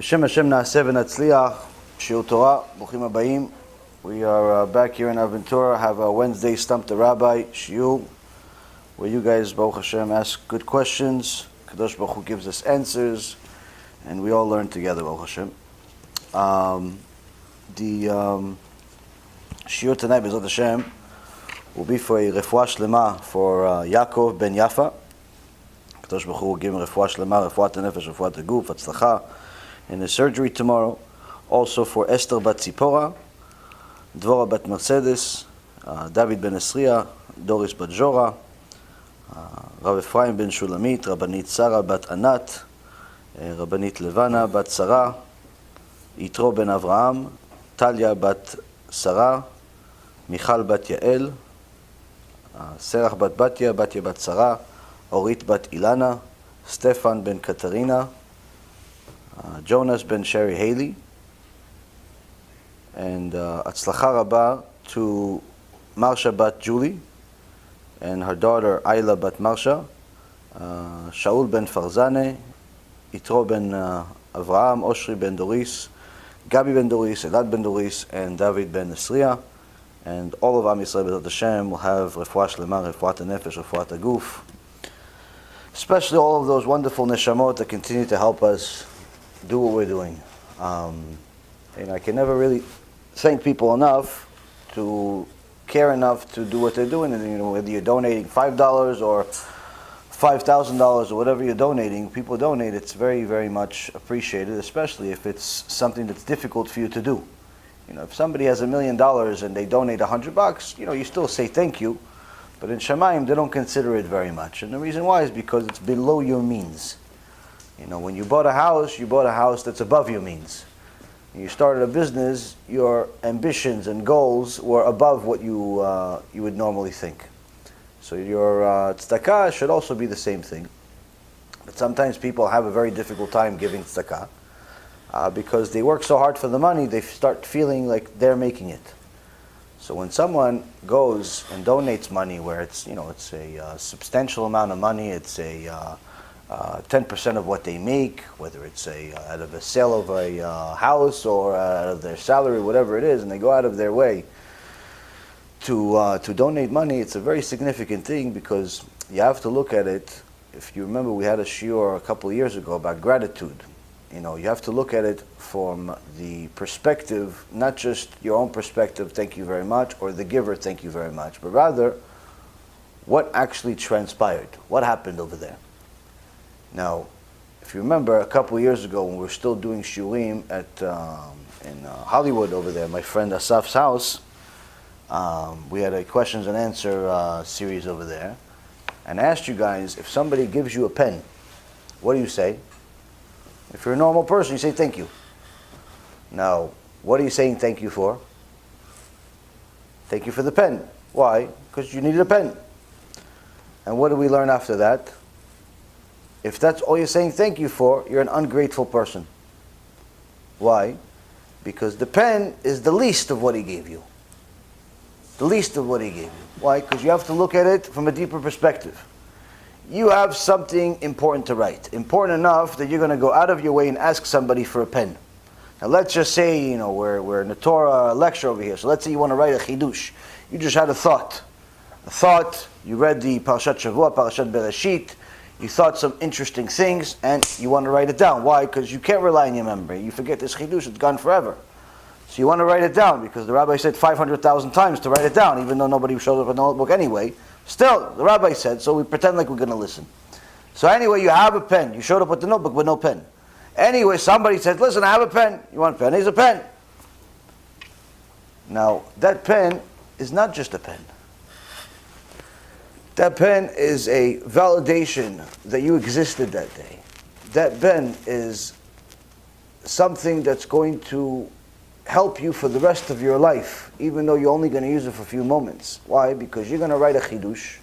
Hashem Naaseh v'Natzliach, Shiur Torah, Bruchim Habayim. We are back here in Aventura, have a Wednesday Stump the Rabbi, Shiur, where you guys, Baruch Hashem, ask good questions, Kadosh Baruch Hu gives us answers, and we all learn together, Baruch Hashem. The Shiur tonight, BeEzrat Hashem, will be for a refuah shlema for Yaakov ben Yafa. Kadosh Baruch Hu will give him refuah shlema, refuat nefesh, refuat guf, hatzlacha, in his surgery tomorrow. Also for Esther bat Tzipora, Dvorah bat Mercedes, David ben Esriya, Doris bat Jora, Rav Efraim ben Shulamit, Rabbanit Sarah bat Anat, Rabbanit Levana bat Sarah, Yitro ben Avraham, Talia bat Sarah, Michal bat Yael, Serach bat Batya, Batya bat Sarah, Orit bat Ilana, Stefan ben Katarina, Jonas ben Sherry Haley, and Atzlacha Rabba to Marsha bat Julie and her daughter Ayla bat Marsha, Shaul ben Farzane, Yitro ben Avraham, Oshri ben Doris, Gabi ben Doris, Elad ben Doris, and David ben Esriya. And all of Am Yisrael BeEzrat Hashem will have refuah shlema, refuat nefesh, refuat guf. Especially all of those wonderful neshamot that continue to help us do what we're doing. And I can never really thank people enough to care enough to do what they're doing. And whether you're donating $5 or $5,000 or whatever you're donating, people donate. It's very, very much appreciated, especially if it's something that's difficult for you to do. If somebody has $1 million and they donate $100, you still say thank you. But in Shamayim, they don't consider it very much. And the reason why is because it's below your means. When you bought a house that's above your means. When you started a business, your ambitions and goals were above what you would normally think. So your tzedakah should also be the same thing. But sometimes people have a very difficult time giving tzedakah because they work so hard for the money, they start feeling like they're making it. So when someone goes and donates money where it's a substantial amount of money, it's a 10% of what they make, whether it's out of a sale of a house or out of their salary, whatever it is, and they go out of their way to donate money, it's a very significant thing because you have to look at it. If you remember, we had a shiur a couple of years ago about gratitude. You have to look at it from the perspective, not just your own perspective, thank you very much, or the giver, thank you very much, but rather what actually transpired, what happened over there. Now, if you remember, a couple of years ago when we were still doing shiurim in Hollywood over there, my friend Asaf's house, we had a questions and answer series over there, and I asked you guys, if somebody gives you a pen, what do you say? If you're a normal person, you say thank you. Now, what are you saying thank you for? Thank you for the pen. Why? Because you needed a pen. And what do we learn after that? If that's all you're saying thank you for, you're an ungrateful person. Why? Because the pen is the least of what he gave you. The least of what he gave you. Why? Because you have to look at it from a deeper perspective. You have something important to write. Important enough that you're going to go out of your way and ask somebody for a pen. Now let's just say, we're in a Torah lecture over here. So let's say you want to write a chidush. You just had a thought. You read the Parashat Shavua, Parashat Bereshit. You thought some interesting things and you want to write it down. Why? Because you can't rely on your memory. You forget this chidush, it's gone forever. So you want to write it down because the rabbi said 500,000 times to write it down, even though nobody shows up with a notebook anyway. Still, the rabbi said, so we pretend like we're going to listen. So anyway, you have a pen. You showed up with the notebook with no pen. Anyway, somebody said, listen, I have a pen. You want a pen? Here's a pen. Now, that pen is not just a pen. That pen is a validation that you existed that day. That pen is something that's going to help you for the rest of your life, even though you're only going to use it for a few moments. Why? Because you're going to write a chidush,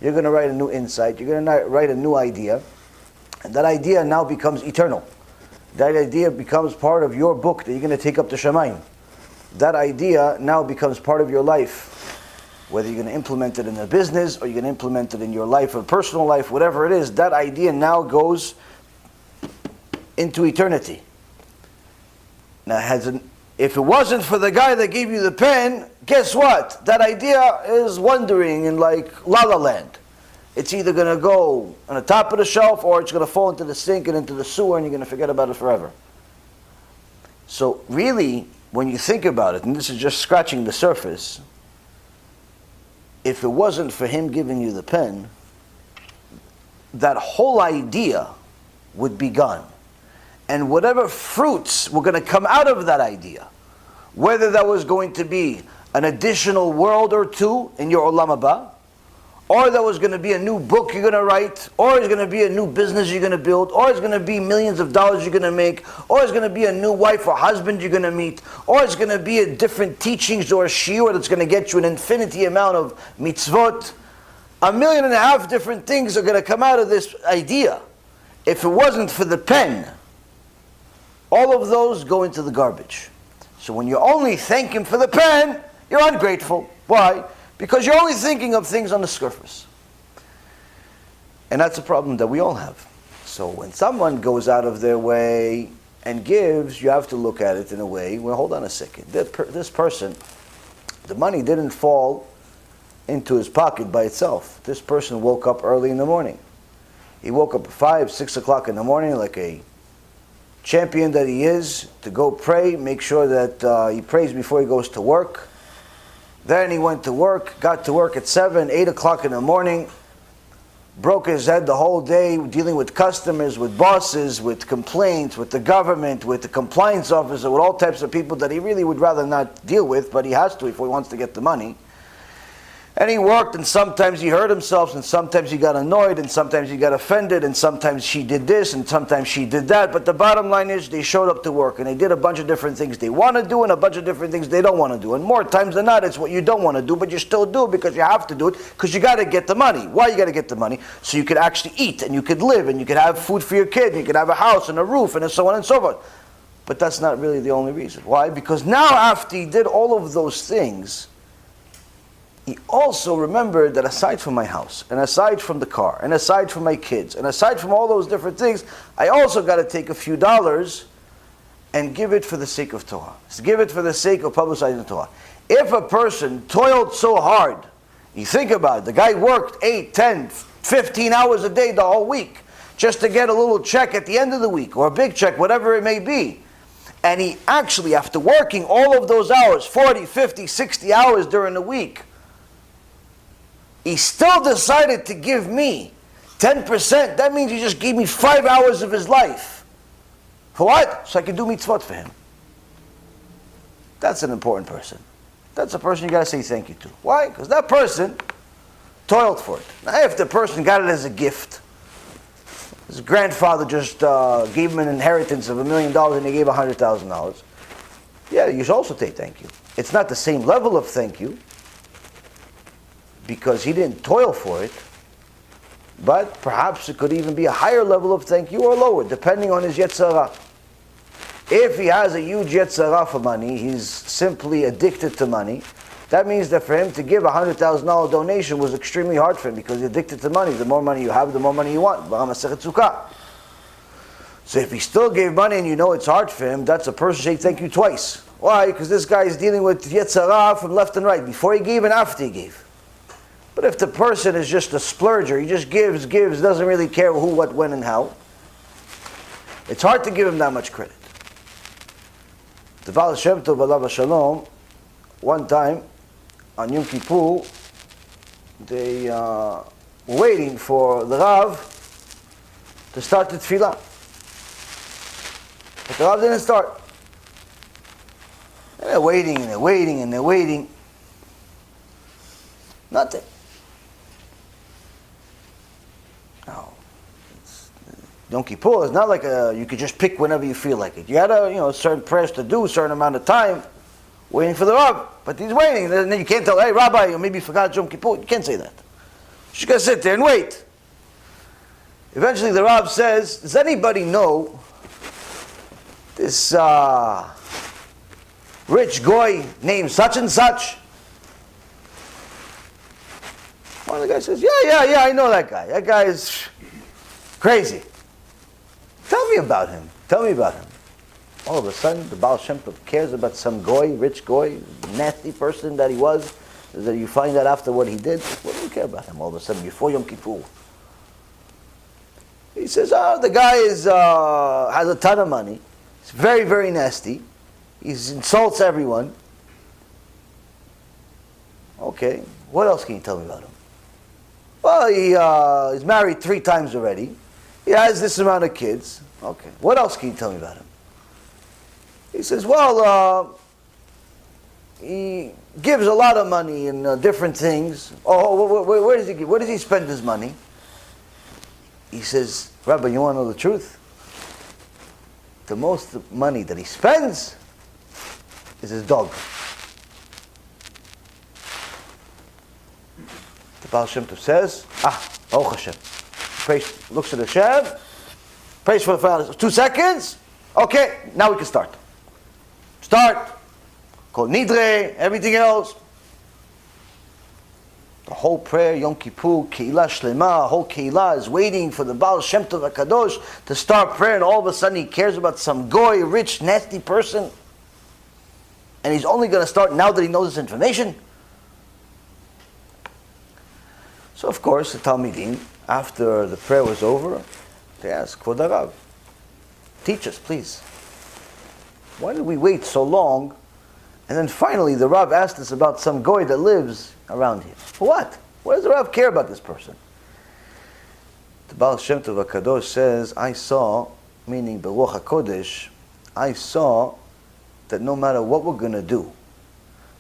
you're going to write a new insight, you're going to write a new idea, and that idea now becomes eternal. That idea becomes part of your book that you're going to take up to Shamayim. That idea now becomes part of your life. Whether you're going to implement it in a business or you're going to implement it in your life or personal life, whatever it is, that idea now goes into eternity. Now, if it wasn't for the guy that gave you the pen, guess what? That idea is wandering in like La La Land. It's either going to go on the top of the shelf or it's going to fall into the sink and into the sewer and you're going to forget about it forever. So really, when you think about it, and this is just scratching the surface, if it wasn't for him giving you the pen, that whole idea would be gone. And whatever fruits were going to come out of that idea, whether that was going to be an additional world or two in your Olam HaBa, or there was going to be a new book you're going to write, or it's going to be a new business you're going to build, or it's going to be millions of dollars you're going to make, or it's going to be a new wife or husband you're going to meet, or it's going to be a different teachings or a shiur that's going to get you an infinity amount of mitzvot. 1.5 million different things are going to come out of this idea. If it wasn't for the pen, all of those go into the garbage. So when you only thank him for the pen, you're ungrateful. Why? Because you're only thinking of things on the surface. And that's a problem that we all have. So when someone goes out of their way and gives, you have to look at it in a way, well, hold on a second. This person, the money didn't fall into his pocket by itself. This person woke up early in the morning. He woke up at 5, 6 o'clock in the morning like a champion that he is, to go pray, make sure that he prays before he goes to work. Then he went to work, got to work at 7, 8 o'clock in the morning, broke his head the whole day dealing with customers, with bosses, with complaints, with the government, with the compliance officer, with all types of people that he really would rather not deal with, but he has to if he wants to get the money. And he worked, and sometimes he hurt himself, and sometimes he got annoyed, and sometimes he got offended, and sometimes she did this, and sometimes she did that. But the bottom line is they showed up to work, and they did a bunch of different things they want to do, and a bunch of different things they don't want to do. And more times than not, it's what you don't want to do, but you still do it because you have to do it, because you got to get the money. Why you got to get the money? So you could actually eat, and you could live, and you could have food for your kid, and you could have a house, and a roof, and so on and so forth. But that's not really the only reason. Why? Because now after he did all of those things, he also remembered that aside from my house, and aside from the car, and aside from my kids, and aside from all those different things, I also got to take a few dollars and give it for the sake of Torah. Give it for the sake of publicizing the Torah. If a person toiled so hard, you think about it, the guy worked 8, 10, 15 hours a day the whole week just to get a little check at the end of the week, or a big check, whatever it may be. And he actually, after working all of those hours, 40, 50, 60 hours during the week, he still decided to give me 10%. That means he just gave me 5 hours of his life. For what? So I can do mitzvot for him. That's an important person. That's a person you got to say thank you to. Why? Because that person toiled for it. Now if the person got it as a gift, his grandfather just gave him an inheritance of $1 million and he gave $100,000. Yeah, you should also say thank you. It's not the same level of thank you, because he didn't toil for it, but perhaps it could even be a higher level of thank you or lower, depending on his yetzirah. If he has a huge yetzirah for money, he's simply addicted to money, that means that for him to give a $100,000 donation was extremely hard for him, because he's addicted to money. The more money you have, the more money you want. So if he still gave money and you know it's hard for him, that's a person saying thank you twice. Why? Because this guy is dealing with yetzirah from left and right, before he gave and after he gave. But if the person is just a splurger, he just gives, doesn't really care who, what, when, and how, it's hard to give him that much credit. The Baal Shem Tov Alav Shalom, one time on Yom Kippur, they were waiting for the Rav to start the tefillah. But the Rav didn't start. And they're waiting, and they're waiting, and they're waiting. Nothing. No. Yom Kippur is not like you could just pick whenever you feel like it. You had certain prayers to do, a certain amount of time, waiting for the Rav. But he's waiting. And then you can't tell, hey, Rabbi, you maybe forgot Yom Kippur. You can't say that. You just got to sit there and wait. Eventually the Rav says, does anybody know this rich goy named such and such? One of the guys says, yeah, I know that guy. That guy is crazy. Tell me about him. All of a sudden, the Baal Shem Tov cares about some goy, rich goy, nasty person that he was, that you find out after what he did. What do you care about him all of a sudden, before Yom Kippur? He says, the guy has a ton of money. He's very, very nasty. He insults everyone. Okay, what else can you tell me about him? Well, he's married 3 times already. He has this amount of kids. Okay, what else can you tell me about him? He says, well, he gives a lot of money in different things. Oh, where does he give? Where does he spend his money? He says, Rabbi, you want to know the truth? The most money that he spends is his dog. The Baal Shem Tov says, oh HaShem. Praise, looks at Hashem, prays for the 2 seconds. Okay, now we can start. Start. Called Nidre, everything else. The whole prayer, Yom Kippur, Keilah Shlema, whole Keilah is waiting for the Baal Shem Tov HaKadosh to start prayer, and all of a sudden he cares about some goy, rich, nasty person. And he's only going to start now that he knows this information. So of course, the Talmidim, after the prayer was over, they asked, Kvod Harav, teach us, please. Why did we wait so long? And then finally, the Rav asked us about some goy that lives around here. For what? Why does the Rav care about this person? The Baal Shem Tov HaKadosh says, I saw, meaning Beruach HaKodesh, I saw that no matter what we're going to do,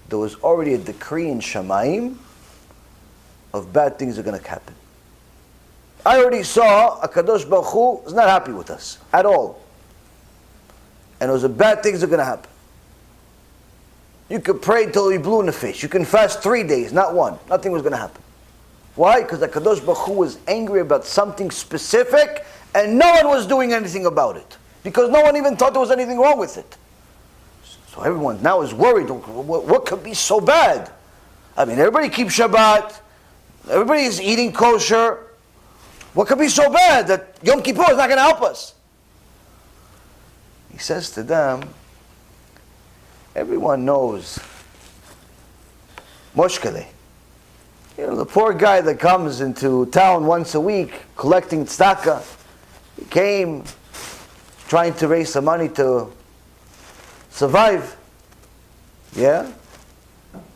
there was already a decree in Shamayim of bad things are going to happen. I already saw HaKadosh Baruch Hu is not happy with us at all. And those are bad things are going to happen. You could pray until you're blue in the face. You can fast 3 days, not 1. Nothing was going to happen. Why? Because the HaKadosh Baruch Hu was angry about something specific and no one was doing anything about it. Because no one even thought there was anything wrong with it. So everyone now is worried, what could be so bad? I mean, everybody keeps Shabbat. Everybody is eating kosher. What could be so bad that Yom Kippur is not going to help us? He says to them, everyone knows Moshkele. You know, the poor guy that comes into town once a week collecting tzedakah. He came trying to raise some money to survive. Yeah?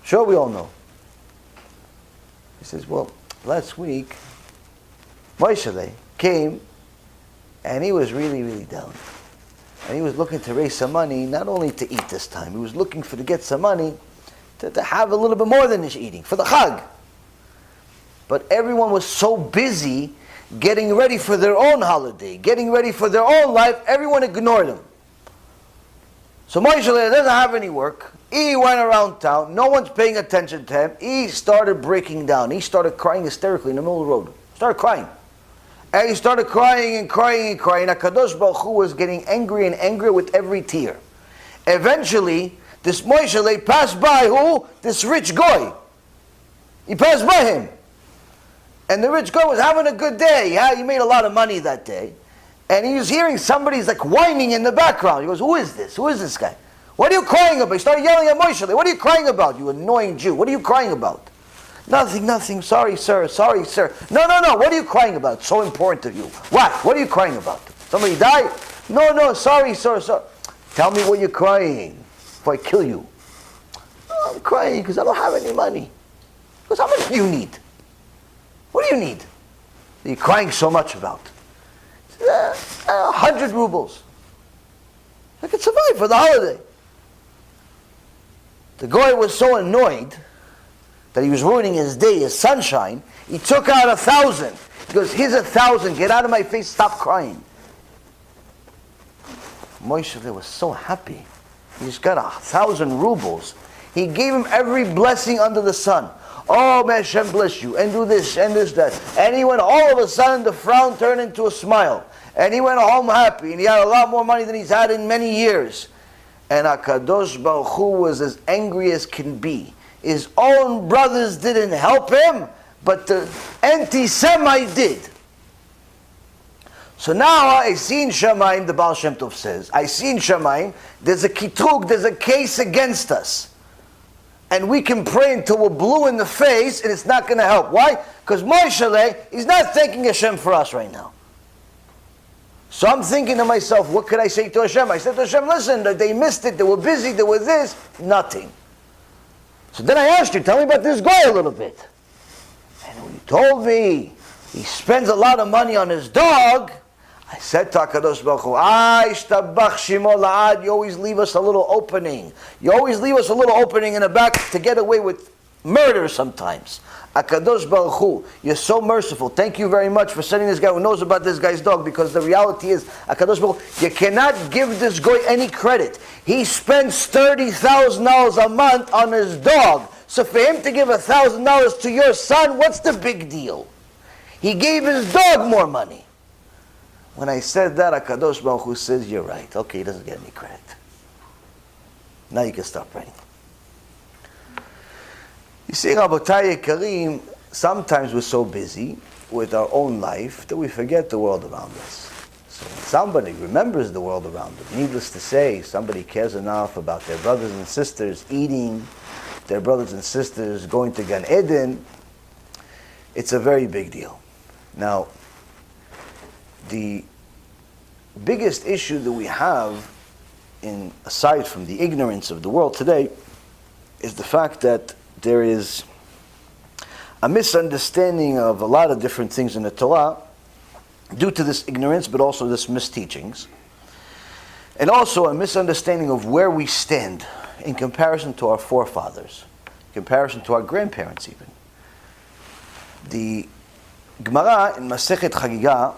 Sure, we all know. He says, well, last week, Moshkele came and he was really, really down. And he was looking to raise some money, not only to eat this time, he was looking to get some money to have a little bit more than he's eating, for the Chag. But everyone was so busy getting ready for their own holiday, getting ready for their own life, everyone ignored him. So Moshe doesn't have any work. He went around town, no one's paying attention to him. He started breaking down. He started crying hysterically in the middle of the road. Started crying. And he started crying and crying and crying. HaKadosh Baruch Hu was getting angry and angrier with every tear. Eventually, this Moshe passed by who? This rich guy. He passed by him. And the rich guy was having a good day. Yeah, he made a lot of money that day. And he was hearing somebody's like whining in the background. He goes, who is this? Who is this guy? What are you crying about? He started yelling at Moshe. What are you crying about, you annoying Jew? What are you crying about? Nothing, nothing. Sorry, sir. Sorry, sir. No, no, no. What are you crying about? It's so important to you. What? What are you crying about? Somebody died? No, no. Sorry, sir. Sorry. Tell me what you're crying before I kill you. Oh, I'm crying because I don't have any money. Because how much do you need? What do you need that you're crying so much about? 100 rubles. I could survive for the holiday. The guy was so annoyed that he was ruining his day, his sunshine. He took out 1,000. He goes, here's 1,000. Get out of my face. Stop crying. Moshe was so happy. He just got 1,000 rubles. He gave him every blessing under the sun. Oh, may Hashem bless you, and do this, and this, that. And he went, all of a sudden, the frown turned into a smile. And he went home happy, and he had a lot more money than he's had in many years. And HaKadosh Baruch Hu was as angry as can be. His own brothers didn't help him, but the anti-Semite did. So now I see in Shamayim, the Baal Shem Tov says, I see in Shamayim, there's a kitrug, there's a case against us. And we can pray until we're blue in the face and it's not going to help. Why? Because Moshe, he's not thanking Hashem for us right now. So I'm thinking to myself, what could I say to Hashem? I said to Hashem, listen, they missed it, they were busy, there was this, nothing. So then I asked you, tell me about this guy a little bit. And when you told me he spends a lot of money on his dog, I said to HaKadosh Baruch Hu, Ishtabach Shimo La'ad, you always leave us a little opening. You always leave us a little opening in the back to get away with murder sometimes. HaKadosh Baruch Hu, you're so merciful. Thank you very much for sending this guy who knows about this guy's dog, because the reality is, HaKadosh Baruch Hu, you cannot give this guy any credit. He spends $30,000 a month on his dog. So for him to give $1,000 to your son, what's the big deal? He gave his dog more money. When I said that, HaKadosh Baruch Hu says, you're right. Okay, he doesn't get any credit. Now you can stop praying. You see, Rabotai Yekarim, sometimes we're so busy with our own life that we forget the world around us. So when somebody remembers the world around them, needless to say, somebody cares enough about their brothers and sisters eating, their brothers and sisters going to Gan Eden, it's a very big deal. Now, the biggest issue that we have, aside from the ignorance of the world today, is the fact that there is a misunderstanding of a lot of different things in the Torah due to this ignorance, but also this misteachings, and also a misunderstanding of where we stand in comparison to our forefathers, in comparison to our grandparents even. The Gemara in Masechet Chagiga,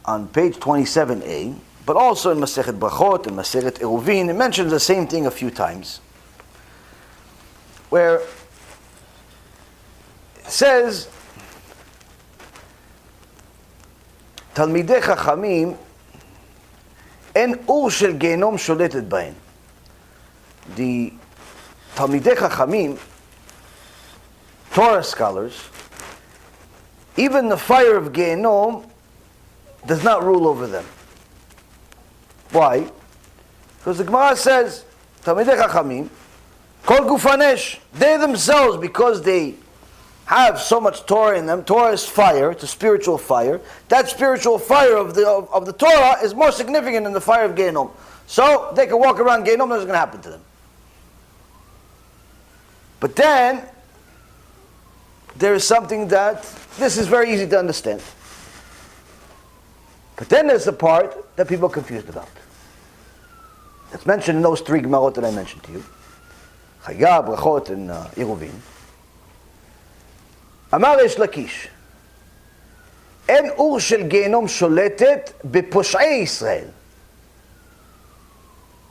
on page 27a, but also in Masechet Brachot and Masechet Eruvin, it mentions the same thing a few times, where it says, Talmidei Chachamim en ur shel gehenom sholetet bahen. The Talmidei Chachamim, Torah scholars, even the fire of Gehenom does not rule over them. Why? Because the Gemara says, Talmidei Chachamim, Kol Gufanesh, they themselves, because they have so much Torah in them, Torah is fire, it's a spiritual fire. That spiritual fire of the Torah is more significant than the fire of Gehenom. So they can walk around Gehenom, nothing's going to happen to them. But then, there is something that, this is very easy to understand. But then there's the part that people are confused about. It's mentioned in those three Gemarot that I mentioned to you. Chaya, Brachot, and Eruvin. Amar Resh Lakish, En ur shel gehenom sholetet בפושעי ישראל.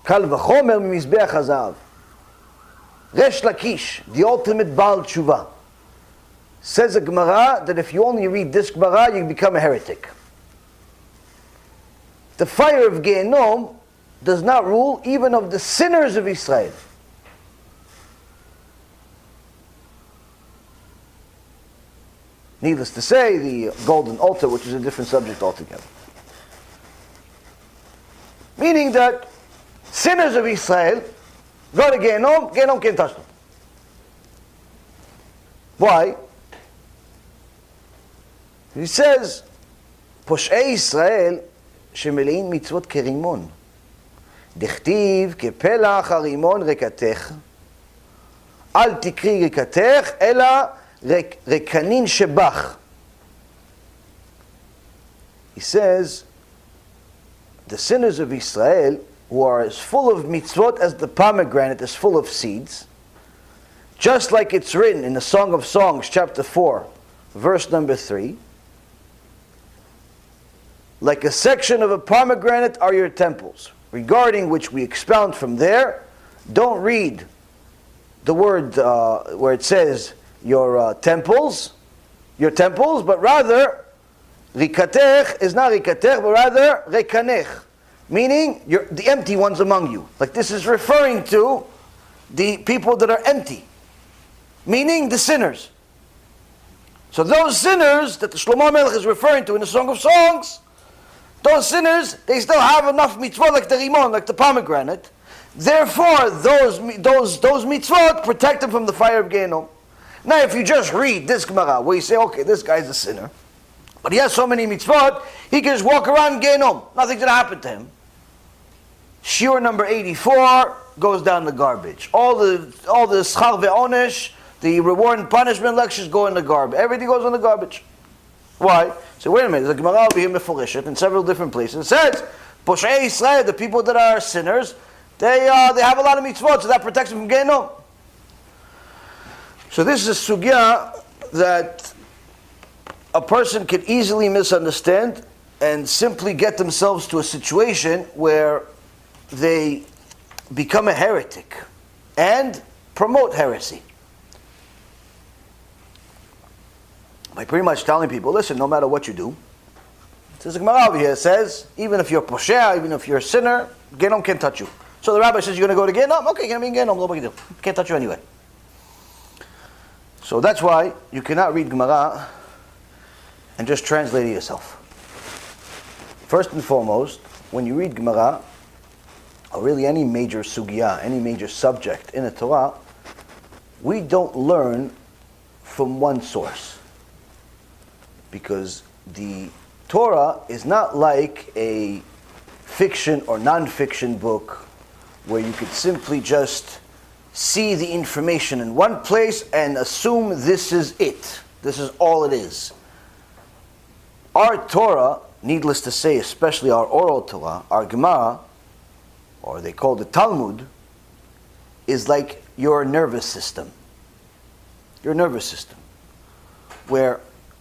קל וחומר ממזבח הזהב. Resh Lakish, the ultimate Baal TeShuva, says a Gemara that if you only read this Gemara, you become a heretic. The fire of Gehenom does not rule even of the sinners of Israel. Needless to say, the golden altar, which is a different subject altogether. Meaning that sinners of Israel go to Gehenom, Gehenom can't touch them. Why? He says, פושעי ישראל שמלאים מצוות כרימון. דכתיב כפלח הרימון ריקתך. אל תקרי ריקתך, אלא רקנין שבח. He says, the sinners of Israel, who are as full of mitzvot as the pomegranate is full of seeds, just like it's written in the Song of Songs, chapter 4, verse number 3, like a section of a pomegranate are your temples, regarding which we expound from there. Don't read the word where it says your temples, but rather rikatech is not rikatech, but rather rekanech, meaning the empty ones among you. Like this is referring to the people that are empty, meaning the sinners. So those sinners that the Shlomo Melech is referring to in the Song of Songs Those sinners, they still have enough mitzvot like the rimon, like the pomegranate. Therefore, those mitzvot protect them from the fire of Gehinnom. Now, if you just read this Gemara, where you say, okay, this guy's a sinner, but he has so many mitzvot, he can just walk around Gehinnom. Nothing's going to happen to him. Shiur number 84 goes down the garbage. All the schar ve'onesh, the reward and punishment lectures go in the garbage. Everything goes in the garbage. Why? So wait a minute, the Gemara will be here meforeshet in several different places. It says, Poshei Yisrael, the people that are sinners, they have a lot of mitzvot, so that protects them from Gehinnom. So this is a sugya that a person can easily misunderstand and simply get themselves to a situation where they become a heretic and promote heresy. By pretty much telling people, listen, no matter what you do, there's a Gemara over here that says, even if you're posher, even if you're a sinner, Gehinnom can't touch you. So the rabbi says, you're going to go to Gehinnom? Okay, you're going to be in Gehinnom, nobody do. Can't touch you anyway. So that's why you cannot read Gemara and just translate it yourself. First and foremost, when you read Gemara, or really any major sugya, any major subject in the Torah, we don't learn from one source. Because the Torah is not like a fiction or non-fiction book where you could simply just see the information in one place and assume this is it. This is all it is. Our Torah, needless to say, especially our oral Torah, our Gemara, or they call it Talmud, is like your nervous system. Your nervous system. Where,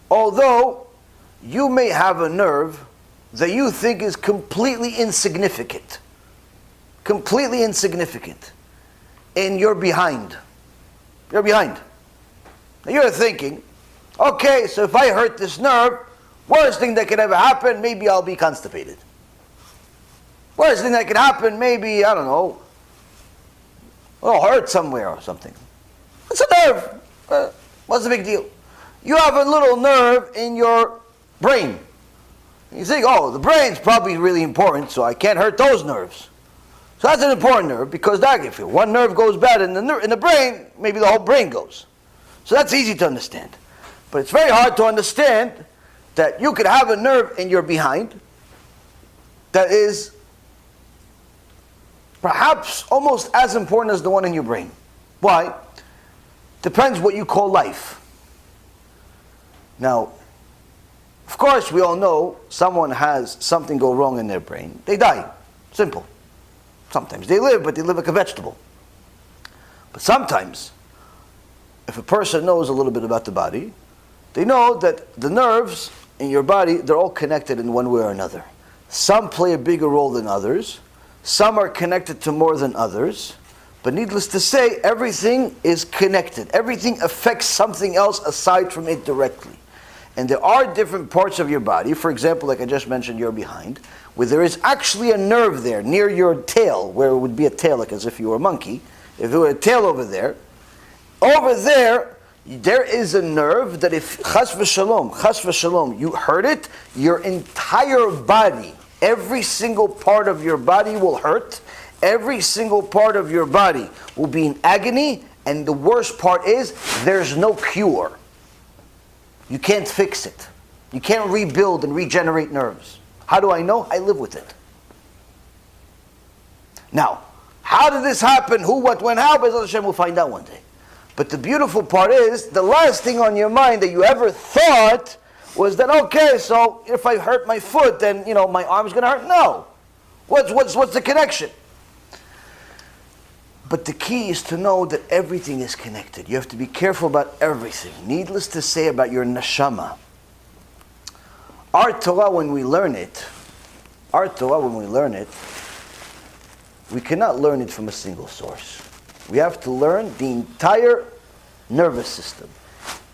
although you may have a nerve that you think is completely insignificant, and you're behind. You're behind. Now you're thinking, okay, so if I hurt this nerve, worst thing that could ever happen, maybe I'll be constipated. Worst thing that could happen, maybe, I don't know, I'll hurt somewhere or something. It's a nerve. What's the big deal? You have a little nerve in your brain. You think, oh, the brain's probably really important, so I can't hurt those nerves. So that's an important nerve, because if one nerve goes bad in the brain, maybe the whole brain goes. So that's easy to understand. But it's very hard to understand that you could have a nerve in your behind that is perhaps almost as important as the one in your brain. Why? Depends what you call life. Now, of course, we all know someone has something go wrong in their brain. They die. Simple. Sometimes they live, but they live like a vegetable. But sometimes, if a person knows a little bit about the body, they know that the nerves in your body, they're all connected in one way or another. Some play a bigger role than others. Some are connected to more than others. But needless to say, everything is connected. Everything affects something else aside from it directly. And there are different parts of your body, for example, like I just mentioned, your behind, where there is actually a nerve there near your tail, where it would be a tail, like as if you were a monkey. If there were a tail over there is a nerve that if chas v'shalom, you hurt it, your entire body, every single part of your body will hurt, every single part of your body will be in agony, and the worst part is, there's no cure. You can't fix it. You can't rebuild and regenerate nerves. How do I know? I live with it. Now, how did this happen? Who, what, when, how? BeEzrat Hashem, we'll find out one day. But the beautiful part is, the last thing on your mind that you ever thought was that, okay, so if I hurt my foot, then, my arm's going to hurt. No. What's the connection? But the key is to know that everything is connected. You have to be careful about everything. Needless to say about your neshama. Our Torah, when we learn it, we cannot learn it from a single source. We have to learn the entire nervous system.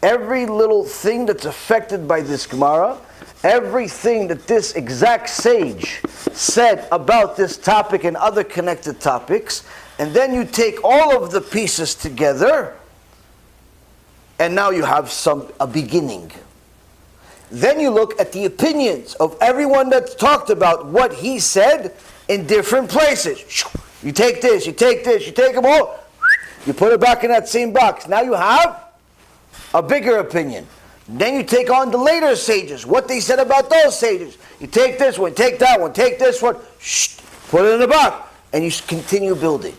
Every little thing that's affected by this Gemara, everything that this exact sage said about this topic and other connected topics, and then you take all of the pieces together, and now you have a beginning. Then you look at the opinions of everyone that's talked about what he said in different places. You take this, you take this, you take them all, you put it back in that same box. Now you have a bigger opinion. Then you take on the later sages, what they said about those sages. You take this one, take that one, take this one, put it in the box, and you continue building.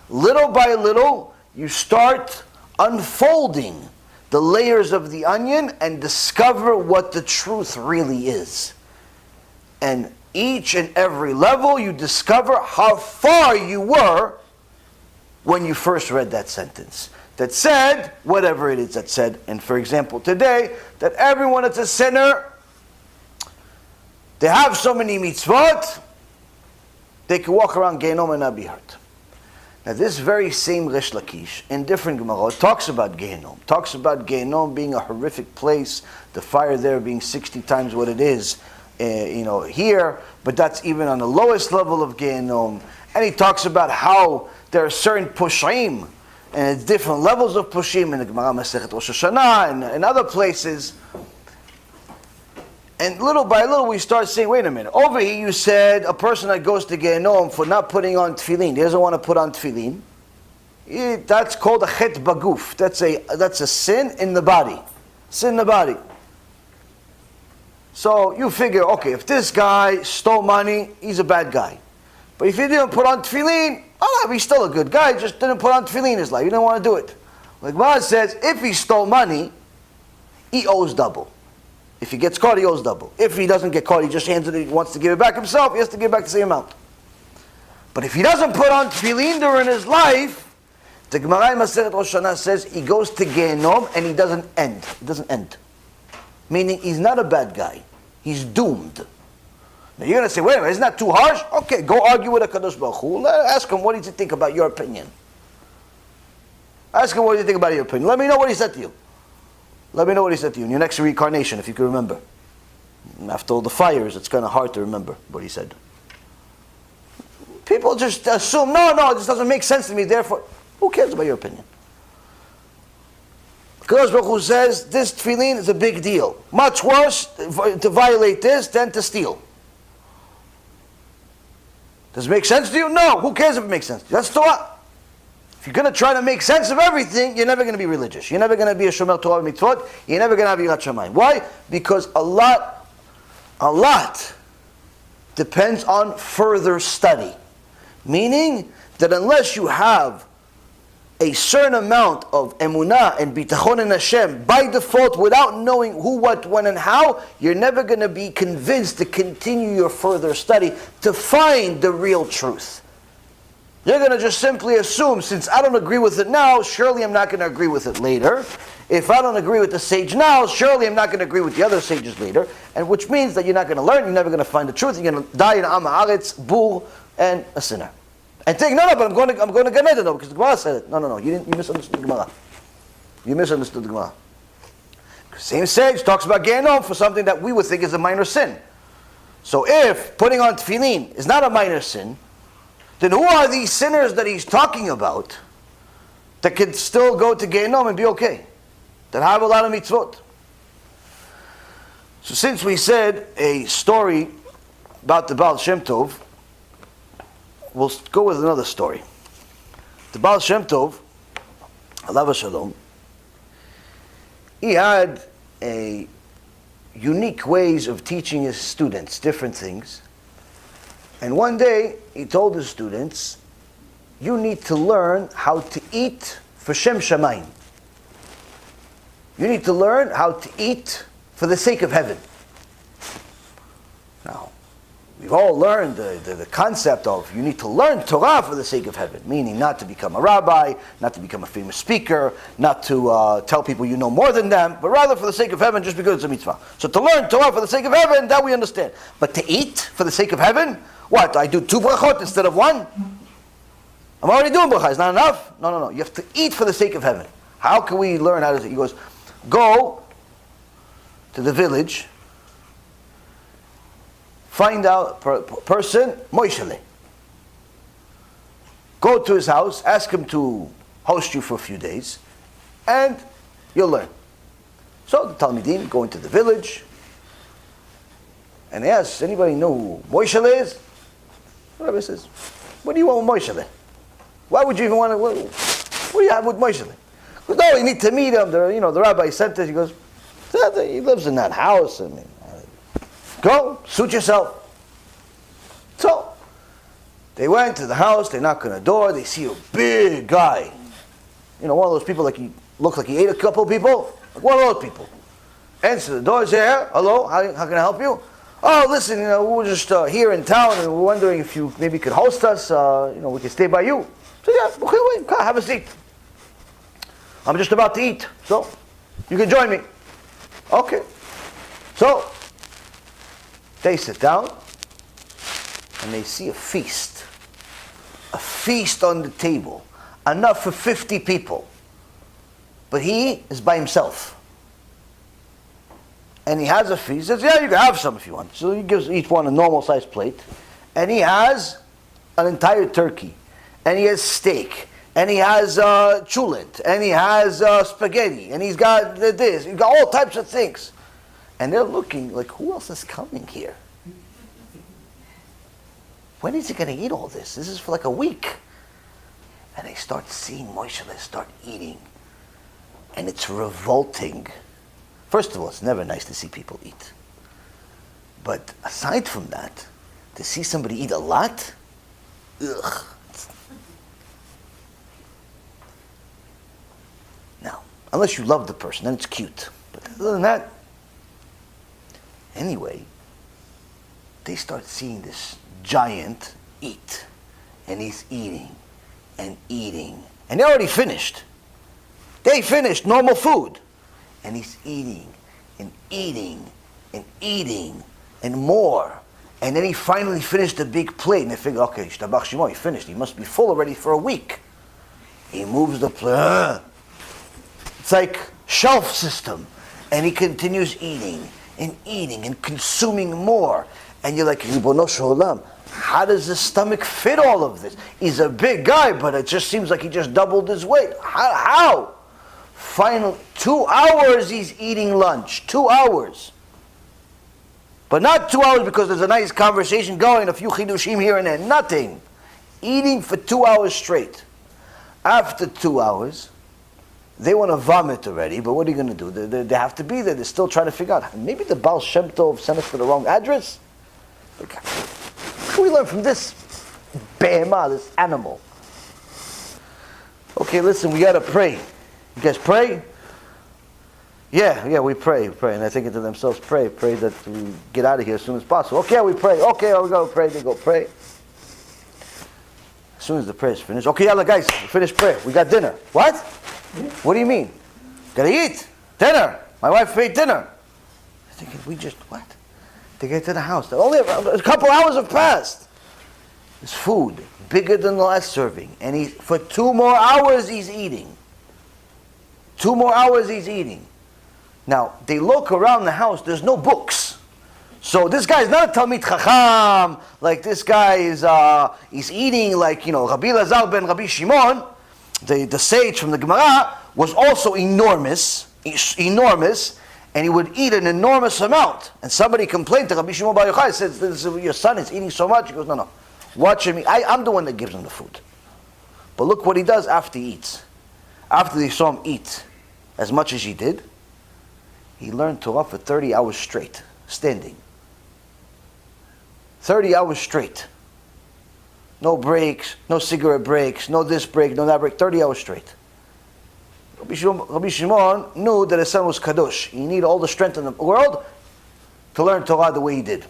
Little by little, you start unfolding the layers of the onion and discover what the truth really is. And each and every level, you discover how far you were when you first read that sentence that said, whatever it is that said, and for example today, that everyone that's a sinner, they have so many mitzvot, they can walk around Gehenom and not be hurt. Now this very same Resh Lakish, in different Gemarot, talks about Gehenom being a horrific place, the fire there being 60 times what it is here, but that's even on the lowest level of Gehenom. And he talks about how there are certain Pushim, and it's different levels of Pushim in the Gemara Masechet Rosh Hashanah and other places. And little by little we start saying, wait a minute, over here you said a person that goes to Gehenom for not putting on tefillin, he doesn't want to put on tefillin. That's called a chet baguf. That's a sin in the body. Sin in the body. So you figure, okay, if this guy stole money, he's a bad guy. But if he didn't put on tefillin, he's still a good guy, just didn't put on tefillin in his life. He didn't want to do it. Like Maz says, if he stole money, he owes double. If he gets caught, he owes double. If he doesn't get caught, he just hands it, he wants to give it back himself, he has to give back the same amount. But if he doesn't put on tefillin during his life, the Gemara in Masechet Rosh Hashanah says he goes to Gehenom and he doesn't end. It doesn't end. Meaning he's not a bad guy. He's doomed. Now you're going to say, wait a minute, isn't that too harsh? Okay, go argue with HaKadosh Baruch Hu. Ask him, what does he think about your opinion? Ask him, what do you think about your opinion? Let me know what he said to you. Let me know what he said to you in your next reincarnation, if you can remember. After all the fires, it's kind of hard to remember what he said. People just assume, no, this doesn't make sense to me, therefore, who cares about your opinion? HaKadosh Baruch Hu says, this tefillin is a big deal. Much worse to violate this than to steal. Does it make sense to you? No. Who cares if it makes sense? That's Torah. If you're going to try to make sense of everything, you're never going to be religious. You're never going to be a shomer Torah mitzvot. You're never going to have yirat shamayim. Why? Because a lot depends on further study. Meaning that unless you have a certain amount of emunah and bitachon in Hashem by default, without knowing who, what, when, and how, you're never going to be convinced to continue your further study to find the real truth. You're going to just simply assume, since I don't agree with it now, surely I'm not going to agree with it later. If I don't agree with the sage now, surely I'm not going to agree with the other sages later. And which means that you're not going to learn, you're never going to find the truth, you're going to die in Am Haaretz, Bur, and a sinner. And think, no, but I'm going to Gan Eden, because the Gemara said it. No, you misunderstood the Gemara. You misunderstood the Gemara. Same sage talks about Gehenom for something that we would think is a minor sin. So if putting on tefillin is not a minor sin, then who are these sinners that he's talking about that can still go to Gehenom and be okay? That have a lot of mitzvot. So since we said a story about the Baal Shem Tov, we'll go with another story. The Baal Shem Tov, Alav Shalom, he had a unique ways of teaching his students different things. And one day, he told his students, you need to learn how to eat for Shem Shamayim. You need to learn how to eat for the sake of heaven. Now, we've all learned the concept of you need to learn Torah for the sake of heaven, meaning not to become a rabbi, not to become a famous speaker, not to tell people you know more than them, but rather for the sake of heaven just because it's a mitzvah. So to learn Torah for the sake of heaven, that we understand. But to eat for the sake of heaven, what? I do 2 brachot instead of 1? I'm already doing brachot. It's not enough? No. You have to eat for the sake of heaven. How can we learn how to eat? He goes, go to the village, find out person, Moishele. Go to his house, ask him to host you for a few days, and you'll learn. So the Talmidim go into the village, and they ask, anybody know who Moishele is? The Rebbe says, what do you want with Moishele? Why would you even want to, what do you have with Moishele? He goes, no, you need to meet him. The rabbi sent us. He goes, he lives in that house. I mean, go, suit yourself. So, they went to the house, they knock on the door, they see a big guy. One of those people like he looked like he ate a couple of people. Like one of those people. Answer the door, say, hello, how can I help you? Oh, listen, we're just here in town and we're wondering if you maybe could host us, we could stay by you. So yeah, come, have a seat. I'm just about to eat, so you can join me. Okay. So, they sit down and they see a feast. A feast on the table. Enough for 50 people. But he is by himself. And he has a feast. He says, yeah, you can have some if you want. So he gives each one a normal sized plate. And he has an entire turkey. And he has steak. And he has chulet. And he has spaghetti. And he's got this. He's got all types of things. And they're looking like, who else is coming here? When is he going to eat all this? This is for like a week. And they start seeing Moshe start eating. And it's revolting. First of all, it's never nice to see people eat. But aside from that, to see somebody eat a lot, ugh. Now, unless you love the person, then it's cute. But other than that, anyway, they start seeing this giant eat. And he's eating and eating. And they already finished. They finished normal food. And he's eating and eating and eating and more. And then he finally finished the big plate. And they figure, okay, Shtabach Shemo, he finished. He must be full already for a week. He moves the plate. It's like shelf system. And he continues eating and consuming more. And you're like, Ribono Shel Olam, how does his stomach fit all of this? He's a big guy, but it just seems like he just doubled his weight. How? Finally, 2 hours he's eating lunch. 2 hours. But not 2 hours because there's a nice conversation going, a few chidushim here and there. Nothing. Eating for 2 hours straight. After 2 hours, they want to vomit already, but what are you going to do? They have to be there. They're still trying to figure out. Maybe the Baal Shem Tov sent us to the wrong address? What can we learn from this behemah, this animal? Okay, listen, we got to pray. You guys pray? Yeah, we pray. And they're thinking to themselves, pray that we get out of here as soon as possible. Okay, we pray. Okay, we go pray. They go pray. As soon as the prayer is finished, okay, yalla guys, we finished prayer. We got dinner. What? What do you mean? Gotta eat. Dinner. My wife ate dinner. I'm thinking, what? They get to the house. Only a couple hours have passed. There's food, bigger than the last serving. And for 2 more hours he's eating. 2 more hours he's eating. Now, they look around the house, there's no books. So this guy is not a Talmid Chacham, like this guy is he's eating like, Rabbi Lazar ben Rabbi Shimon, the sage from the Gemara, was also enormous, and he would eat an enormous amount. And somebody complained to Rabbi Shimon Bar Yochai, said, your son is eating so much. He goes, no, watch him eat. I'm the one that gives him the food. But look what he does after he eats. After they saw him eat as much as he did, he learned Torah for 30 hours straight, standing. 30 hours straight. No breaks, no cigarette breaks, no this break, no that break, 30 hours straight. Rabbi Shimon knew that his son was kadosh. He needed all the strength in the world to learn Torah the way he did.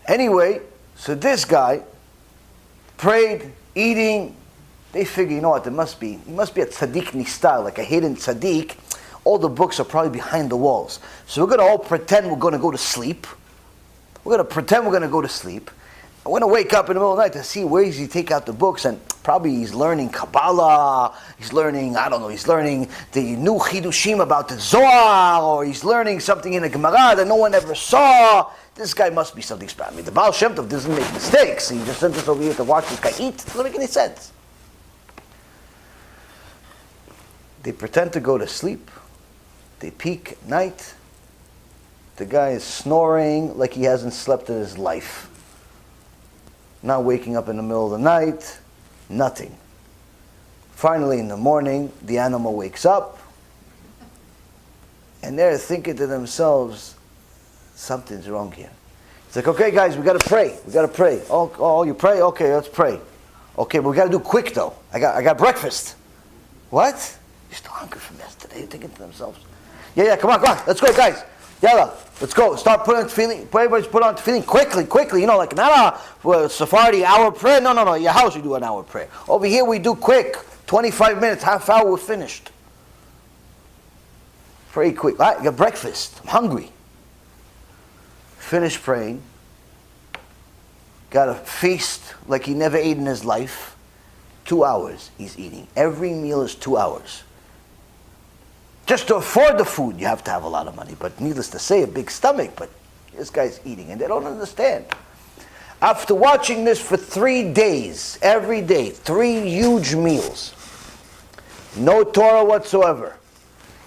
Anyway, so this guy prayed, eating. They figure, you know what, he must be a tzaddik nistar, like a hidden tzaddik. All the books are probably behind the walls. So we're going to all pretend we're going to go to sleep. We're going to pretend we're going to go to sleep. I'm going to wake up in the middle of the night to see where does he take out the books, and probably he's learning Kabbalah, he's learning the new Chidushim about the Zohar, or he's learning something in the Gemara that no one ever saw. This guy must be something special. I mean, the Baal Shem Tov doesn't make mistakes. He just sent us over here to watch this guy eat. It doesn't make any sense. They pretend to go to sleep. They peek at night. The guy is snoring like he hasn't slept in his life. Not waking up in the middle of the night, nothing. Finally, in the morning, the animal wakes up, and they're thinking to themselves, something's wrong here. It's like, okay, guys, we got to pray. We got to pray. Oh, you pray? Okay, let's pray. Okay, but we got to do quick though. I got breakfast. What? You're still hungry from yesterday. You're thinking to themselves. Yeah, come on, let's go, guys. Yalla, let's go. Start putting on tefillin. Everybody's put on tefillin quickly. You know, like not a Sephardi hour prayer. No. Your house you do an hour prayer. Over here we do quick. 25 minutes, half hour, we're finished. Pray quick. All right, I got breakfast. I'm hungry. Finish praying. Got a feast like he never ate in his life. 2 hours he's eating. Every meal is 2 hours. Just to afford the food, you have to have a lot of money. But needless to say, a big stomach. But this guy's eating, and they don't understand. After watching this for 3 days, every day, 3 huge meals, no Torah whatsoever,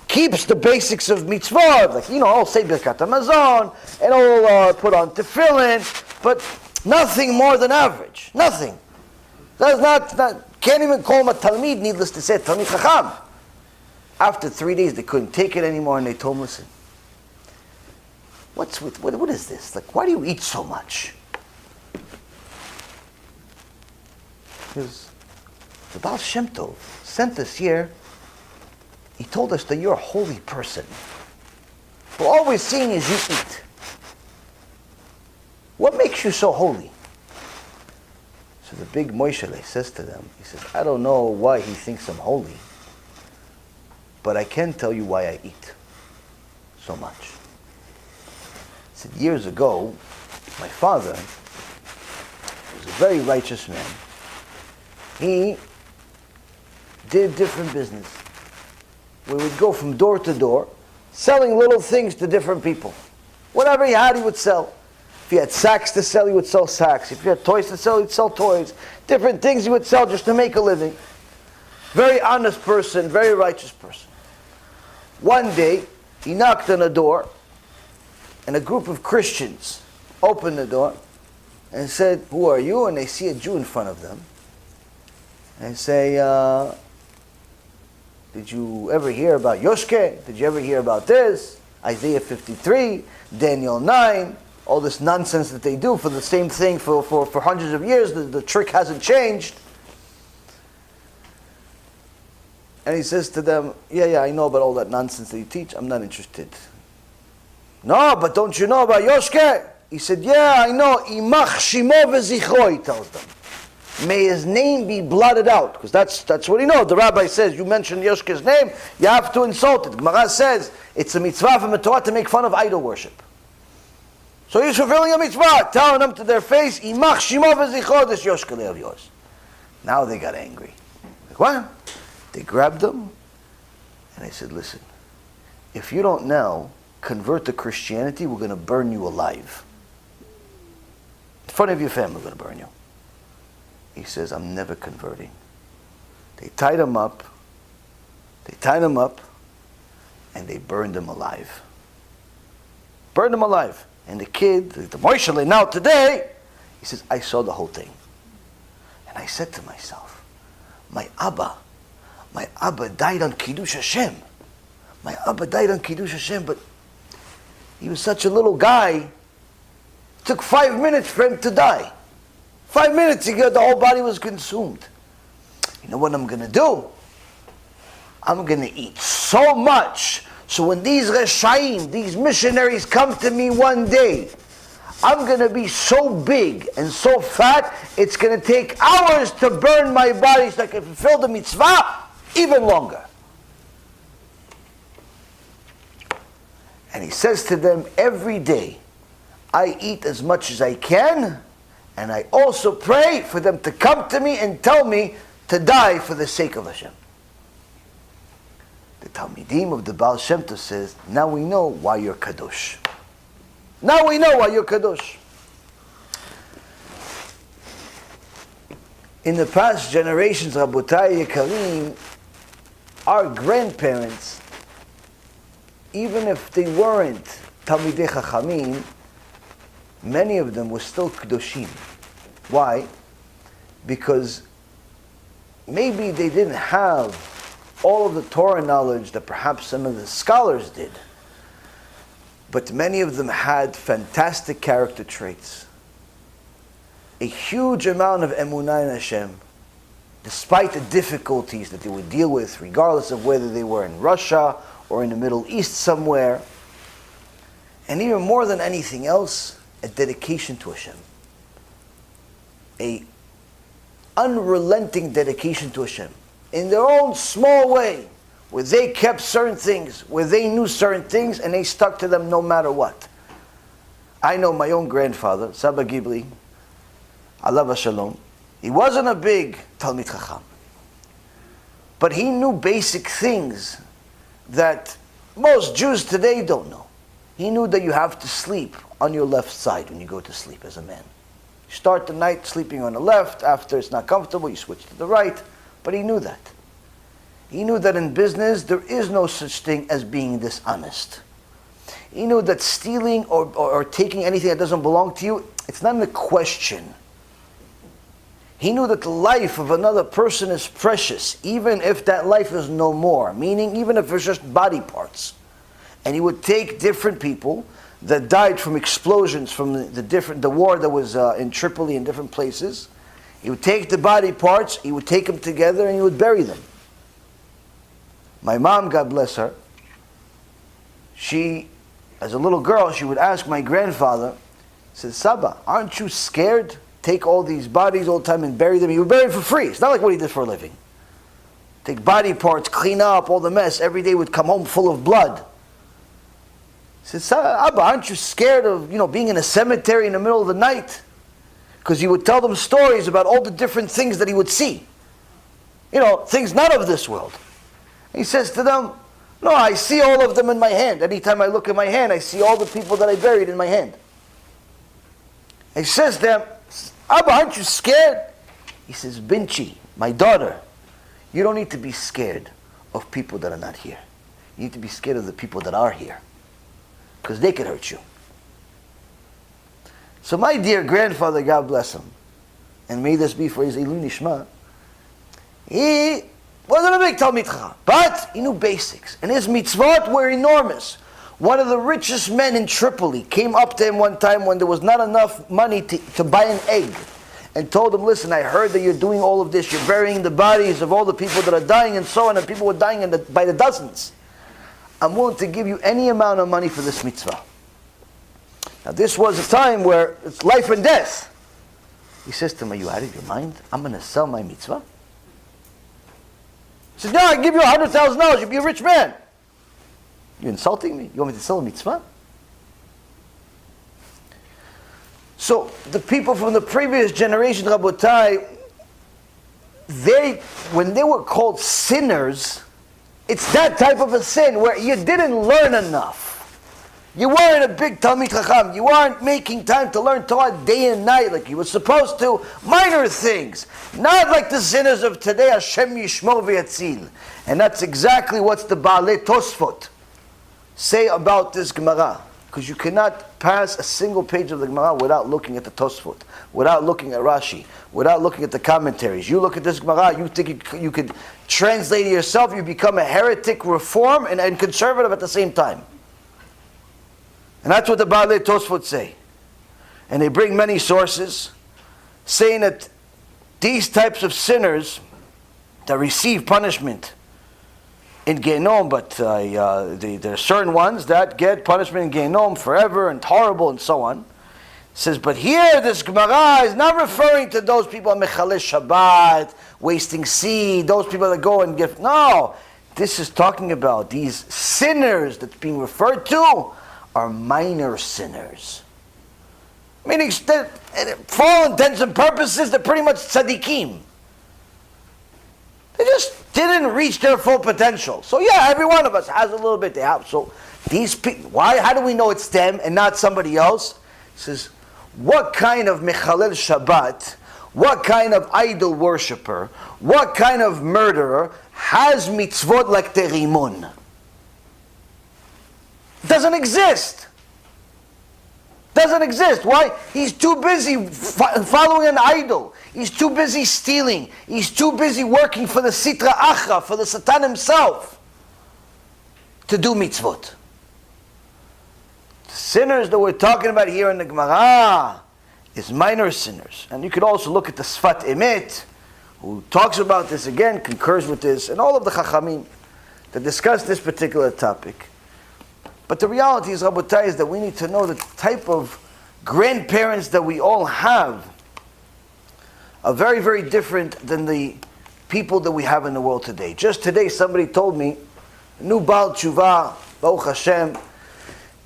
keeps the basics of mitzvah, like, I'll say Birkat HaMazon, and I'll put on tefillin, but nothing more than average. Nothing. That's not can't even call him a Talmid, needless to say, Talmid Chacham. After 3 days, they couldn't take it anymore, and they told him, listen, what is this? Like, why do you eat so much? Because the Baal Shem Tov sent us here. He told us that you're a holy person. But all we're seeing is you eat. What makes you so holy? So the big Moshe says to them, he says, I don't know why he thinks I'm holy, but I can tell you why I eat so much. He said, years ago, my father was a very righteous man. He did different business. We would go from door to door, selling little things to different people. Whatever he had, he would sell. If he had sacks to sell, he would sell sacks. If he had toys to sell, he'd sell toys. Different things he would sell just to make a living. Very honest person, very righteous person. One day, he knocked on a door, and a group of Christians opened the door and said, who are you? And they see a Jew in front of them. And say, did you ever hear about Yoshke? Did you ever hear about this? Isaiah 53, Daniel 9, all this nonsense that they do for the same thing for hundreds of years. The trick hasn't changed. And he says to them, yeah, I know about all that nonsense that you teach. I'm not interested. No, but don't you know about Yoshke? He said, yeah, I know. Imach shimo v'zichro, he tells them. May his name be blotted out. Because that's what he knows. The rabbi says, you mentioned Yoshke's name, you have to insult it. Gemara says, it's a mitzvah from the Torah to make fun of idol worship. So he's fulfilling a mitzvah, telling them to their face, Imach shimo v'zichro, this Yoshke of yours. Now they got angry. Like, what? They grabbed them, and they said, listen, if you don't now convert to Christianity, we're going to burn you alive. In front of your family, we're going to burn you. He says, I'm never converting. They tied him up, and they burned him alive. Burned him alive. And the kid, the Moshe, now today, he says, I saw the whole thing. And I said to myself, my Abba died on Kiddush Hashem. My Abba died on Kiddush Hashem, but he was such a little guy. It took 5 minutes for him to die. 5 minutes, the whole body was consumed. You know what I'm going to do? I'm going to eat so much, so when these Reshaim, these missionaries come to me one day, I'm going to be so big and so fat, it's going to take hours to burn my body so I can fulfill the mitzvah even longer. And he says to them, every day, I eat as much as I can, and I also pray for them to come to me and tell me to die for the sake of Hashem. The Talmidim of the Baal Shem Tov says, now we know why you're Kadosh. Now we know why you're Kadosh. In the past generations, Rabotai Yekarim, our grandparents, even if they weren't Talmidei Chachamim, many of them were still Kedoshim. Why? Because maybe they didn't have all of the Torah knowledge that perhaps some of the scholars did. But many of them had fantastic character traits. A huge amount of emunah in Hashem, despite the difficulties that they would deal with, regardless of whether they were in Russia or in the Middle East somewhere. And even more than anything else, a dedication to Hashem. A unrelenting dedication to Hashem. In their own small way, where they kept certain things, where they knew certain things, and they stuck to them no matter what. I know my own grandfather, Saba Gibli, Alav Shalom. He wasn't a big Talmid Chacham, but he knew basic things that most Jews today don't know. He knew that you have to sleep on your left side when you go to sleep as a man. You start the night sleeping on the left, after it's not comfortable, you switch to the right, but he knew that. He knew that in business, there is no such thing as being dishonest. He knew that stealing or taking anything that doesn't belong to you, it's not a question. He knew that the life of another person is precious, even if that life is no more, meaning even if it's just body parts. And he would take different people that died from explosions from the war that was in Tripoli and different places. He would take the body parts, he would take them together, and he would bury them. My mom, God bless her, she, as a little girl, she would ask my grandfather, said, Saba, aren't you scared? Take all these bodies all the time and bury them. He would bury them for free. It's not like what he did for a living. Take body parts, clean up all the mess. Every day would come home full of blood. He said, Abba, aren't you scared of being in a cemetery in the middle of the night? Because he would tell them stories about all the different things that he would see. Things not of this world. He says to them, no, I see all of them in my hand. Anytime I look at my hand, I see all the people that I buried in my hand. He says to them, Abba, aren't you scared? He says, Binchi, my daughter, you don't need to be scared of people that are not here. You need to be scared of the people that are here. Because they could hurt you. So my dear grandfather, God bless him, and may this be for his Ilu Nishma, he wasn't a big Talmid Chacham, but he knew basics. And his mitzvot were enormous. One of the richest men in Tripoli came up to him one time when there was not enough money to buy an egg, and told him, listen, I heard that you're doing all of this, you're burying the bodies of all the people that are dying and so on, and people were dying by the dozens. I'm willing to give you any amount of money for this mitzvah. Now this was a time where it's life and death. He says to him, are you out of your mind? I'm going to sell my mitzvah? He says, no, I give you $100,000, you'll be a rich man. You insulting me? You want me to sell a mitzvah? So the people from the previous generation, Rabotai, when they were called sinners, it's that type of a sin where you didn't learn enough. You weren't a big Talmid Chacham. You weren't making time to learn Torah day and night like you were supposed to. Minor things. Not like the sinners of today, HaShem Yishmor v'Yatzil. And that's exactly what the Baalei Tosfot say about this Gemara. Because you cannot pass a single page of the Gemara without looking at the Tosfot, without looking at Rashi, without looking at the commentaries. You look at this Gemara, you think you could translate it yourself, you become a heretic, reform, and conservative at the same time. And that's what the Baalei Tosfot say. And they bring many sources saying that these types of sinners that receive punishment in Gehenom, but there are certain ones that get punishment in Gehenom forever and horrible and so on. It says, but here this Gemara is not referring to those people mechalei Shabbat, wasting seed, those people that go and give. No, this is talking about these sinners that's being referred to are minor sinners. Meaning that, for all intents and purposes, they're pretty much tzaddikim. They just didn't reach their full potential. So yeah, every one of us has a little bit. They have. So these people, why? How do we know it's them and not somebody else? It says, what kind of mechalel Shabbat, what kind of idol worshiper, what kind of murderer has mitzvot like the rimon? It doesn't exist. Doesn't exist. Why? He's too busy following an idol. He's too busy stealing. He's too busy working for the Sitra Achra, for the Satan himself, to do mitzvot. The sinners that we're talking about here in the Gemara is minor sinners. And you could also look at the Sfat Emet, who talks about this again, concurs with this, and all of the Chachamim that discuss this particular topic. But the reality is, Rabotai, is that we need to know the type of grandparents that we all have are very, very different than the people that we have in the world today. Just today, somebody told me, knew Baal Tshuva, Baruch Hashem,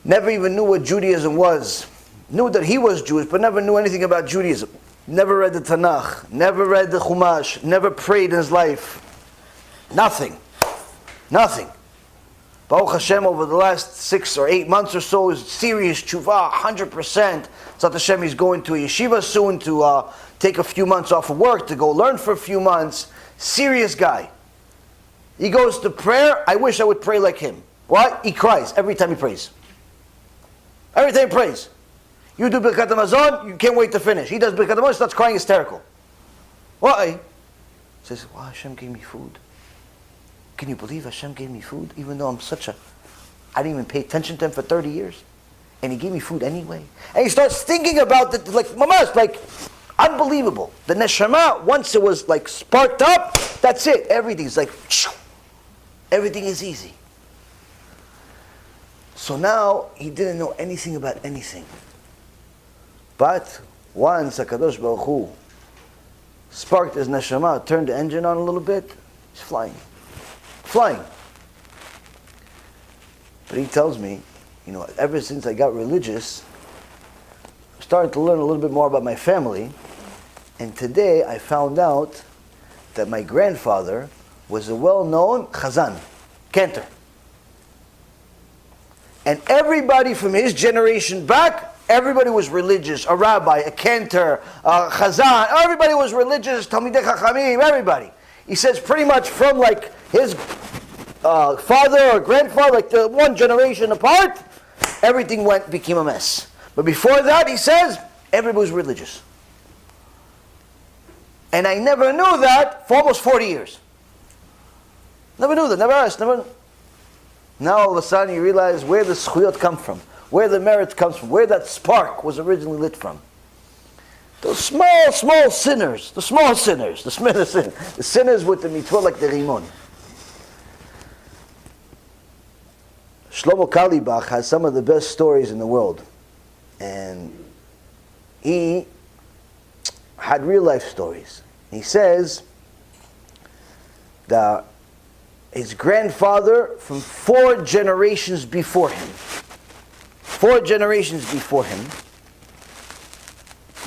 never even knew what Judaism was. Knew that he was Jewish, but never knew anything about Judaism. Never read the Tanakh, never read the Chumash, never prayed in his life. Nothing. Nothing. Baruch Hashem, over the last 6 or 8 months or so, is serious tshuva, 100%. Tzat Hashem, he's going to a yeshiva soon to take a few months off of work, to go learn for a few months. Serious guy. He goes to prayer. I wish I would pray like him. Why? He cries every time he prays. Every time he prays. You do Birkat HaMazon, you can't wait to finish. He does Birkat HaMazon, starts crying hysterical. Why? He says, wow, Hashem gave me food. Can you believe Hashem gave me food? Even though I didn't even pay attention to him for 30 years. And he gave me food anyway. And he starts thinking about it, like, mamash, like, unbelievable. The neshama, once it was like sparked up, that's it. Everything's like, everything is easy. So now, he didn't know anything about anything. But once HaKadosh Baruch Hu sparked his neshama, turned the engine on a little bit, he's flying. Flying. But he tells me, ever since I got religious, I started to learn a little bit more about my family, and today I found out that my grandfather was a well-known chazan, cantor. And everybody from his generation back, everybody was religious, a rabbi, a cantor, a chazan, everybody was religious, Talmidei Chachamim, everybody. He says pretty much from like his father or grandfather, like the one generation apart, everything became a mess. But before that, he says, everybody was religious. And I never knew that for almost 40 years. Never knew that, never asked, never. Now all of a sudden you realize where the schuyot come from, where the merit comes from, where that spark was originally lit from. Those small sinners, the small sinners, the sinners with the mitzvah like the rimon. Shlomo Kalibach has some of the best stories in the world. And he had real life stories. He says that his grandfather from 4 generations before him,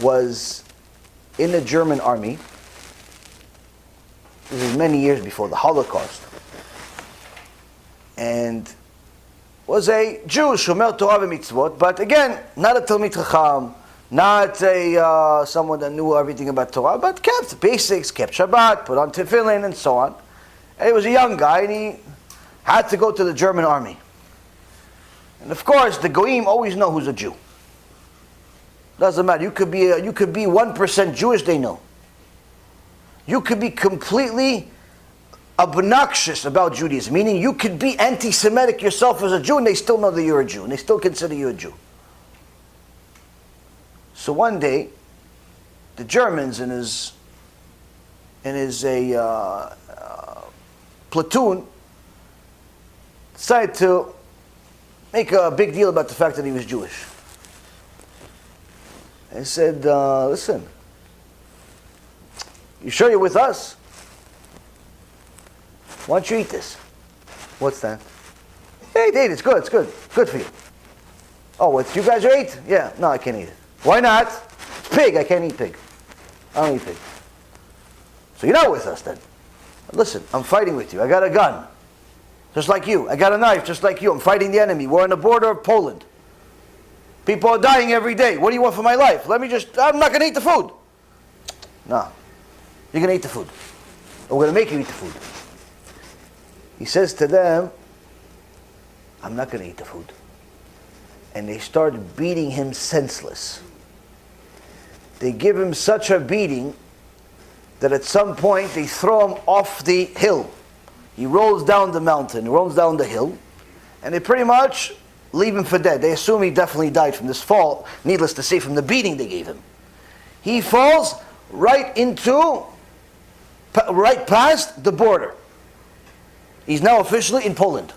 was in the German army. This is many years before the Holocaust. And was a Jew, Shomer Torah v'mitzvot, but again, not a Talmid Chacham, not a someone that knew everything about Torah, but kept the basics, kept Shabbat, put on tefillin, and so on. And he was a young guy, and he had to go to the German army. And of course, the Goyim always know who's a Jew. Doesn't matter. You could be 1% Jewish, they know. You could be completely obnoxious about Judaism, meaning you could be anti-Semitic yourself as a Jew, and they still know that you're a Jew, and they still consider you a Jew. So one day, the Germans in his platoon decided to make a big deal about the fact that he was Jewish. And said, listen, you sure you're with us? Why don't you eat this? What's that? Hey, eat it. It's good. It's good. Good for you. Oh, what? You guys are ate? Yeah. No, I can't eat it. Why not? It's pig. I can't eat pig. I don't eat pig. So you're not with us then. Listen, I'm fighting with you. I got a gun. Just like you. I got a knife just like you. I'm fighting the enemy. We're on the border of Poland. People are dying every day. What do you want for my life? I'm not going to eat the food. No. You're going to eat the food. Or we're going to make you eat the food. He says to them, I'm not going to eat the food. and they start beating him senseless. They give him such a beating that at some point they throw him off the hill. He rolls down the mountain, rolls down the hill, and they pretty much leave him for dead. They assume he definitely died from this fall, needless to say, from the beating they gave him. He falls right past the border. He's now officially in Poland.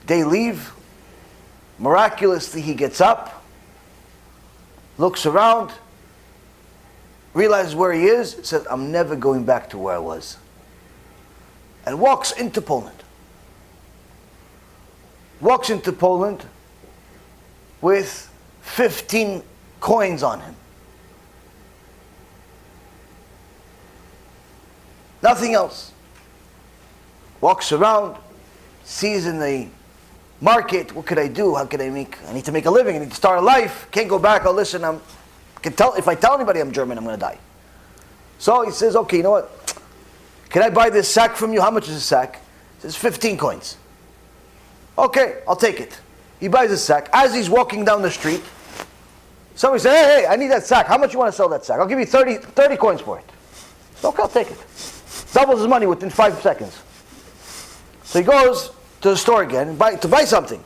They leave. Miraculously, he gets up, looks around, realizes where he is, says, I'm never going back to where I was. And walks into Poland. Walks into Poland with 15 coins on him. Nothing else. Walks around, sees in the market, what could I do? How could I make? I need to make a living. I need to start a life. Can't go back. Oh, listen, if I tell anybody I'm German, I'm going to die. So he says, okay, you know what? Can I buy this sack from you? How much is a sack? He says, 15 coins. Okay, I'll take it. He buys a sack. As he's walking down the street, somebody says, hey, I need that sack. How much you want to sell that sack? I'll give you 30 coins for it. Okay, I'll take it. Doubles his money within 5 seconds. So he goes to the store again to buy something.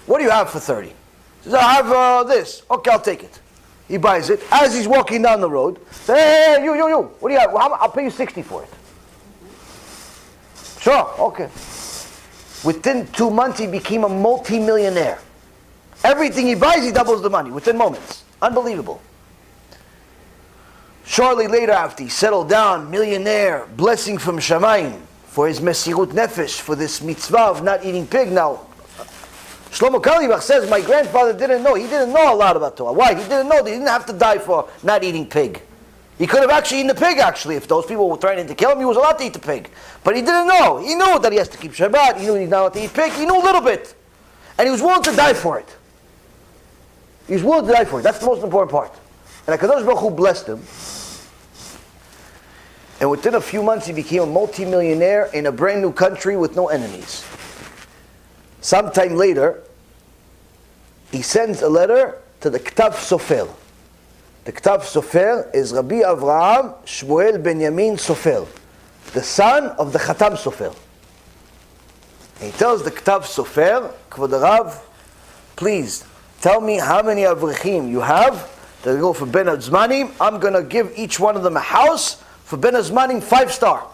What do you have for 30? He says, I have this. Okay, I'll take it. He buys it. As he's walking down the road, says, hey, you. What do you have? Well, I'll pay you 60 for it. Sure, okay. Within 2 months, he became a multi-millionaire. Everything he buys, he doubles the money within moments. Unbelievable. Shortly later, after he settled down, millionaire, blessing from Shamayim for his mesirut nefesh, for this mitzvah of not eating pig. Now, Shlomo Kalibach says, my grandfather didn't know. He didn't know a lot about Torah. Why? He didn't know that he didn't have to die for not eating pig. He could have actually eaten the pig, actually. If those people were trying to kill him, he was allowed to eat the pig. But he didn't know. He knew that he has to keep Shabbat. He knew he's not allowed to eat pig. He knew a little bit. And he was willing to die for it. He was willing to die for it. That's the most important part. And HaKadosh Baruch Hu blessed him. And within a few months, he became a multi-millionaire in a brand new country with no enemies. Sometime later, he sends a letter to the Ktav Sofer. The Ktav Sofer is Rabbi Avraham Shmuel Benjamin Sofer, the son of the Khatam Sofer. And he tells the Ktav Sofer, Kvod Rav, please tell me how many Avrechim you have that go for Ben Azmanim. I'm going to give each one of them a house for Ben Azmanim 5-star.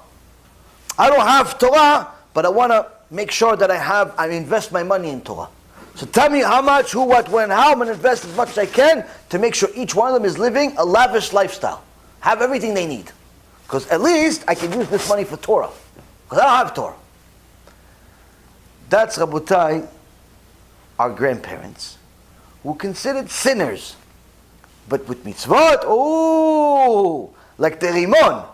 I don't have Torah, but I want to make sure that I invest my money in Torah. So tell me how much, who, what, when, how. I'm going to invest as much as I can to make sure each one of them is living a lavish lifestyle. Have everything they need. Because at least I can use this money for Torah. Because I don't have Torah. That's, Rabotai, our grandparents, who considered sinners. But with mitzvot, like the Rimon.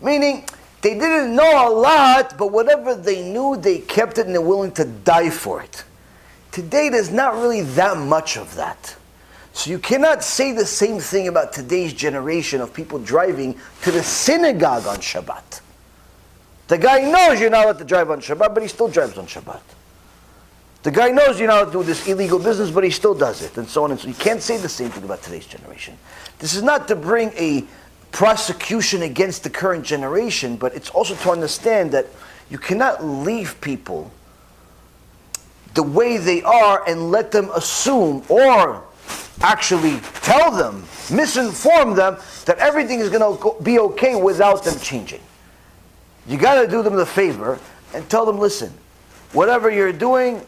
Meaning, they didn't know a lot, but whatever they knew, they kept it and they're willing to die for it. Today, there's not really that much of that. So you cannot say the same thing about today's generation of people driving to the synagogue on Shabbat. The guy knows you're not allowed to drive on Shabbat, but he still drives on Shabbat. The guy knows you're not allowed to do this illegal business, but he still does it, and so on and so on. You can't say the same thing about today's generation. This is not to bring a prosecution against the current generation, but it's also to understand that you cannot leave people the way they are and let them assume or actually tell them, misinform them that everything is going to be okay without them changing. You got to do them the favor and tell them, listen, whatever you're doing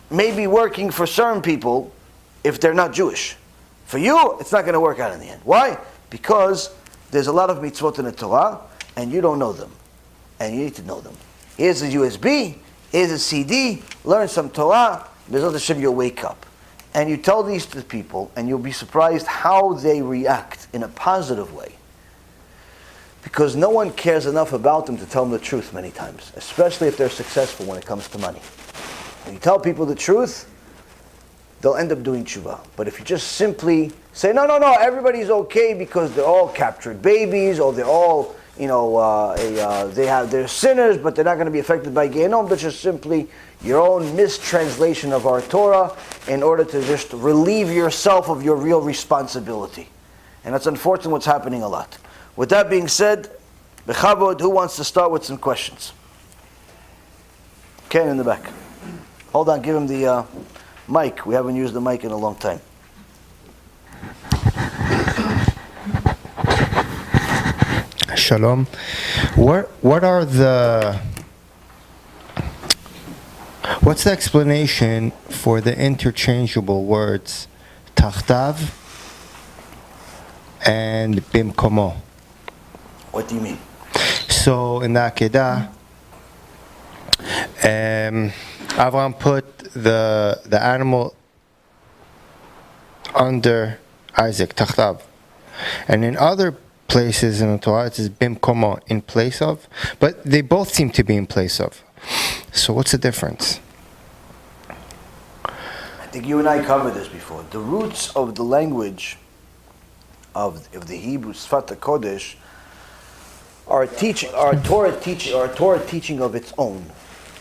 may be working for certain people if they're not Jewish. For you, it's not going to work out in the end. Why? Because there's a lot of mitzvot in the Torah and you don't know them. And you need to know them. Here's a USB. Here's a CD, learn some Torah, Be'ezrat Hashem, you'll wake up. And you tell these to people, and you'll be surprised how they react in a positive way. Because no one cares enough about them to tell them the truth many times, especially if they're successful when it comes to money. When you tell people the truth, they'll end up doing tshuva. But if you just simply say, no, everybody's okay because they're all captured babies, or they're all they're sinners, but they're not going to be affected by Gehenom. But just simply, your own mistranslation of our Torah in order to just relieve yourself of your real responsibility. And that's unfortunately what's happening a lot. With that being said, Bechavod, who wants to start with some questions? Ken in the back. Hold on, give him the mic. We haven't used the mic in a long time. Shalom. What are what's the explanation for the interchangeable words tachtav and bimkomo? What do you mean? So in the Akedah, Avraham put the animal under Isaac, tachtav, and in other places in the Torah it says bimkomo, in place of, but they both seem to be in place of. So what's the difference? I think you and I covered this before. The roots of the language of the Hebrew Sfat HaKodesh are Torah teaching of its own,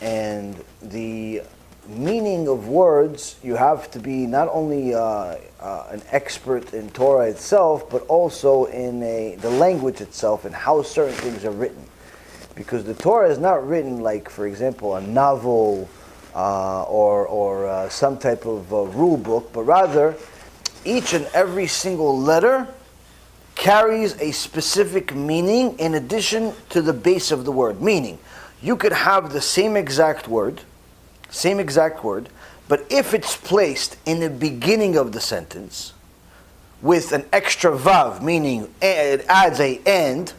and the meaning of words, you have to be not only an expert in Torah itself, but also in the language itself and how certain things are written. Because the Torah is not written like, for example, a novel or some type of rule book, but rather each and every single letter carries a specific meaning in addition to the base of the word. Meaning, you could have the same exact word, but if it's placed in the beginning of the sentence with an extra vav, meaning it adds a and,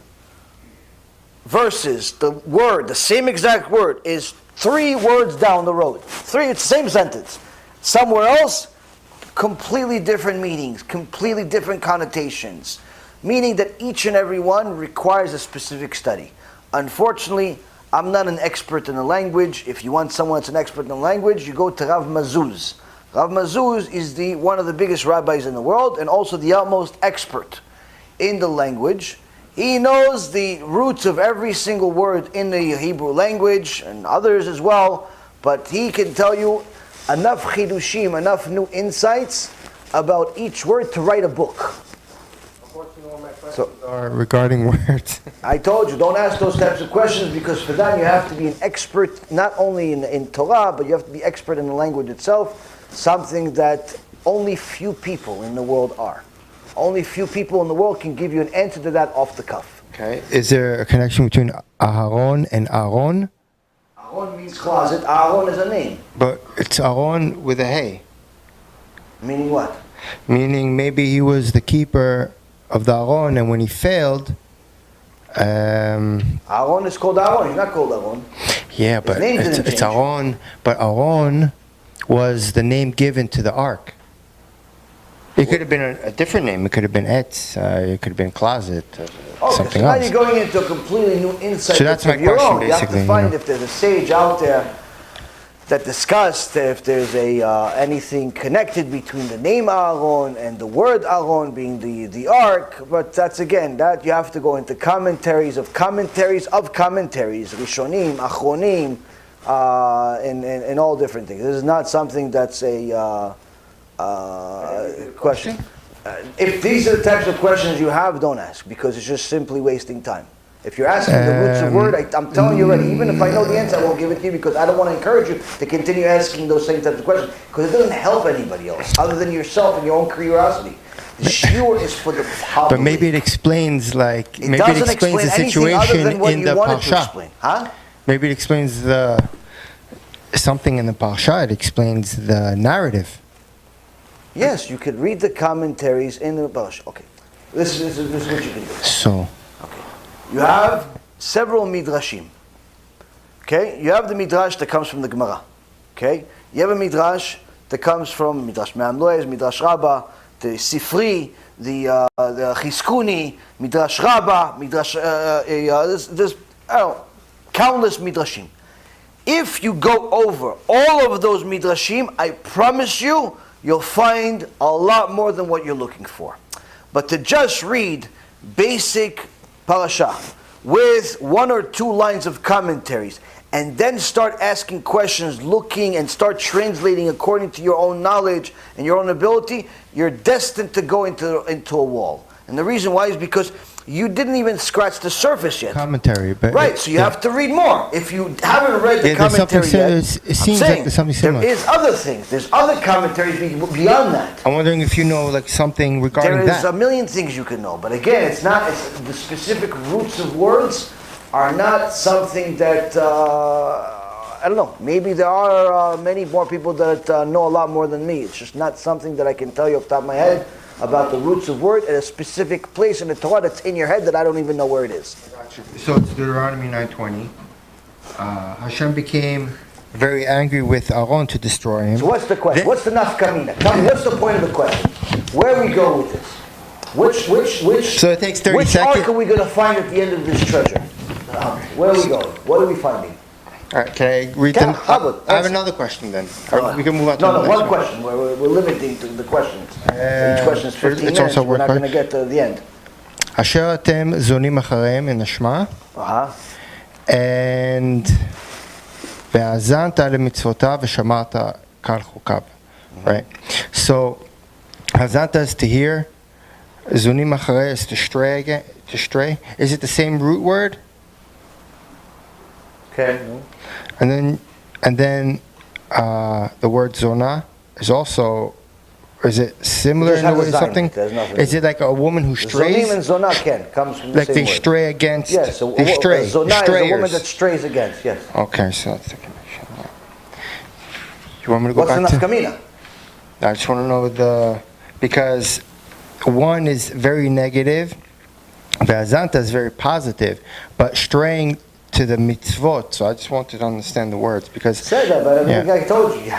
versus the same exact word is 3 words down the road. It's the same sentence. Somewhere else, completely different meanings, completely different connotations. Meaning that each and every one requires a specific study. Unfortunately, I'm not an expert in the language. If you want someone that's an expert in the language, you go to Rav Mazuz. Rav Mazuz is one of the biggest rabbis in the world and also the utmost expert in the language. He knows the roots of every single word in the Hebrew language and others as well, but he can tell you enough chidushim, enough new insights about each word to write a book. Are regarding words. I told you, don't ask those types of questions, because for that you have to be an expert not only in Torah, but you have to be expert in the language itself, something that only few people in the world are. Only few people in the world can give you an answer to that off the cuff. Okay. Is there a connection between Aharon and Aron? Aron means closet. Aharon is a name. But it's Aron with a hey. Meaning what? Meaning maybe he was the keeper of the Aron, and when he failed, Aron is called Aron. He's not called Aron. Yeah, but it's Aron. But Aron was the name given to the ark. It could have been a different name. It could have been Etz. It could have been closet. Something else. Now you're going into a completely new insight. So that's my question, basically. You have to find if there's a sage out there that discussed if there's anything connected between the name Aharon and the word Aharon being the ark, but that's again, that you have to go into commentaries, Rishonim, Achronim, and all different things. This is not something that's a question. If these are the types of questions you have, don't ask, because it's just simply wasting time. If you're asking the roots of word, I'm telling you already, even if I know the answer, I won't give it to you, because I don't want to encourage you to continue asking those same types of questions, because it doesn't help anybody else, other than yourself and your own curiosity. The shiur is for the public. But maybe it explains, the situation in the parsha. Huh? Maybe it explains something in the parsha. It explains the narrative. Yes, you could read the commentaries in the parsha. Okay, this is what you can do. So. You have several midrashim. Okay, you have the midrash that comes from the Gemara. Okay, you have a midrash that comes from Midrash Me'amloez, Midrash Rabbah, the Sifri, the Chizkuni, Midrash Rabbah, Midrash. There's countless midrashim. If you go over all of those midrashim, I promise you, you'll find a lot more than what you're looking for. But to just read basic parasha with 1 or 2 lines of commentaries and then start asking questions, looking and start translating according to your own knowledge and your own ability, you're destined to go into a wall. And the reason why is because you didn't even scratch the surface yet. Commentary, but right, so you have to read more. If you haven't read the commentary yet, it seems like there's something similar. There is other things. There's other commentaries beyond that. I'm wondering if you know like something regarding that. There is a million things you can know, but again, it's the specific roots of words are not something that I don't know. Maybe there are many more people that know a lot more than me. It's just not something that I can tell you off the top of my head about the roots of word at a specific place in the Torah that's in your head that I don't even know where it is. So it's Deuteronomy 9:20. Hashem became very angry with Aron to destroy him. So what's the question? What's the nafkamina? Tell me, what's the point of the question? Where we go with this? Which so it takes 30 which seconds. ark are we going to find at the end of this treasure? Where are we going? What are we finding? All right, can I read them? I have another question then. We can move on to the next one question. We're limiting to the questions. Each question is 15 minutes. Also we're not going to get to the end. Asher atem zonim acharem in Ashma. And ve'azanta lemitzvotav ve'shamarta kal chukav. Right? So, hazanta is to hear. Zonim acharem is to stray again. To stray. Is it the same root word? Okay. And then the word zona is also, is it similar in a way something? Is it like a woman who strays? Zonim and zona comes from the like same they word. Stray against. Yes, they stray. Zona is a woman that strays against. Yes. Okay, so that's the connection. You want me to go back to? What's the nafkamina? I just want to know because one is very negative, Ve'azanta is very positive, but straying to the mitzvot. So I just wanted to understand the words because. Said that, but I told you.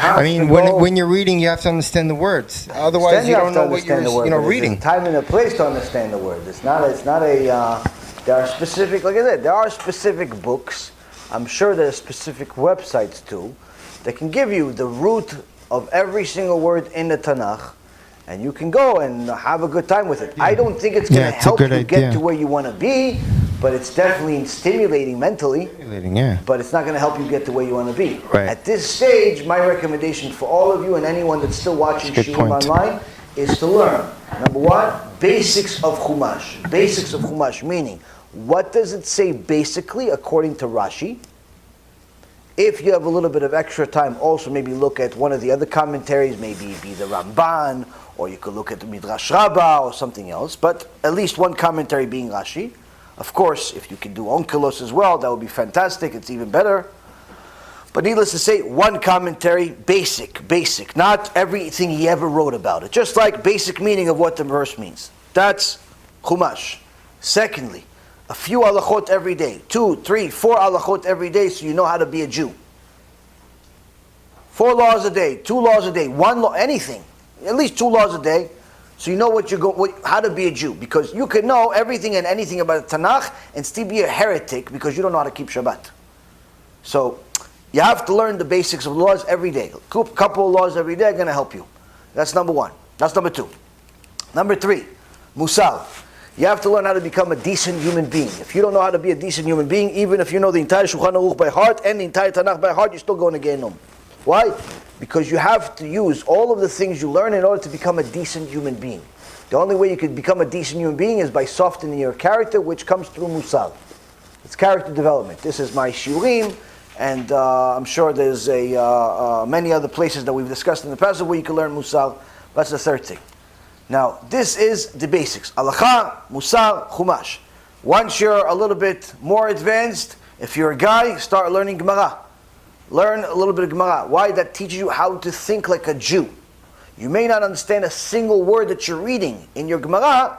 When you're reading, you have to understand the words. Otherwise, you don't know what you're reading. There's a time and a place to understand the word. It's not a. There are specific, like I said, there are specific books. I'm sure there are specific websites too that can give you the root of every single word in the Tanakh, and you can go and have a good time with it. I don't think it's going to help you get to where you want to be. But it's definitely stimulating mentally. But it's not going to help you get to where you want to be. Right. At this stage, my recommendation for all of you and anyone that's still watching Shiurim online is to learn. Number one, basics of Chumash. Basics of Chumash, meaning, what does it say basically according to Rashi? If you have a little bit of extra time, also maybe look at one of the other commentaries, maybe be the Ramban, or you could look at the Midrash Rabbah or something else, but at least one commentary being Rashi. Of course, if you can do Onkelos as well, that would be fantastic. It's even better. But needless to say, one commentary, basic. Not everything he ever wrote about it. Just like basic meaning of what the verse means. That's Chumash. Secondly, a few halachot every day. 2, 3, 4 halachot every day so you know how to be a Jew. 4 laws a day, 2 laws a day, 1 law, anything. At least 2 laws a day. So you know how to be a Jew. Because you can know everything and anything about the Tanakh and still be a heretic because you don't know how to keep Shabbat. So you have to learn the basics of laws every day. A couple of laws every day are going to help you. That's number 1. That's number 2. Number 3, Musal. You have to learn how to become a decent human being. If you don't know how to be a decent human being, even if you know the entire Shulchan Aruch by heart and the entire Tanakh by heart, you're still going to Gehinnom. Why? Because you have to use all of the things you learn in order to become a decent human being. The only way you can become a decent human being is by softening your character, which comes through Musal. It's character development. This is my shiurim, and I'm sure there's many other places that we've discussed in the past where you can learn Musal. That's the third thing. Now, this is the basics. Halakha, Musal, Chumash. Once you're a little bit more advanced, if you're a guy, start learning Gemara. Learn a little bit of Gemara. Why? That teaches you how to think like a Jew. You may not understand a single word that you're reading in your Gemara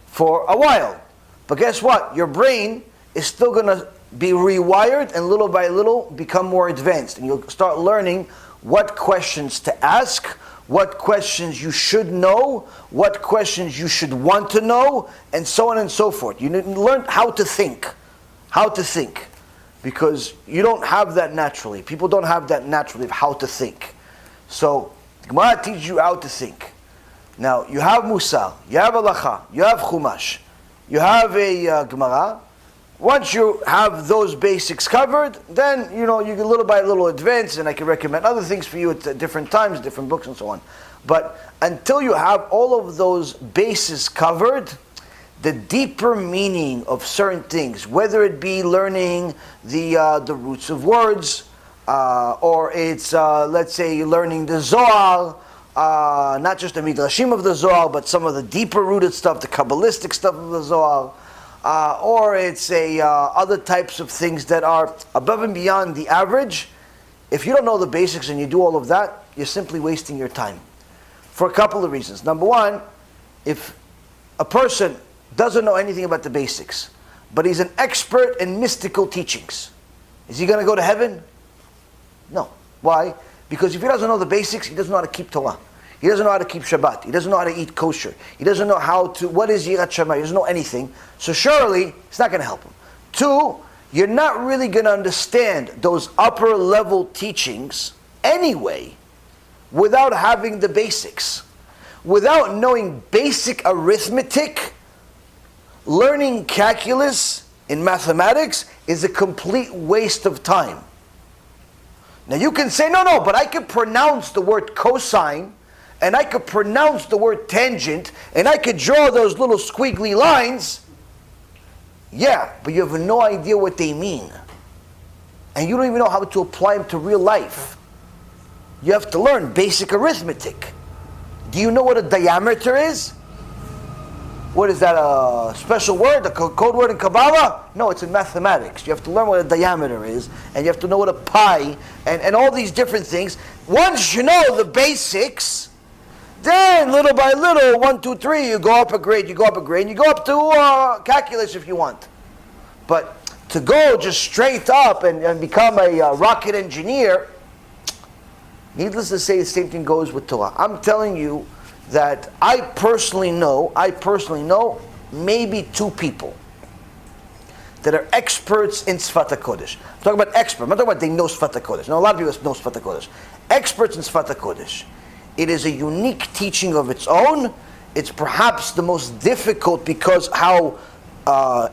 for a while. But guess what? Your brain is still going to be rewired and little by little become more advanced. And you'll start learning what questions to ask, what questions you should know, what questions you should want to know, and so on and so forth. You learn how to think. How to think. Because you don't have that naturally. People don't have that naturally of how to think. So, Gemara teaches you how to think. Now, you have Musal, you have Halakha, you have Chumash, you have a Gemara, Once you have those basics covered, then you can little by little advance, and I can recommend other things for you at different times, different books and so on. But until you have all of those bases covered, the deeper meaning of certain things, whether it be learning the roots of words, or it's let's say learning the Zohar, not just the midrashim of the Zohar, but some of the deeper rooted stuff, the Kabbalistic stuff of the Zohar, or it's other types of things that are above and beyond the average. If you don't know the basics and you do all of that, you're simply wasting your time. For a couple of reasons. Number one, if a person doesn't know anything about the basics, but he's an expert in mystical teachings, is he going to go to heaven? No. Why? Because if he doesn't know the basics, he doesn't know how to keep Torah. He doesn't know how to keep Shabbat. He doesn't know how to eat kosher. He doesn't know what is Yirat Shamayim. He doesn't know anything. So surely, it's not going to help him. Two, you're not really going to understand those upper level teachings anyway without having the basics. Without knowing basic arithmetic, learning calculus in mathematics is a complete waste of time. Now you can say, no, but I can pronounce the word cosine, and I could pronounce the word tangent, and I could draw those little squiggly lines. Yeah, but you have no idea what they mean. And you don't even know how to apply them to real life. You have to learn basic arithmetic. Do you know what a diameter is? What is that, a special word, a code word in Kabbalah? No, it's in mathematics. You have to learn what a diameter is, and you have to know what a pi, and all these different things. Once you know the basics, then little by little, 1, 2, 3, you go up a grade, and you go up to calculus if you want. But to go just straight up and become a rocket engineer, needless to say, the same thing goes with Torah. I'm telling you that I personally know maybe 2 people that are experts in Sfat HaKodesh. I'm talking about expert. I'm not talking about they know Sfat HaKodesh. No, a lot of people know Sfat HaKodesh. Experts in Sfat HaKodesh. It is a unique teaching of its own. It's perhaps the most difficult because how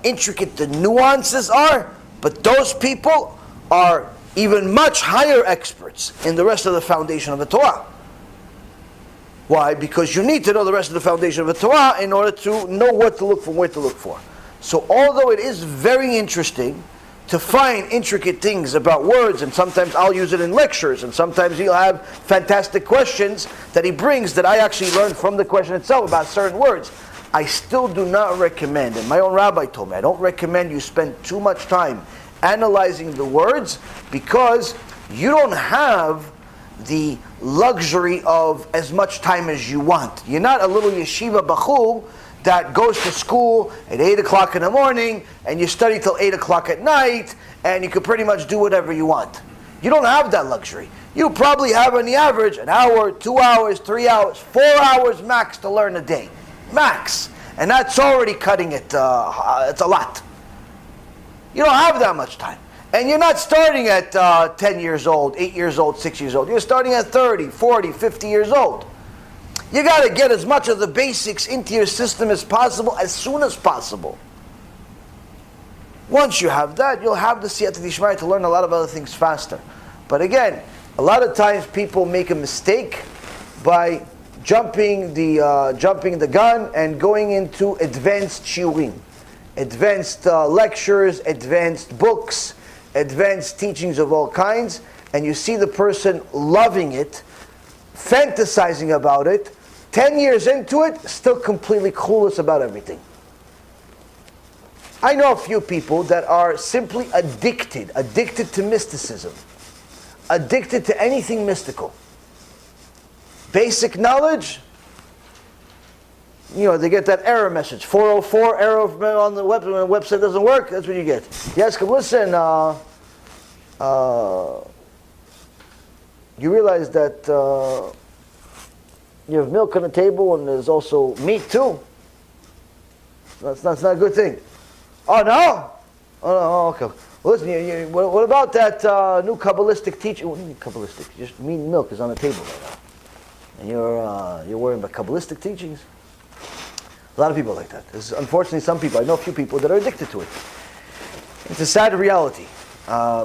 intricate the nuances are. But those people are even much higher experts in the rest of the foundation of the Torah. Why? Because you need to know the rest of the foundation of the Torah in order to know what to look for, where to look for. So although it is very interesting to find intricate things about words, and sometimes I'll use it in lectures, and sometimes he'll have fantastic questions that he brings that I actually learned from the question itself about certain words, I still do not recommend, and my own rabbi told me, I don't recommend you spend too much time analyzing the words because you don't have the luxury of as much time as you want. You're not a little yeshiva bachur that goes to school at 8 o'clock in the morning and you study till 8 o'clock at night and you can pretty much do whatever you want. You don't have that luxury. You probably have on the average an hour, 2 hours, 3 hours, 4 hours max to learn a day. Max. And that's already cutting it. It's a lot. You don't have that much time. And you're not starting at 10 years old, 8 years old, 6 years old. You're starting at 30, 40, 50 years old. You got to get as much of the basics into your system as possible, as soon as possible. Once you have that, you'll have the siyata d'ishmaya to learn a lot of other things faster. But again, a lot of times people make a mistake by jumping the gun and going into advanced shiurim, advanced lectures, advanced books, advanced teachings of all kinds, and you see the person loving it, fantasizing about it, 10 years into it, still completely clueless about everything. I know a few people that are simply addicted to mysticism, addicted to anything mystical. Basic knowledge, they get that error message, 404 error on the website. When the website doesn't work, that's what you get. You ask them, listen, you realize that you have milk on the table and there's also meat too? That's not a good thing. Oh, no? Oh, okay. Well, listen, what about that new Kabbalistic teaching? What do you mean Kabbalistic? Just meat and milk is on the table right now. And you're worrying about Kabbalistic teachings? A lot of people like that. There's unfortunately some people, I know a few people that are addicted to it. It's a sad reality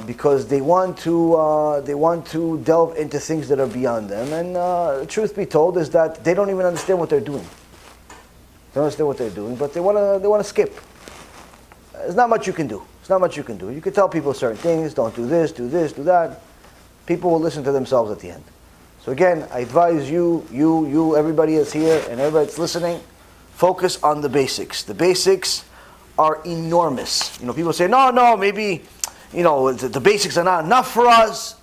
because they want to delve into things that are beyond them, and the truth be told is that they don't even understand what they're doing. They don't understand what they're doing, but they want to skip. There's not much you can do. There's not much you can do. You can tell people certain things, don't do this, do that. People will listen to themselves at the end. So again, I advise you, everybody that's here and everybody that's listening, focus on the basics. The basics are enormous. People say, no, maybe, the basics are not enough for us.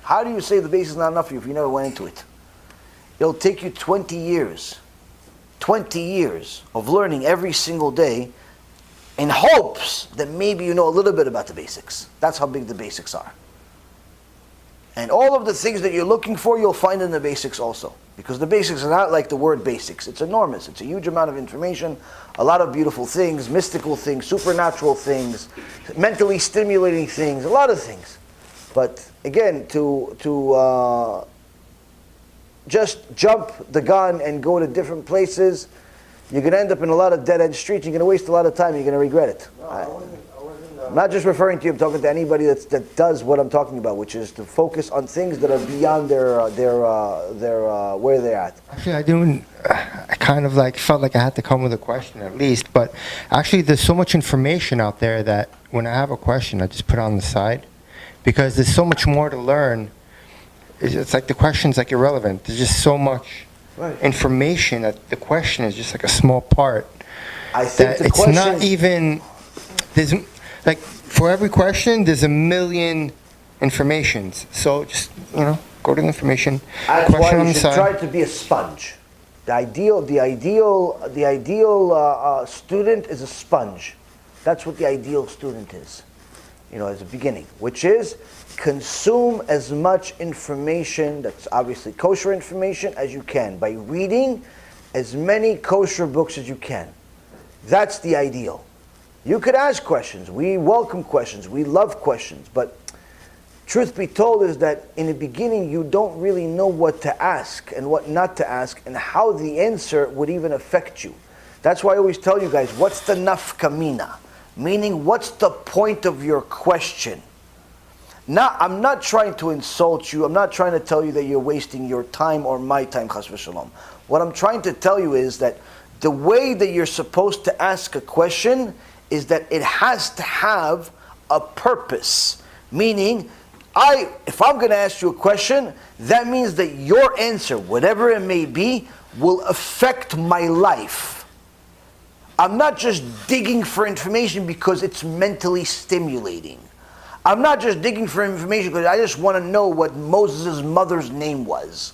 How do you say the basics are not enough for you if you never went into it? It'll take you 20 years of learning every single day in hopes that maybe you know a little bit about the basics. That's how big the basics are. And all of the things that you're looking for, you'll find in the basics also. Because the basics are not like the word basics. It's enormous. It's a huge amount of information, a lot of beautiful things, mystical things, supernatural things, mentally stimulating things, a lot of things. But again, to just jump the gun and go to different places, you're going to end up in a lot of dead-end streets. You're going to waste a lot of time. You're going to regret it. I'm not just referring to you. I'm talking to anybody that does what I'm talking about, which is to focus on things that are beyond their where they're at. Actually, I kind of felt like I had to come with a question at least. But actually, there's so much information out there that when I have a question, I just put it on the side, because there's so much more to learn. It's like the question's like irrelevant. There's just so much information that the question is just like a small part. I think that it's not even. There's like for every question, there's a million informations. So just go to the information. That's why you should try to be a sponge. The ideal student is a sponge. That's what the ideal student is. As a beginning, which is consume as much information that's obviously kosher information as you can by reading as many kosher books as you can. That's the ideal. You could ask questions. We welcome questions. We love questions. But truth be told is that in the beginning you don't really know what to ask and what not to ask and how the answer would even affect you. That's why I always tell you guys, what's the nafka mina? Meaning, what's the point of your question? Now, I'm not trying to insult you. I'm not trying to tell you that you're wasting your time or my time, chas v'shalom. What I'm trying to tell you is that the way that you're supposed to ask a question is that it has to have a purpose. Meaning, if I'm going to ask you a question, that means that your answer, whatever it may be, will affect my life. I'm not just digging for information because it's mentally stimulating. I'm not just digging for information because I just want to know what Moses' mother's name was.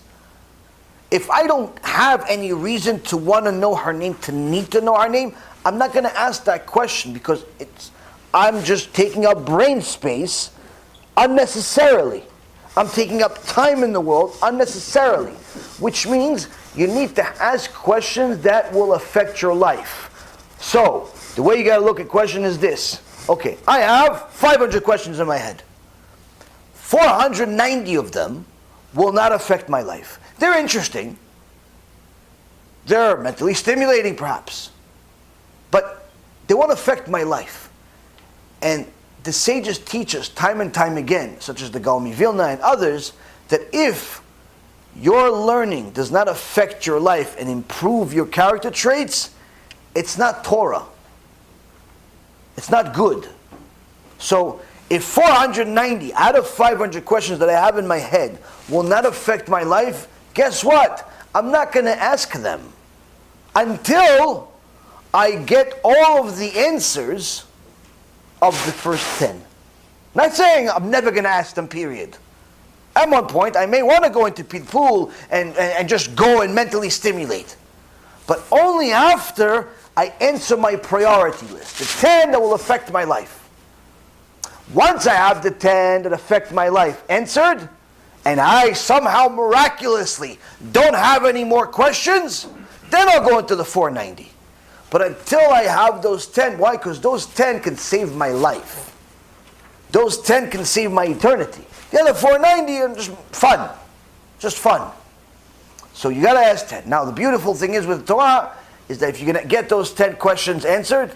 If I don't have any reason to want to know her name, to need to know her name, I'm not going to ask that question because I'm just taking up brain space unnecessarily. I'm taking up time in the world unnecessarily, which means you need to ask questions that will affect your life. So, the way you got to look at question is this. Okay, I have 500 questions in my head. 490 of them will not affect my life. They're interesting. They're mentally stimulating, perhaps. But they won't affect my life. And the sages teach us time and time again, such as the Gaon Vilna and others, that if your learning does not affect your life and improve your character traits, it's not Torah. It's not good. So, if 490 out of 500 questions that I have in my head will not affect my life, guess what? I'm not going to ask them until I get all of the answers of the first 10. Not saying I'm never going to ask them, period. At one point, I may want to go into the pool and just go and mentally stimulate. But only after I answer my priority list. The 10 that will affect my life. Once I have the 10 that affect my life answered, and I somehow miraculously don't have any more questions, then I'll go into the 490. But until I have those 10, why? Because those 10 can save my life. Those 10 can save my eternity. The other 490 are just fun. Just fun. So you got to ask 10. Now the beautiful thing is with Torah, is that if you're going to get those 10 questions answered,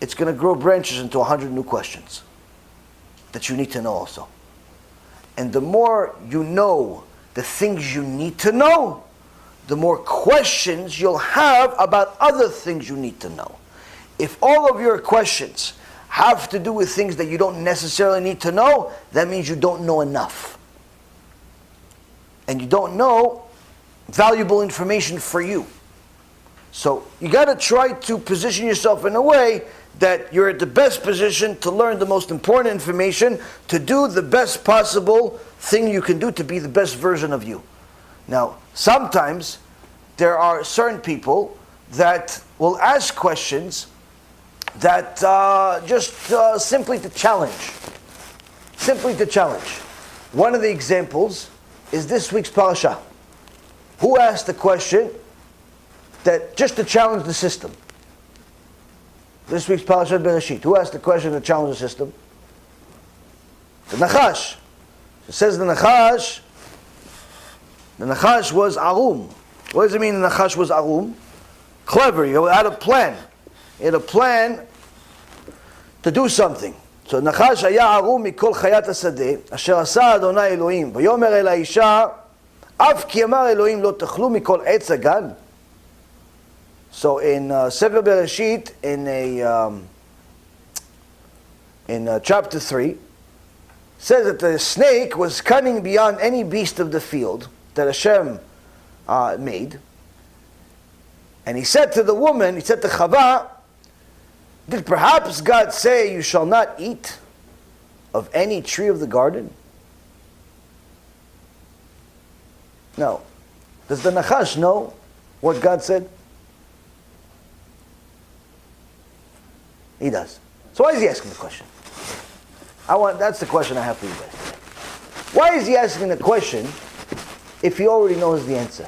it's going to grow branches into 100 new questions that you need to know also. And the more you know the things you need to know, the more questions you'll have about other things you need to know. If all of your questions have to do with things that you don't necessarily need to know, that means you don't know enough. And you don't know valuable information for you. So you got to try to position yourself in a way that you're at the best position to learn the most important information, to do the best possible thing you can do to be the best version of you. Now, sometimes there are certain people that will ask questions that simply to challenge. Simply to challenge. One of the examples is this week's parasha. Who asked the question that just to challenge the system? This week's parasha Bereshit. Who asked the question to challenge the system? The Nachash. It says the Nachash was Arum. What does it mean the Nachash was Arum? Clever, you had a plan. He had a plan to do something. So Nachash היה ערום מכל חיית השדה, אשר עשה אדוני אלוהים, ויאמר אל האישה, אף כי אמר אלוהים לא תאכלו מכל עץ הגן. So in Sefer Bereshit, in chapter 3, says that the snake was cunning beyond any beast of the field that Hashem made. And he said to the woman, he said to Chava, did perhaps God say you shall not eat of any tree of the garden? No. Does the Nachash know what God said? He does. So why is he asking the question? That's the question I have for you guys today. Why is he asking the question if he already knows the answer?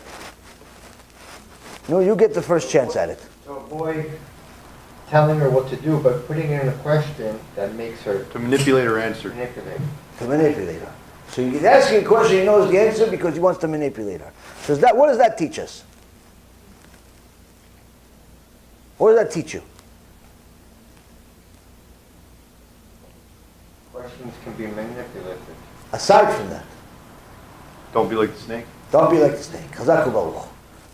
No, you get the first chance at it. So avoid telling her what to do, but putting in a question that makes her... To manipulate her answer. To manipulate her. So he's asking a question, he knows the answer because he wants to manipulate her. So what does that teach us? What does that teach you? Questions can be manipulated. Aside from that. Don't be like the snake. Don't be like the snake. Chazaku Baruch.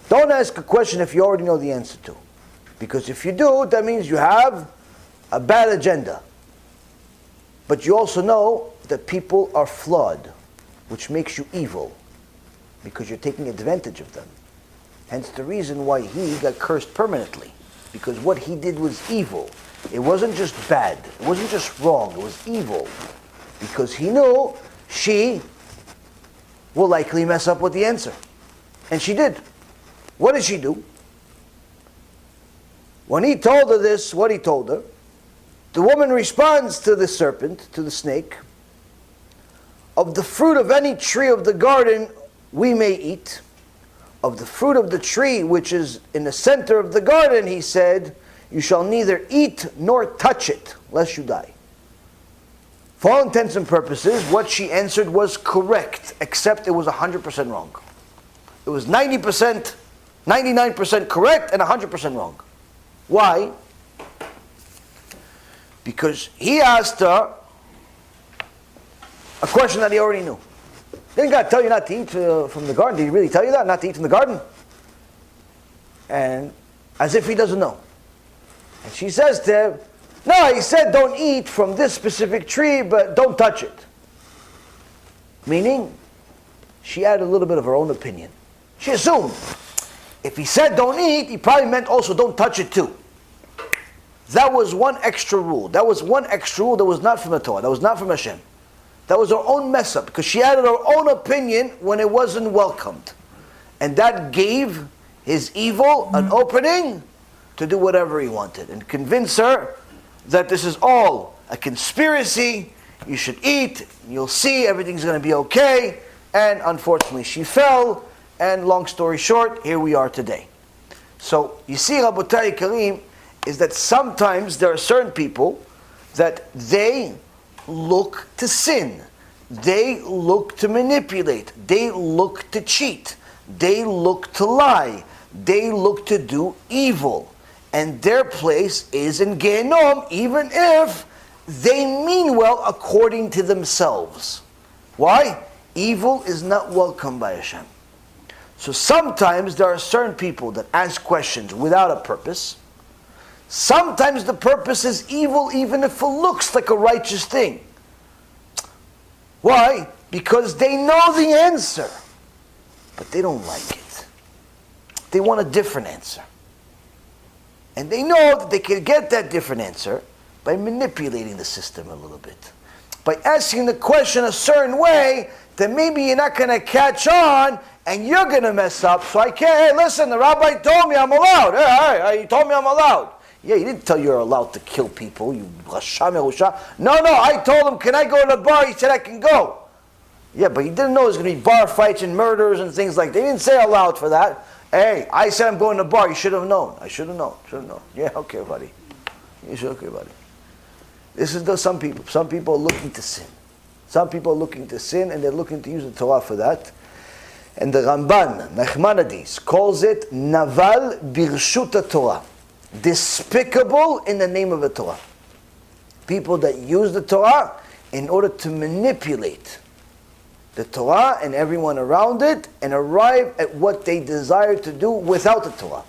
Don't ask a question if you already know the answer to. Because if you do, that means you have a bad agenda. But you also know that people are flawed, which makes you evil, because you're taking advantage of them. Hence the reason why he got cursed permanently, because what he did was evil. It wasn't just bad, it wasn't just wrong, it was evil. Because he knew she will likely mess up with the answer. And she did. What did she do? When he told her this, what he told her, the woman responds to the serpent, to the snake, of the fruit of any tree of the garden we may eat. Of the fruit of the tree which is in the center of the garden, he said, you shall neither eat nor touch it, lest you die. For all intents and purposes, what she answered was correct, except it was 100% wrong. It was 90%, 99% correct and 100% wrong. Why? Because he asked her a question that he already knew. Didn't God tell you not to eat from the garden? Did he really tell you that? Not to eat from the garden? And as if he doesn't know. And she says to him, no, he said don't eat from this specific tree, but don't touch it. Meaning, she added a little bit of her own opinion. She assumed, if he said don't eat, he probably meant also don't touch it too. That was one extra rule. That was one extra rule that was not from the Torah. That was not from Hashem. That was her own mess up, because she added her own opinion when it wasn't welcomed. And that gave his evil an opening to do whatever he wanted and convince her that this is all a conspiracy, you should eat, you'll see, everything's going to be okay. And unfortunately she fell, and long story short, here we are today. So you see, Rabotai Karim, is that sometimes there are certain people that they look to sin, they look to manipulate, they look to cheat, they look to lie, they look to do evil. and their place is in Gehenom, even if they mean well according to themselves. Why? Evil is not welcome by Hashem. So sometimes there are certain people that ask questions without a purpose. Sometimes the purpose is evil even if it looks like a righteous thing. Why? Because they know the answer, but they don't like it. They want a different answer. And they know that they can get that different answer by manipulating the system a little bit. By asking the question a certain way that maybe you're not going to catch on and you're going to mess up. So I can't, hey, listen, the rabbi told me I'm allowed. Hey, he told me I'm allowed. Yeah, he didn't tell you you're allowed to kill people. You Rasha Merusha. No, I told him, can I go to the bar? He said I can go. Yeah, but he didn't know there's going to be bar fights and murders and things like that. He didn't say allowed for that. Hey, I said I'm going to the bar. You should have known. I should have known. Yeah, okay, buddy. Okay, buddy. This is some people. Some people are looking to sin. Some people are looking to sin and they're looking to use the Torah for that. And the Ramban, Nachmanides, calls it Naval Birshut Torah. Despicable in the name of the Torah. People that use the Torah in order to manipulate the Torah and everyone around it and arrive at what they desire to do without the Torah.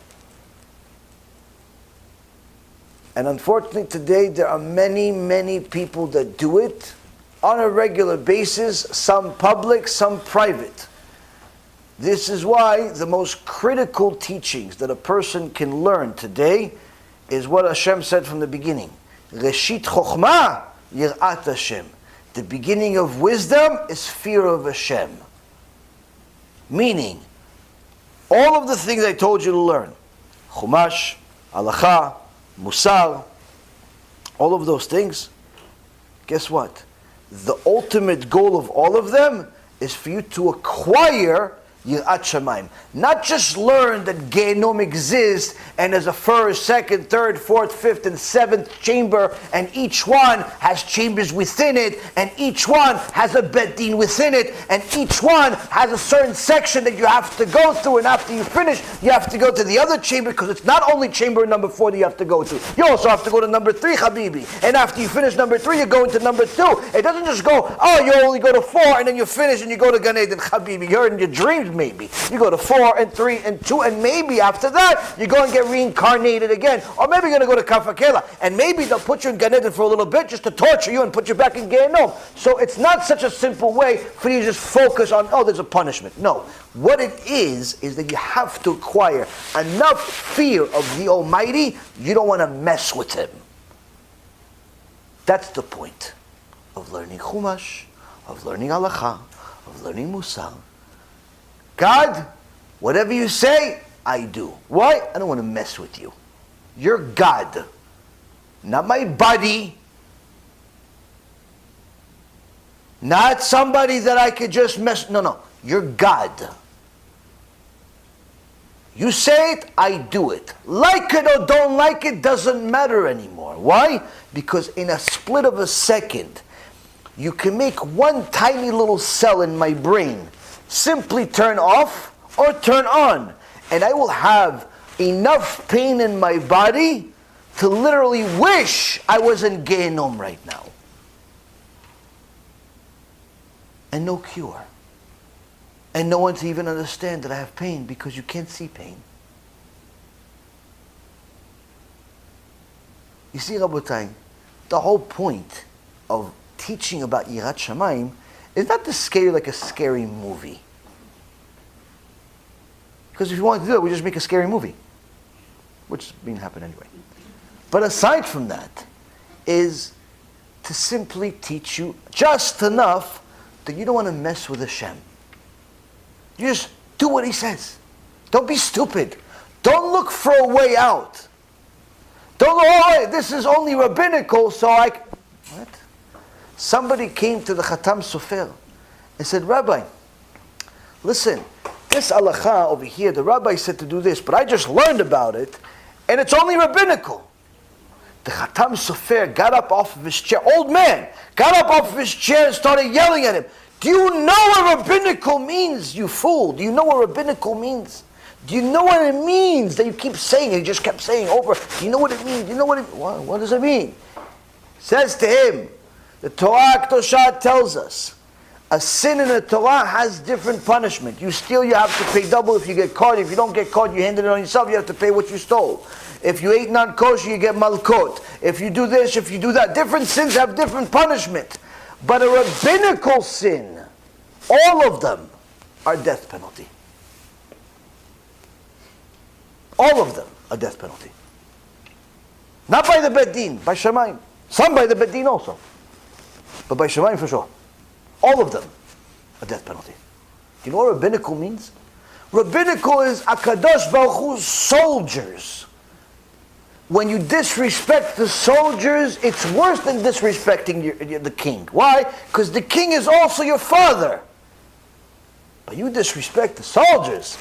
And unfortunately today there are many people that do it on a regular basis, some public, some private. This is why the most critical teachings that a person can learn today is what Hashem said from the beginning. Reshit Chochmah Yirat Hashem. The beginning of wisdom is fear of Hashem. Meaning, all of the things I told you to learn, Chumash, Halacha, Musar, all of those things, guess what? The ultimate goal of all of them is for you to acquire Yirat Shamayim. Not just learn that Gehenom exists and there's a first, second, third, fourth, fifth, and seventh chamber, and each one has chambers within it, and each one has a Bet Din within it, and each one has a certain section that you have to go through, and after you finish, you have to go to the other chamber, because it's not only chamber number 4 that you have to go to. You also have to go to number 3, Habibi. And after you finish number 3, you go into number 2. It doesn't just go, oh, you only go to 4, and then you finish, and you go to Gan Eden, Habibi. You're in your dreams, maybe. You go to 4 and 3 and 2, and maybe after that you go and get reincarnated again. Or maybe you're going to go to Kafakela, and maybe they'll put you in Gan Eden for a little bit just to torture you and put you back in Gehenom. So it's not such a simple way for you to just focus on, oh, there's a punishment. No. What it is that you have to acquire enough fear of the Almighty, you don't want to mess with Him. That's the point of learning Chumash, of learning Halacha, of learning Musar. God, whatever you say, I do. Why? I don't want to mess with you. You're God, not my buddy, not somebody that I could just mess. No, you're God. You say it, I do it. Like it or don't like it doesn't matter anymore. Why? Because in a split of a second, you can make one tiny little cell in my brain simply turn off or turn on, and I will have enough pain in my body to literally wish I was in Gehenom right now. And no cure. And no one to even understand that I have pain, because you can't see pain. You see, Rabotai, the whole point of teaching about Yirat Shamayim is not to scare you like a scary movie. Because if you want to do it, we just make a scary movie. Which didn't happen anyway. But aside from that, is to simply teach you just enough that you don't want to mess with Hashem. You just do what He says. Don't be stupid. Don't look for a way out. Don't go, oh, this is only rabbinical, so what? Somebody came to the Khatam Sofer and said, Rabbi, listen, this halacha over here, the rabbi said to do this, but I just learned about it, and it's only rabbinical. The Khatam Sofer got up off of his chair, old man, got up off of his chair and started yelling at him. Do you know what rabbinical means, you fool? Do you know what rabbinical means? Do you know what it means that you keep saying it? You just kept saying over. Do you know what it means? Do you know what does it mean? Says to him, the Torah Kedoshah tells us, a sin in the Torah has different punishment. You steal, you have to pay double if you get caught. If you don't get caught, you handle it on yourself, you have to pay what you stole. If you ate non-kosher, you get malkot. If you do this, if you do that. Different sins have different punishment. But a rabbinical sin, all of them are death penalty. All of them are death penalty. Not by the Beit Din, by Shamayim. Some by the Beit Din also. But by Shamayim for sure. All of them a death penalty. Do you know what rabbinical means? Rabbinical is Akadosh Baruch Hu's soldiers. When you disrespect the soldiers, it's worse than disrespecting the king. Why? Because the king is also your father. But you disrespect the soldiers,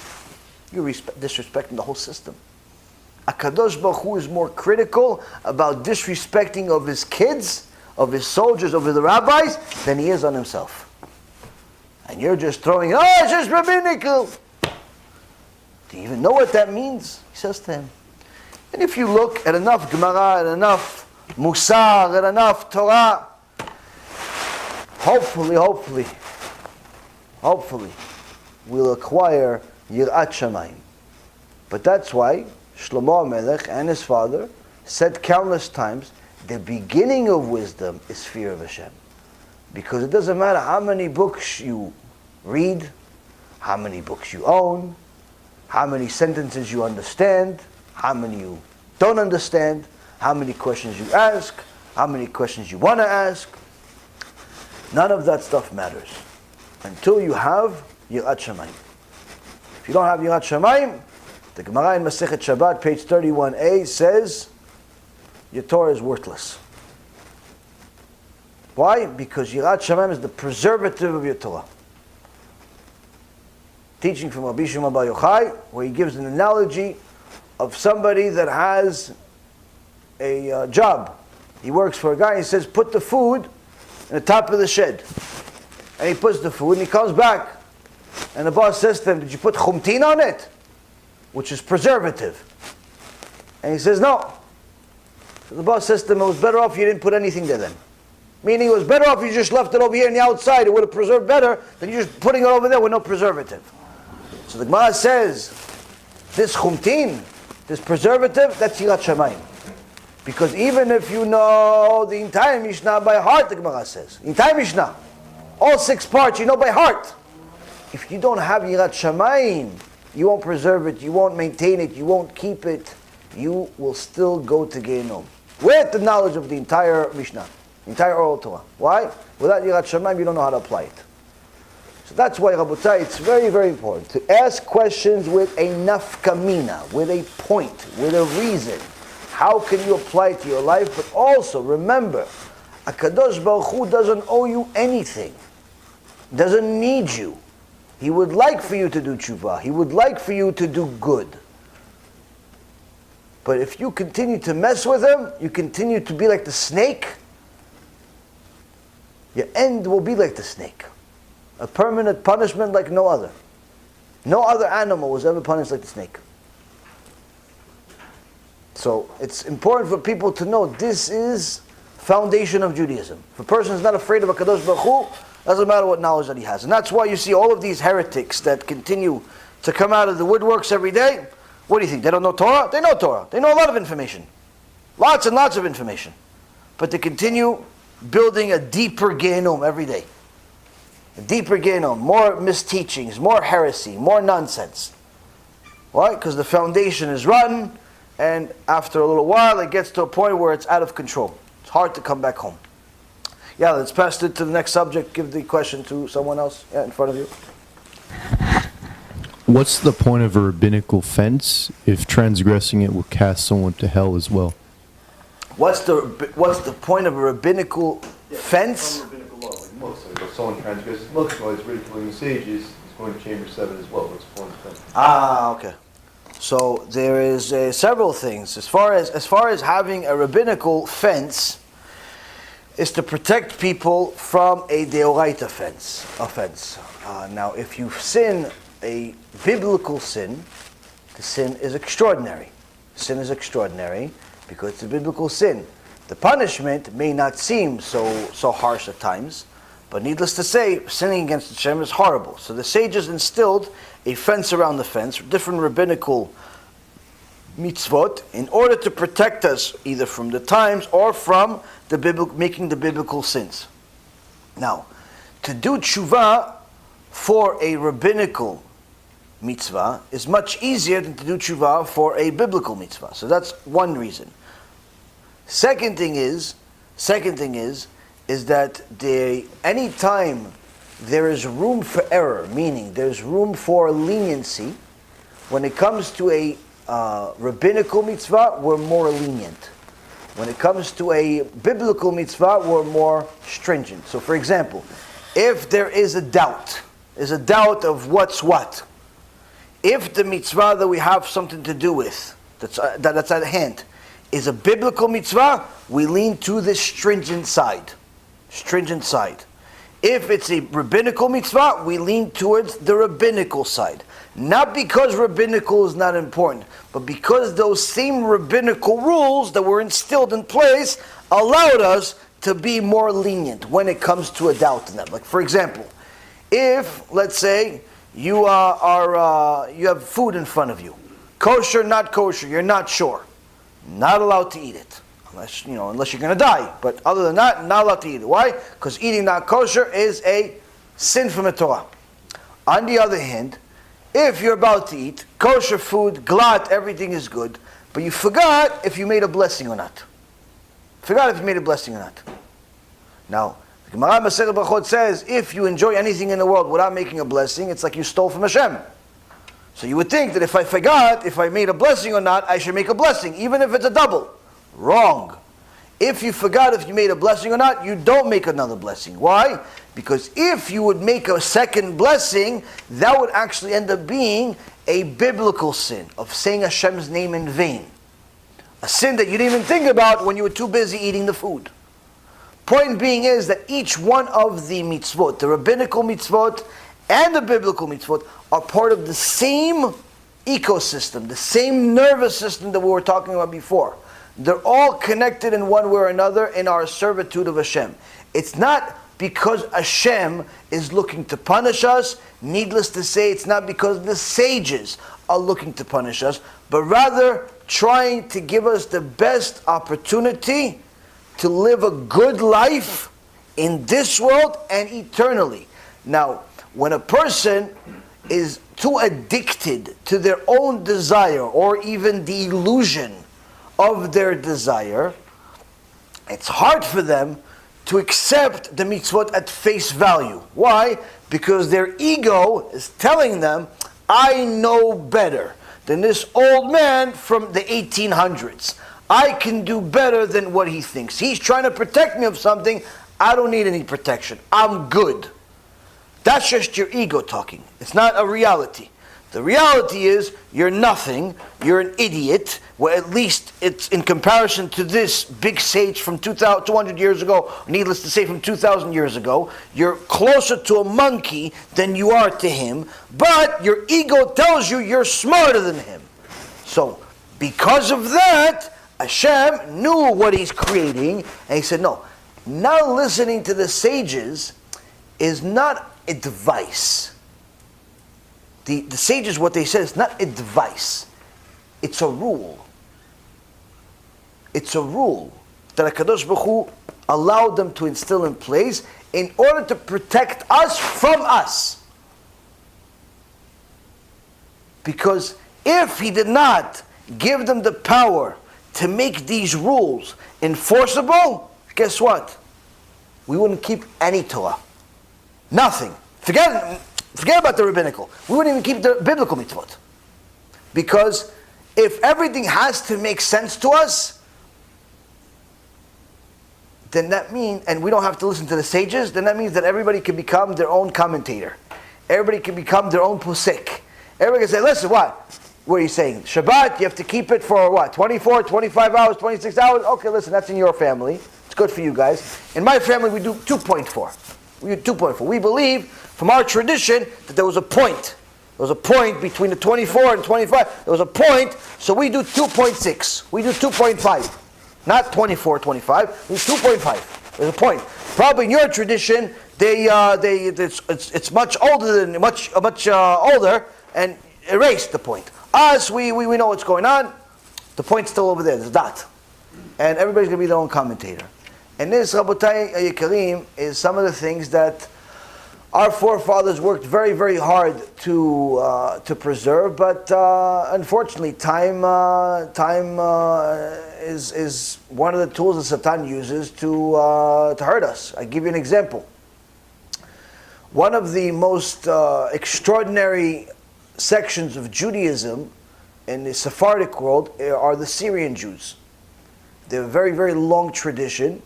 you're disrespecting the whole system. Akadosh Baruch Hu is more critical about disrespecting of his kids, of his soldiers, of the rabbis, than he is on himself. And you're just throwing, it's just rabbinical. Do you even know what that means? He says to him. And if you look at enough Gemara, and enough Musar, and enough Torah, hopefully, we'll acquire Yirat Shamayim. But that's why Shlomo HaMelech and his father said countless times, the beginning of wisdom is fear of Hashem. Because it doesn't matter how many books you read, how many books you own, how many sentences you understand, how many you don't understand, how many questions you ask, how many questions you want to ask. None of that stuff matters until you have Yirat Shamayim. If you don't have Yirat Shamayim, the Gemara in Masechet Shabbat, page 31a, says your Torah is worthless. Why? Because Yirat Shamayim is the preservative of your Torah. Teaching from Rabbi Shimon Bar Yochai, where he gives an analogy of somebody that has a job. He works for a guy, he says, put the food in the top of the shed. And he puts the food and he comes back. And the boss says to him, did you put chumtin on it? Which is preservative. And he says, no. So the boss says to him, it was better off you didn't put anything there then. Meaning it was better off you just left it over here on the outside. It would have preserved better than you just putting it over there with no preservative. So the Gemara says, this chumtin, this preservative, that's Yirat Shamayim. Because even if you know the entire Mishnah by heart, the Gemara says, the entire Mishnah, all 6 parts you know by heart. If you don't have Yirat Shamayim, you won't preserve it, you won't maintain it, you won't keep it, you will still go to Gehinnom. With the knowledge of the entire Mishnah, the entire oral Torah. Why? Without Yirat Shamayim, you don't know how to apply it. So that's why, Rabotai, it's very, very important to ask questions with a nafkamina, with a point, with a reason. How can you apply it to your life? But also, remember, HaKadosh Baruch Hu doesn't owe you anything. Doesn't need you. He would like for you to do tshuva. He would like for you to do good. But if you continue to mess with him, you continue to be like the snake, your end will be like the snake. A permanent punishment like no other. No other animal was ever punished like the snake. So it's important for people to know this is foundation of Judaism. If a person is not afraid of HaKadosh Baruch Hu, doesn't matter what knowledge that he has. And that's why you see all of these heretics that continue to come out of the woodworks every day. What do you think? They don't know Torah? They know Torah. They know a lot of information. Lots and lots of information. But they continue building a deeper Gehinnom every day. A deeper Gehinnom. More misteachings, more heresy, more nonsense. Why? Because the foundation is rotten, and after a little while it gets to a point where it's out of control. It's hard to come back home. Yeah, let's pass it to the next subject. Give the question to someone else in front of you. What's the point of a rabbinical fence if transgressing it will cast someone to hell as well? What's the point of a rabbinical fence? Some rabbinical law, like Moshe. If someone transgresses Moshe while he's ridiculing the sages, he's going to chamber 7 as well. What's the point of the fence? Okay. So there is several things. As far as having a rabbinical fence, is to protect people from a deoraita offense. Now, if you sin a biblical sin, the sin is extraordinary. Sin is extraordinary because it's a biblical sin. The punishment may not seem so harsh at times, but needless to say, sinning against Hashem is horrible. So the sages instilled a fence around the fence, different rabbinical mitzvot, in order to protect us either from the times or from making the biblical sins. Now, to do tshuva for a rabbinical mitzvah is much easier than to do tshuva for a biblical mitzvah. So that's one reason. Second thing is that any time there is room for error, meaning there's room for leniency, when it comes to a rabbinical mitzvah, we're more lenient. When it comes to a biblical mitzvah, we're more stringent. So for example, if there is a doubt of what's what, if the mitzvah that we have something to do with, that's at hand, is a biblical mitzvah, we lean to the stringent side. If it's a rabbinical mitzvah, we lean towards the rabbinical side. Not because rabbinical is not important, but because those same rabbinical rules that were instilled in place allowed us to be more lenient when it comes to a doubt in them. Like for example, if, let's say, you have food in front of you, kosher, not kosher, you're not sure, not allowed to eat it, unless you're going to die. But other than that, not allowed to eat it. Why? Because eating not kosher is a sin from the Torah. On the other hand, if you're about to eat kosher food, glat, everything is good, but you forgot if you made a blessing or not. Now, the Gemara Masechet Brachot says, if you enjoy anything in the world without making a blessing, it's like you stole from Hashem. So you would think that if I forgot if I made a blessing or not, I should make a blessing, even if it's a double. Wrong. If you forgot if you made a blessing or not, you don't make another blessing. Why? Because if you would make a second blessing, that would actually end up being a biblical sin of saying Hashem's name in vain. A sin that you didn't even think about when you were too busy eating the food. Point being is that each one of the mitzvot, the rabbinical mitzvot and the biblical mitzvot, are part of the same ecosystem, the same nervous system that we were talking about before. They're all connected in one way or another in our servitude of Hashem. It's not because Hashem is looking to punish us. Needless to say, it's not because the sages are looking to punish us, but rather trying to give us the best opportunity to live a good life in this world and eternally. Now, when a person is too addicted to their own desire or even the illusion of their desire, it's hard for them to accept the mitzvot at face value. Why? Because their ego is telling them, I know better than this old man from the 1800s. I can do better than what he thinks. He's trying to protect me of something. I don't need any protection. I'm good. That's just your ego talking. It's not a reality. The reality is you're nothing. You're an idiot. Well, at least it's in comparison to this big sage from 200 years ago, needless to say from 2,000 years ago. You're closer to a monkey than you are to him, but your ego tells you you're smarter than him. So, because of that, Hashem knew what he's creating, and he said, no, now listening to the sages is not advice. The sages, what they said, is not advice. It's a rule. It's a rule that HaKadosh Baruch Hu allowed them to instill in place in order to protect us from us. Because if he did not give them the power to make these rules enforceable, guess what? We wouldn't keep any Torah. Nothing. Forget about the rabbinical. We wouldn't even keep the biblical mitzvot. Because if everything has to make sense to us, then that means, and we don't have to listen to the sages, then that means that everybody can become their own commentator. Everybody can become their own posek. Everybody can say, listen, what are you saying? Shabbat, you have to keep it for what? 24, 25 hours, 26 hours? Okay, listen, that's in your family. It's good for you guys. In my family, we do 2.4. We do 2.4. We believe, from our tradition, that there was a point. There was a point between the 24 and 25. There was a point, so we do 2.6. We do 2.5. Not 24, 25. We do 2.5. There's a point. Probably in your tradition, it's much older than much older and erased the point. Us, we know what's going on. The point's still over there. There's a dot, and everybody's going to be their own commentator. And this, Rabotai Yekarim, is some of the things that our forefathers worked very, very hard to preserve, but unfortunately, time is one of the tools that Satan uses to hurt us. I give you an example. One of the most extraordinary sections of Judaism in the Sephardic world are the Syrian Jews. They're a very, very long tradition.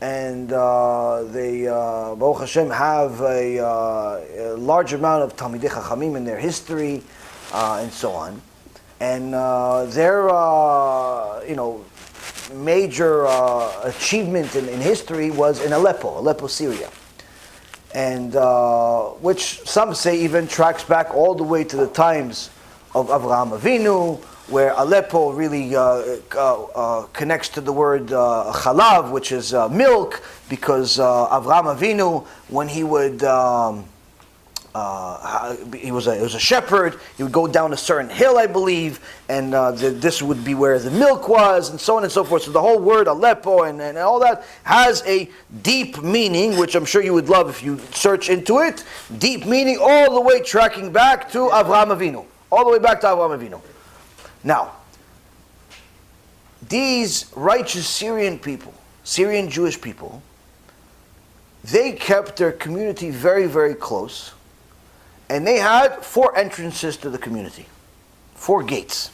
And they, Baruch HaShem, have a large amount of Talmidei Chachamim in their history, and so on. And their, major achievement in history was in Aleppo, Syria, and which some say even tracks back all the way to the times of Avraham Avinu, where Aleppo really connects to the word chalav, which is milk, because Avraham Avinu, when he would, he was a shepherd, he would go down a certain hill, I believe, and this would be where the milk was, and so on and so forth. So the whole word Aleppo and all that has a deep meaning, which I'm sure you would love if you search into it. Deep meaning all the way tracking back to Avraham Avinu. All the way back to Avraham Avinu. Now, these righteous Syrian people, Syrian Jewish people, they kept their community very, very close, and they had 4 entrances to the community, 4 gates.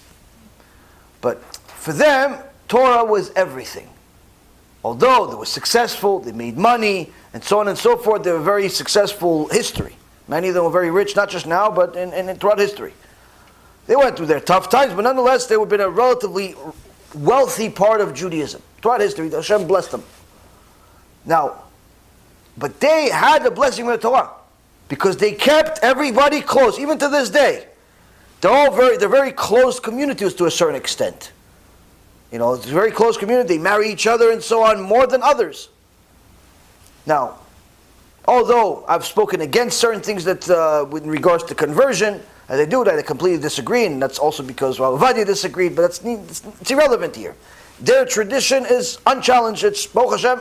But for them, Torah was everything. Although they were successful, they made money, and so on and so forth, they were very successful history. Many of them were very rich, not just now, but in throughout history. They went through their tough times, but nonetheless, they would have been a relatively wealthy part of Judaism. Throughout history, Hashem blessed them. Now, but they had the blessing of the Torah, because they kept everybody close, even to this day. They're very close communities to a certain extent. You know, it's a very close community. They marry each other and so on more than others. Now, although I've spoken against certain things that, with regards to conversion, as I do that, I completely disagree, and that's also because Vadia disagreed, but it's irrelevant here. Their tradition is unchallenged. It's, Baruch Hashem,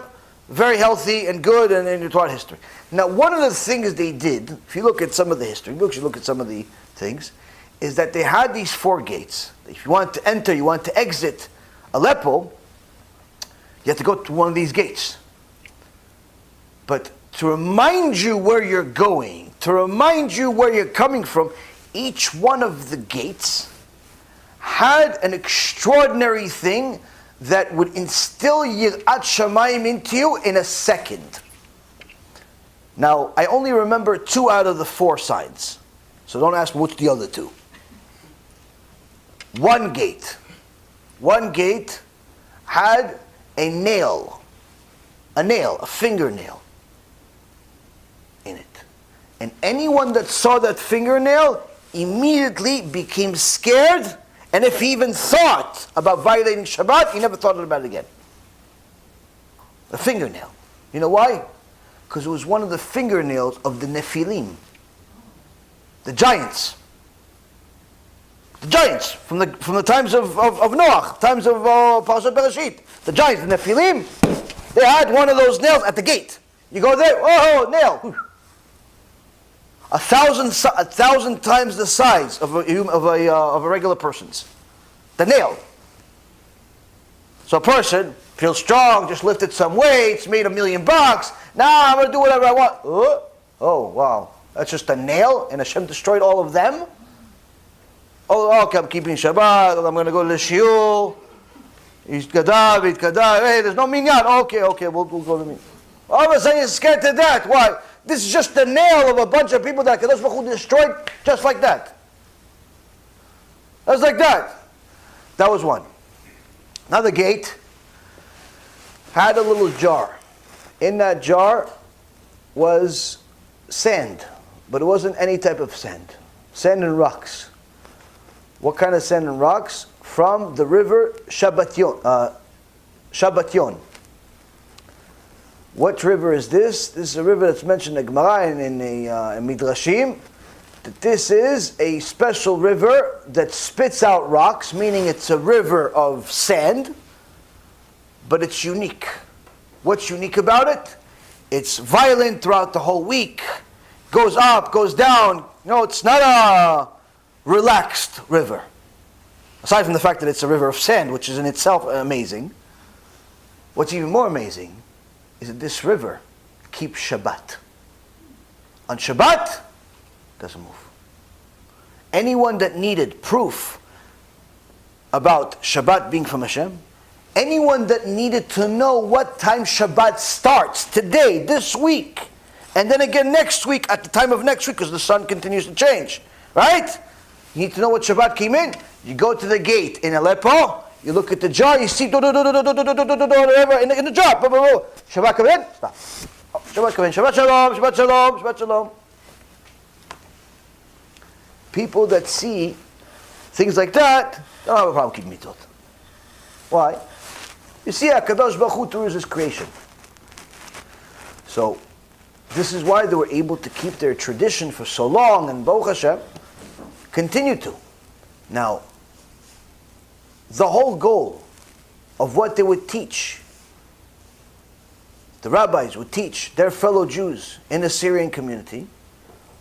very healthy and good and throughout history. Now, one of the things they did, if you look at some of the history, you look at some of the things, is that they had these 4 gates. If you want to enter, you want to exit Aleppo, you have to go to one of these gates. But to remind you where you're going, to remind you where you're coming from, each one of the gates had an extraordinary thing that would instill Yirat Shamayim into you in a second. Now, I only remember 2 out of the 4 signs, so don't ask me what's the other 2. One gate had a nail, a fingernail in it. And anyone that saw that fingernail immediately became scared, and if he even thought about violating Shabbat, he never thought about it again. A fingernail. You know why? Because it was one of the fingernails of the Nephilim, the giants. The giants from the times of Noach, times of Parashat Bereshit. The giants, the Nephilim, they had one of those nails at the gate. You go there, oh, nail. 1,000 times the size of a regular person's. The nail. So a person feels strong, just lifted some weights, made $1 million. Now I'm going to do whatever I want. Oh, wow. That's just a nail, and Hashem destroyed all of them? Oh, okay, I'm keeping Shabbat, I'm going to go to the Shiur. Hey, there's no minyan. Okay, we'll go to minyan. All of a sudden you're scared to death. Why? This is just the nail of a bunch of people that Kadosh Baruch Hu destroyed just like that. Just like that. That was one. Another gate had a little jar. In that jar was sand, but it wasn't any type of sand. Sand and rocks. What kind of sand and rocks? From the river Shabbatyon. What river is this? This is a river that's mentioned in the Gemara and in Midrashim. That this is a special river that spits out rocks, meaning it's a river of sand, but it's unique. What's unique about it? It's violent throughout the whole week. Goes up, goes down. No, it's not a relaxed river. Aside from the fact that it's a river of sand, which is in itself amazing. What's even more amazing is that this river keeps Shabbat. On Shabbat, it doesn't move. Anyone that needed proof about Shabbat being from HaShem, anyone that needed to know what time Shabbat starts, today, this week, and then again next week, at the time of next week, because the sun continues to change, right? You need to know what Shabbat came in. You go to the gate in Aleppo, you look at the jar, you see whatever in the jar. Shabbat come in, stop. Shabbat come in, Shabbat Shalom, Shabbat Shalom, Shabbat Shalom. People that see things like that don't have a problem keeping mitzvot. Why? You see, HaKadosh Baruch Hu through his creation. So, this is why they were able to keep their tradition for so long, and Baruch Hashem, continue to. Now, the whole goal of what they would teach, the rabbis would teach their fellow Jews in the Syrian community,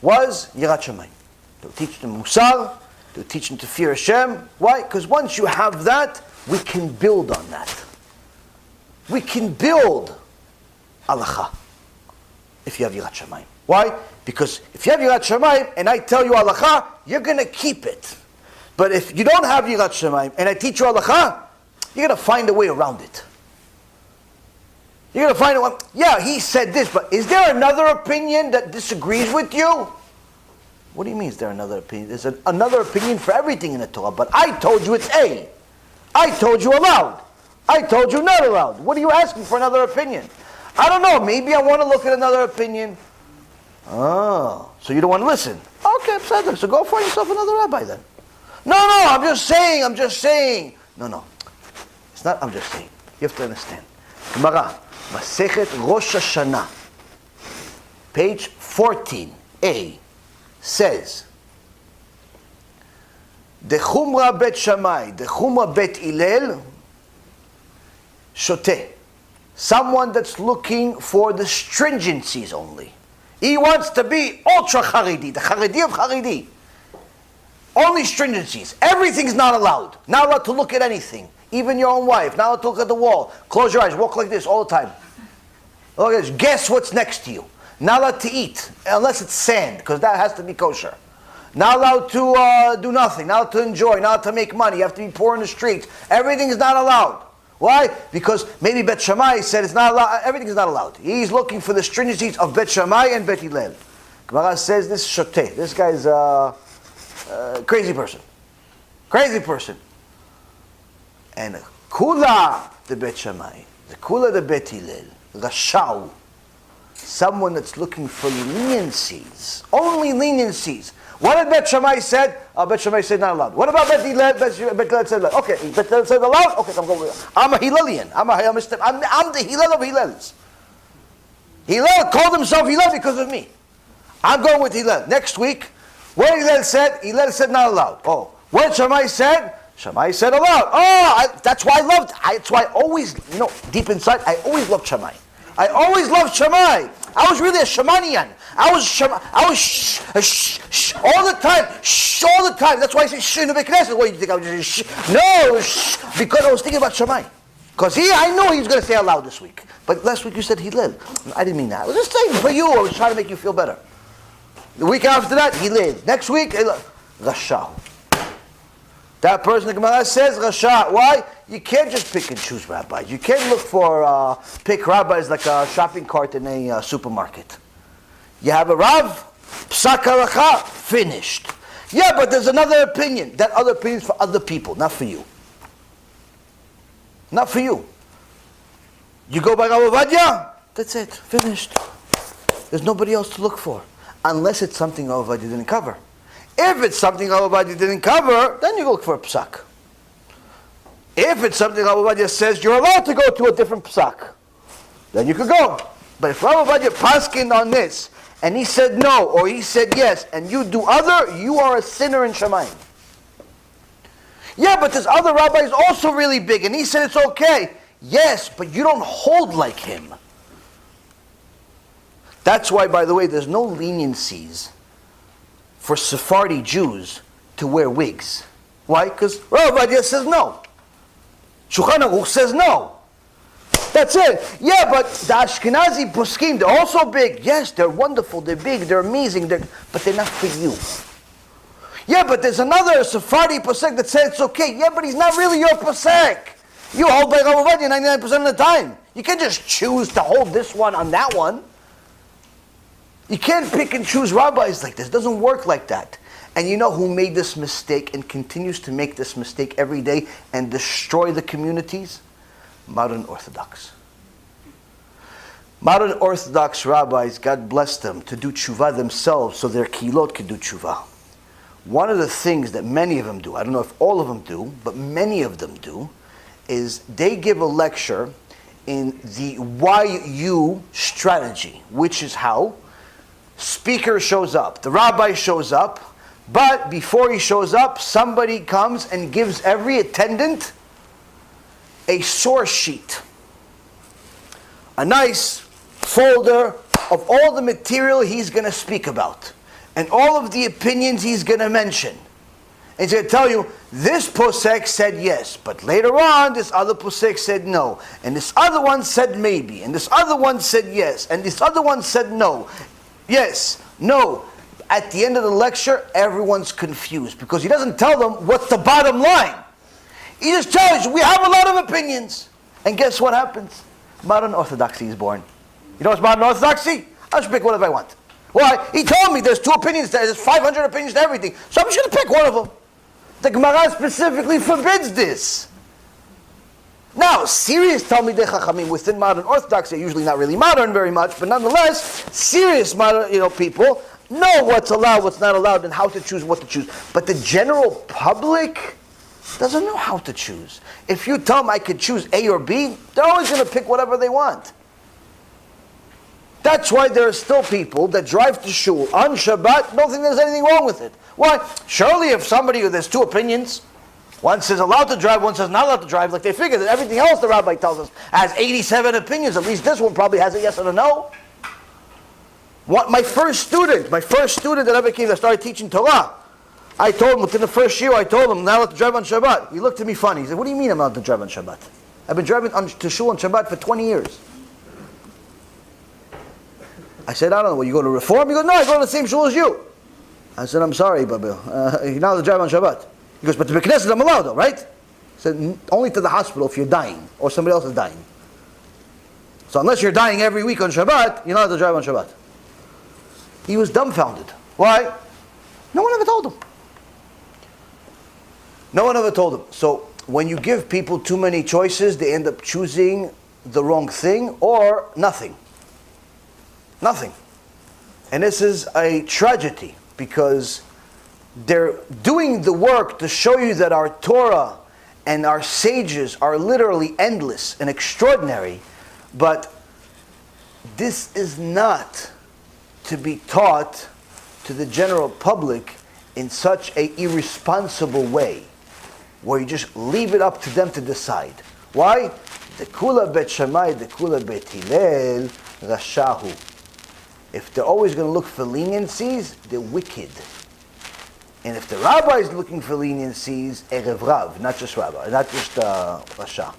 was Yirat Shamayim. They would teach them Musar, they would teach them to fear Hashem. Why? Because once you have that, we can build on that. We can build Halacha if you have Yirat Shamayim. Why? Because if you have Yirat Shamayim and I tell you Halacha, you're going to keep it. But if you don't have Yirat Shamayim and I teach you Halacha, you're going to find a way around it. You're going to find a way. Yeah, he said this, but is there another opinion that disagrees with you? What do you mean is there another opinion? There's another opinion for everything in the Torah, but I told you it's A. I told you allowed. I told you not allowed. What are you asking for another opinion? I don't know, maybe I want to look at another opinion. Oh, so you don't want to listen? Okay, so go find yourself another rabbi then. No, I'm just saying. No, it's not I'm just saying. You have to understand. Gemara, Masechet Rosh Hashanah, page 14a, says, the Chumra Bet Shammai, the Chumra Bet Hillel, Shoteh. Someone that's looking for the stringencies only. He wants to be ultra Haredi, the Haredi of Haredi. Only stringencies. Everything's not allowed. Not allowed to look at anything. Even your own wife. Not allowed to look at the wall. Close your eyes. Walk like this all the time. Look at this. Guess what's next to you. Not allowed to eat. Unless it's sand. Because that has to be kosher. Not allowed to do nothing. Not allowed to enjoy. Not allowed to make money. You have to be poor in the streets. Everything is not allowed. Why? Because maybe Bet Shammai said it's not allowed. Everything is not allowed. He's looking for the stringencies of Bet Shammai and Bet Hillel. Gemara says this is Shoteh. This guy's crazy person. Crazy person. And Kula the Bet Shammai, the Kula the Bet Hillel, Rashau, someone that's looking for leniencies. Only leniencies. What did Bet Shammai said? Bet Shammai said not allowed. What about Bet Hillel? Bet Hillel said allowed. Okay, Bet Hillel said allowed? Okay, I'm going with it. I'm a Hillelian. I'm the Hillel of Hillels. Hillel called himself Hillel because of me. I'm going with Hillel. Next week, what Hillel said not allowed. Oh, what Shammai said? Shammai said allowed. Oh, that's why I loved. That's why I always, deep inside, I always loved Shammai. I always loved Shammai. I was really a Shammanian. I was all the time. All the time. That's why I say shh in the Knesset. What do you think I was just shh? No, shh, because I was thinking about Shammai. Because I know he was going to say aloud this week. But last week you said Hillel. I didn't mean that. I was just saying for you. I was trying to make you feel better. The week after that, Hillel. Next week, Rasha. That person, the Gemara says, Rasha. Why? You can't just pick and choose rabbis. You can't look for, pick rabbis like a shopping cart in a supermarket. You have a Rav, Psak Halacha, finished. Yeah, but there's another opinion. That other opinion is for other people, not for you. Not for you. You go by Rav Ovadia, that's it, finished. There's nobody else to look for. Unless it's something Rav Ovadia didn't cover. If it's something Rabbi Ovadia didn't cover, then you look for a psak. If it's something Rabbi Ovadia says you're allowed to go to a different psak, then you could go. But if Rabbi Ovadia paskined on this, and he said no, or he said yes, and you do other, you are a sinner in Shemayim. Yeah, but this other rabbi is also really big, and he said it's okay. Yes, but you don't hold like him. That's why, by the way, there's no leniencies for Sephardi Jews to wear wigs. Why? Because Rabbi Ovadia says no. Shulchan Aruch says no. That's it. Yeah, but the Ashkenazi poskim, they're also big. Yes, they're wonderful, they're big, they're amazing, but they're not for you. Yeah, but there's another Sephardi posek that says it's okay. Yeah, but he's not really your posek. You hold by Rabbi Ovadia 99% of the time. You can't just choose to hold this one on that one. You can't pick and choose rabbis like this. It doesn't work like that. And you know who made this mistake and continues to make this mistake every day and destroy the communities? Modern Orthodox. Modern Orthodox rabbis, God bless them, to do tshuva themselves so their kilot can do tshuva. One of the things that many of them do, I don't know if all of them do, but many of them do, is they give a lecture in the YU strategy, which is how speaker shows up, the rabbi shows up, but before he shows up, somebody comes and gives every attendant a source sheet. A nice folder of all the material he's going to speak about and all of the opinions he's going to mention. And he's going to tell you, this posek said yes, but later on this other posek said no, and this other one said maybe, and this other one said yes, and this other one said no. Yes, no. At the end of the lecture, everyone's confused because he doesn't tell them what's the bottom line. He just tells you, we have a lot of opinions. And guess what happens? Modern Orthodoxy is born. You know what's modern Orthodoxy? I'll just pick whatever I want. Why? He told me there's 2 opinions, there's 500 opinions to everything. So I'm just going to pick one of them. The Gemara specifically forbids this. Now, serious Talmidei Chachamim within modern Orthodoxy are usually not really modern very much, but nonetheless, serious modern people know what's allowed, what's not allowed, and how to choose, what to choose. But the general public doesn't know how to choose. If you tell them I could choose A or B, they're always going to pick whatever they want. That's why there are still people that drive to shul on Shabbat, don't think there's anything wrong with it. Why? Surely if somebody, there's 2 opinions, one says allowed to drive, one says not allowed to drive, like they figure that everything else the rabbi tells us has 87 opinions, at least this one probably has a yes and a no. My first student that ever came that started teaching Torah, I told him within the first year, I told him, not allowed to drive on Shabbat. He looked at me funny. He said, what do you mean I'm not allowed to drive on Shabbat? I've been driving to shul on Shabbat for 20 years. I said, I don't know, you go to Reform? He goes, no, I go to the same shul as you. I said, I'm sorry, Babil. You're not allowed to drive on Shabbat. He goes, but to the Knesset I'm allowed though, right? I said, only to the hospital if you're dying, or somebody else is dying. So unless you're dying every week on Shabbat, you're not allowed to drive on Shabbat. He was dumbfounded. Why? No one ever told him. No one ever told him. So when you give people too many choices, they end up choosing the wrong thing or nothing. Nothing. And this is a tragedy because they're doing the work to show you that our Torah and our sages are literally endless and extraordinary, but this is not to be taught to the general public in such an irresponsible way, where you just leave it up to them to decide. Why? The kula bet Shammai, the kula bet Hillel, rashahu. If they're always going to look for leniencies, they're wicked. And if the rabbi is looking for leniencies, erev rav, not just rabbi, not just rasha.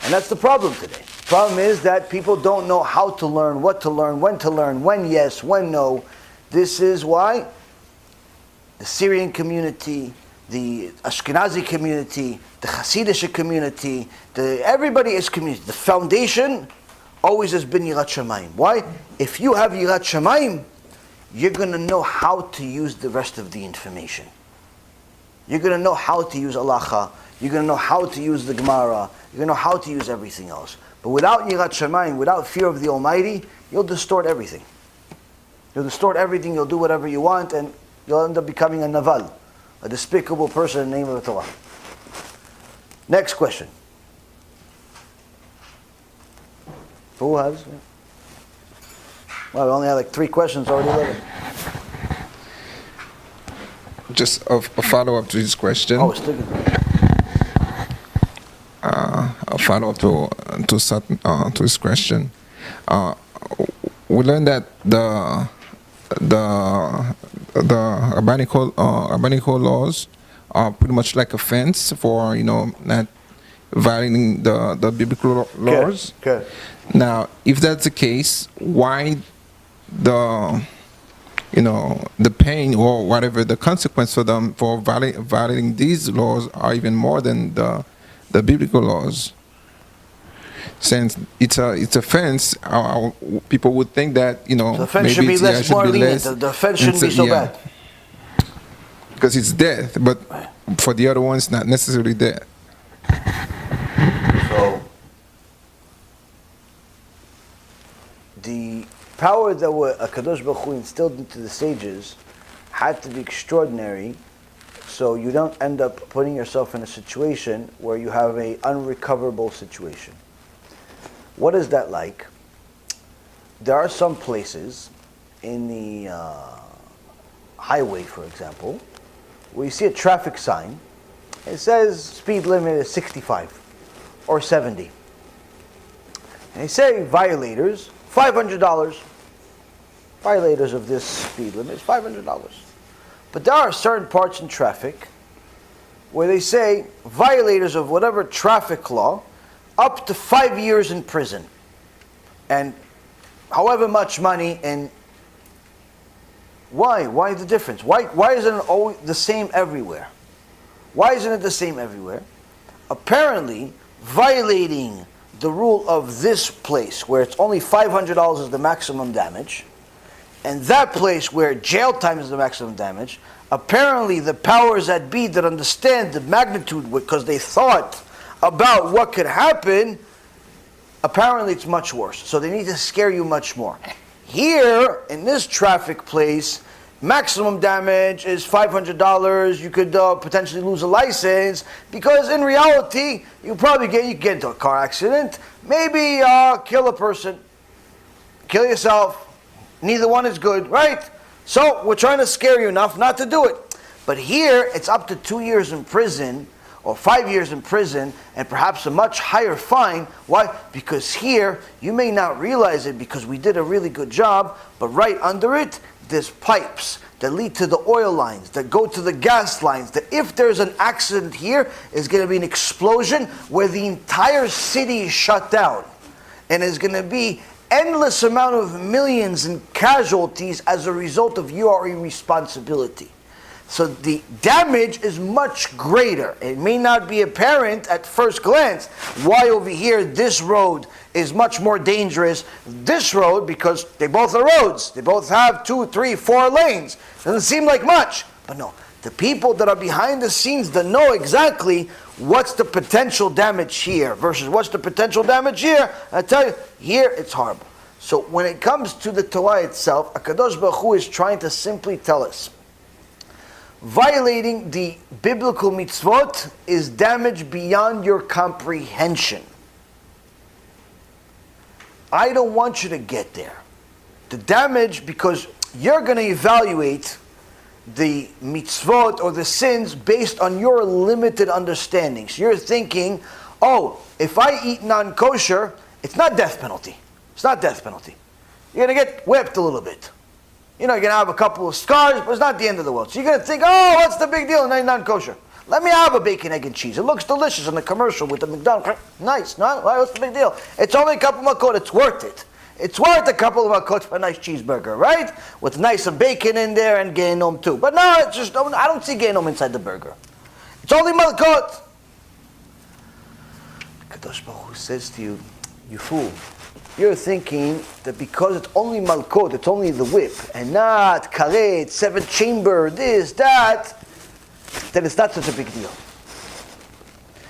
And that's the problem today. The problem is that people don't know how to learn, what to learn, when yes, when no. This is why the Syrian community, the Ashkenazi community, the Hasidic community, everybody is community. The foundation always has been Yirat Shamayim. Why? If you have Yirat Shamayim, you're going to know how to use the rest of the information. You're going to know how to use halacha. You're going to know how to use the Gemara. You're going to know how to use everything else. But without Yirat Shamayim, without fear of the Almighty, you'll distort everything. You'll distort everything, you'll do whatever you want, and You'll end up becoming a naval, a despicable person in the name of the Torah. Next question. Who has? Well, we only have like 3 questions already. 11. Just a follow-up to his question. Oh, it's still good. A follow-up to his question. We learned that the rabbinical laws are pretty much like a fence for not violating the biblical laws. Okay. Now, if that's the case, why the pain or whatever the consequence for them for violating these laws are even more than the biblical laws? Since it's a fence, people would think that the fence should be less, more lenient. The fence shouldn't be so bad because it's death, but for the other ones, not necessarily death. So the power that HaKadosh Baruch Hu instilled into the sages had to be extraordinary, so you don't end up putting yourself in a situation where you have an unrecoverable situation. What is that like? There are some places in the highway, for example, where you see a traffic sign. It says speed limit is 65 or 70. And they say violators, $500. Violators of this speed limit is $500. But there are certain parts in traffic where they say violators of whatever traffic law, up to 5 years in prison, and however much money. And why the difference? Why isn't it always the same everywhere? Why isn't it the same everywhere? Apparently, violating the rule of this place where it's only $500 is the maximum damage, and that place where jail time is the maximum damage, apparently the powers that be that understand the magnitude because they thought about what could happen, apparently it's much worse. So they need to scare you much more. Here, in this traffic place, maximum damage is $500. You could potentially lose a license, because in reality, you probably get into a car accident, maybe kill a person, kill yourself. Neither one is good, right? So we're trying to scare you enough not to do it. But here, it's up to 2 years in prison, or 5 years in prison, and perhaps a much higher fine. Why? Because here, you may not realize it because we did a really good job, but right under it, there's pipes that lead to the oil lines, that go to the gas lines, that if there's an accident here, is going to be an explosion where the entire city is shut down. And there's going to be endless amount of millions in casualties as a result of your irresponsibility. So the damage is much greater. It may not be apparent at first glance why over here this road is much more dangerous. This road, because they both are roads. They both have 2, 3, 4 lanes. Doesn't seem like much. But no, the people that are behind the scenes that know exactly what's the potential damage here versus what's the potential damage here, I tell you, here it's horrible. So when it comes to the Torah itself, HaKadosh Baruch Hu is trying to simply tell us, violating the biblical mitzvot is damage beyond your comprehension. I don't want you to get there. The damage, because you're going to evaluate the mitzvot or the sins based on your limited understanding. So you're thinking, oh, if I eat non-kosher, it's not death penalty. It's not death penalty. You're going to get whipped a little bit. You're going to have a couple of scars, but it's not the end of the world. So you're going to think, oh, what's the big deal? Non-kosher. Let me have a bacon, egg, and cheese. It looks delicious in the commercial with the McDonald's. Nice, no? What's the big deal? It's only a couple of makot. It's worth it. It's worth a couple of makot for a nice cheeseburger, right? With nice bacon in there and genom too. But no, it's just, I don't see genom inside the burger. It's only makot. Kadosh Baruch Hu says to you, you fool. You're thinking that because it's only malkot, it's only the whip, and not karet, 7-chamber, this, that, then it's not such a big deal.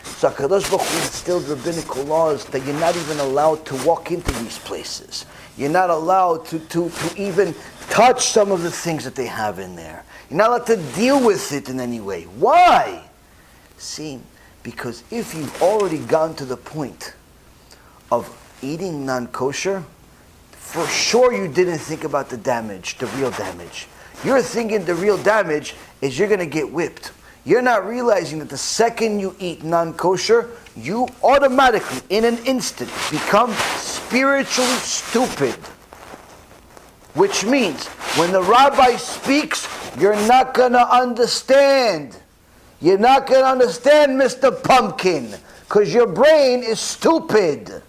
So HaKadosh Baruch Hu instilled rabbinical laws that you're not even allowed to walk into these places. You're not allowed to even touch some of the things that they have in there. You're not allowed to deal with it in any way. Why? See, because if you've already gone to the point of eating non-kosher, for sure you didn't think about the damage, the real damage. You're thinking the real damage is you're going to get whipped. You're not realizing that the second you eat non-kosher, you automatically, in an instant, become spiritually stupid. Which means, when the rabbi speaks, you're not going to understand. You're not going to understand, Mr. Pumpkin, because your brain is stupid.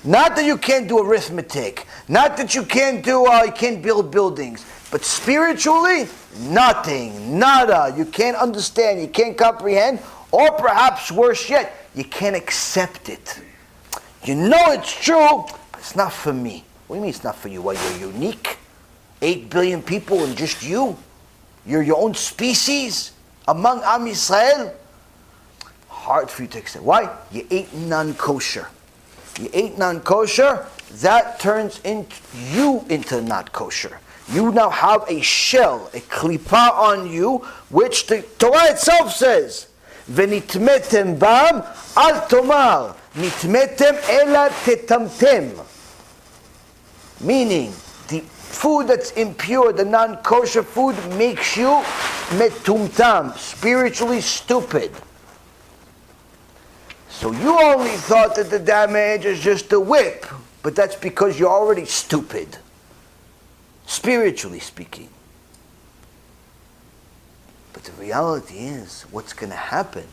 Not that you can't do arithmetic, not that you can't build buildings, but spiritually, nothing, nada. You can't understand, you can't comprehend, or perhaps worse yet, you can't accept it. You know it's true, but it's not for me. What do you mean it's not for you? Why, you're unique? 8 billion people and just you? You're your own species among Am Yisrael? Hard for you to accept. Why? You ate non-kosher. You ate non-kosher, that turns you into not kosher. You now have a shell, a klipa on you, which the Torah itself says, "V'nitmetem bam al tomar, nitmetem ela tetamtem." Meaning, the food that's impure, the non-kosher food, makes you metumtam, spiritually stupid. So you only thought that the damage is just a whip, but that's because you're already stupid, spiritually speaking. But the reality is, what's going to happen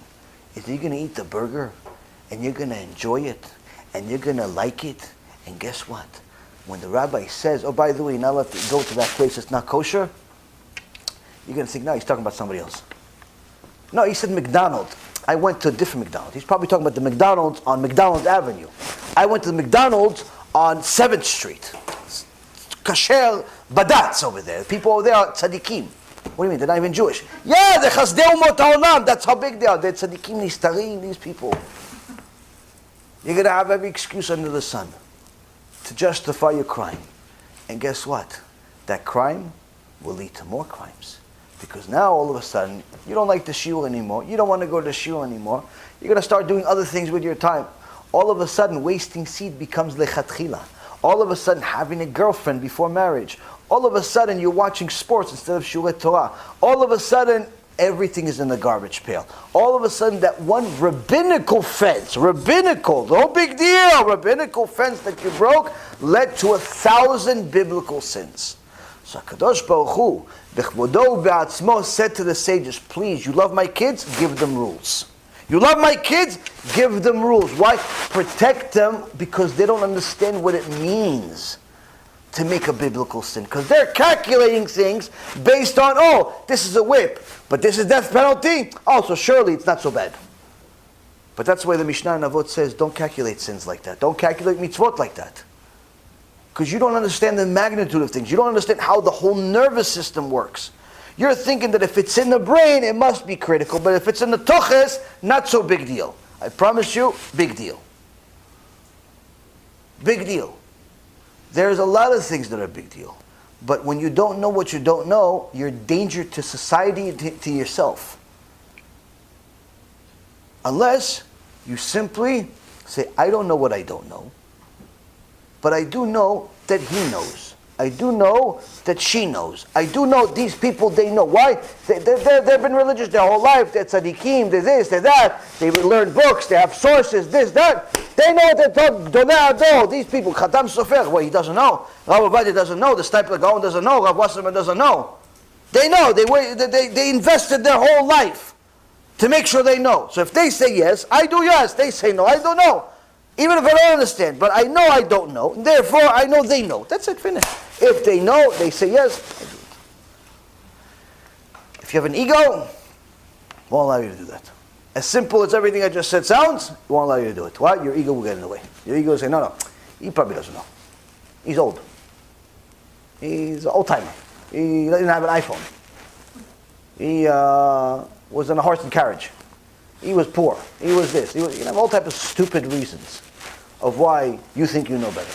is you're going to eat the burger, and you're going to enjoy it, and you're going to like it, and guess what? When the rabbi says, oh, by the way, you're not allowed to go to that place that's not kosher, you're going to think, no, he's talking about somebody else. No, he said McDonald's. I went to a different McDonald's. He's probably talking about the McDonald's on McDonald Avenue. I went to the McDonald's on 7th Street. Kasher Badatz over there. People over there are tzaddikim. What do you mean? They're not even Jewish. Yeah, they're Chazdei Umot Olam. That's how big they are. They're tzaddikim nistarim, these people. You're going to have every excuse under the sun to justify your crime. And guess what? That crime will lead to more crimes. Because now, all of a sudden, you don't like the shiur anymore. You don't want to go to the shiur anymore. You're going to start doing other things with your time. All of a sudden, wasting seed becomes lechatchila. All of a sudden, having a girlfriend before marriage. All of a sudden, you're watching sports instead of shiur Torah. All of a sudden, everything is in the garbage pail. All of a sudden, that one rabbinical fence, no big deal, rabbinical fence that you broke, led to 1,000 biblical sins. So HaKadosh Baruch Hu, B'chvodo B'atzmo, said to the sages, please, you love my kids? Give them rules. You love my kids? Give them rules. Why? Protect them, because they don't understand what it means to make a biblical sin. Because they're calculating things based on, oh, this is a whip, but this is death penalty? Oh, so surely it's not so bad. But that's why the Mishnah in Avot says, don't calculate sins like that. Don't calculate mitzvot like that. Because you don't understand the magnitude of things. You don't understand how the whole nervous system works. You're thinking that if it's in the brain, it must be critical. But if it's in the toches, not so big deal. I promise you, big deal. Big deal. There's a lot of things that are big deal. But when you don't know what you don't know, you're a danger to society and to yourself. Unless you simply say, I don't know what I don't know. But I do know that he knows. I do know that she knows. I do know these people, they know. Why? They've been religious their whole life. They're tzaddikim, they're this, they're that. They learn books, they have sources, this, that. They know what they're talking. These people, Khatam Sofer, well, he doesn't know. Rav Ovadia doesn't know. The Stipler Gaon doesn't know. Rav Wasserman doesn't know. They know. They invested their whole life to make sure they know. So if they say yes, I do yes. They say no, I don't know. Even if I don't understand, but I know I don't know, therefore I know they know. That's it, finished. If they know, they say yes, I do it. If you have an ego, it won't allow you to do that. As simple as everything I just said sounds, it won't allow you to do it. Why? Your ego will get in the way. Your ego will say, no, he probably doesn't know. He's old. He's an old-timer. He doesn't have an iPhone. He was in a horse and carriage. He was poor. He was this. You have all types of stupid reasons of why you think you know better.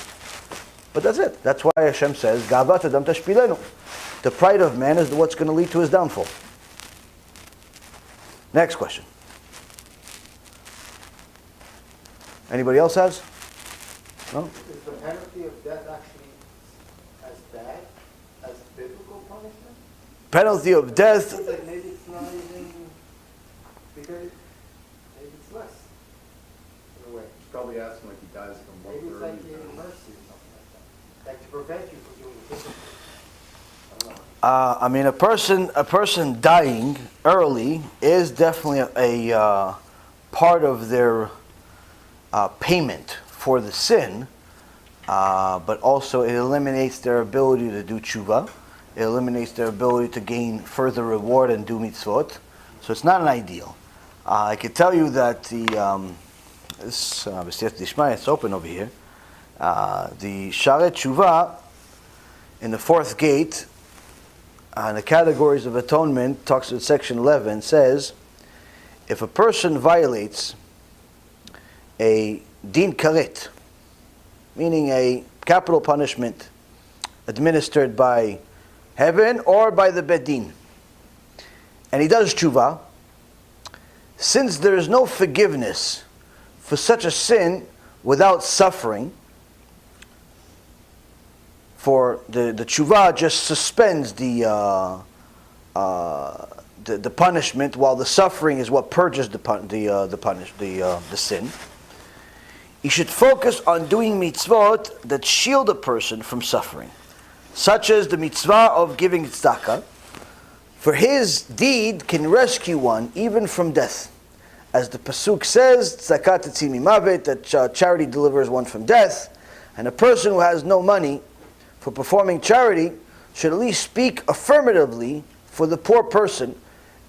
But that's it. That's why Hashem says, Gavat Adam Tashpilenu. The pride of man is what's going to lead to his downfall. Next question. Anybody else has? No? Is the penalty of death actually as bad as biblical punishment? Penalty of death. Like maybe it's not even because maybe it's less in a way. He's probably asking like he dies from Maybe it's early. like giving mercy or something like that. Like to prevent you from doing the different. I mean, a person dying early is definitely a part of their payment for the sin, but also it eliminates their ability to do tshuva. It eliminates their ability to gain further reward and do mitzvot. So it's not an ideal. I can tell you that this B'siyat Dishmaya, it's open over here. The Sharet Tshuva in the fourth gate, the categories of atonement, talks in section 11, says, if a person violates a din karet, meaning a capital punishment administered by heaven or by the bedin, and he does tshuva, since there is no forgiveness for such a sin without suffering, for the tshuva just suspends the punishment, while the suffering is what purges the sin. He should focus on doing mitzvot that shield a person from suffering, such as the mitzvah of giving tzedakah, for his deed can rescue one even from death. As the pasuk says, tzedakah tetzil mimavet, that charity delivers one from death, and a person who has no money for performing charity should at least speak affirmatively for the poor person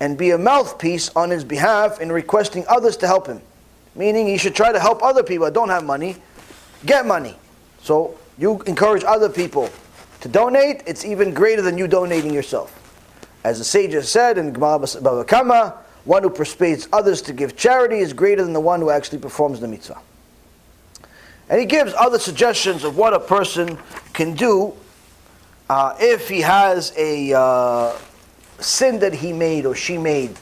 and be a mouthpiece on his behalf in requesting others to help him. Meaning he should try to help other people that don't have money get money. So you encourage other people to donate. It's even greater than you donating yourself. As the sages said in Gemara Bava Kama, one who persuades others to give charity is greater than the one who actually performs the mitzvah. And he gives other suggestions of what a person can do if he has a sin that he made or she made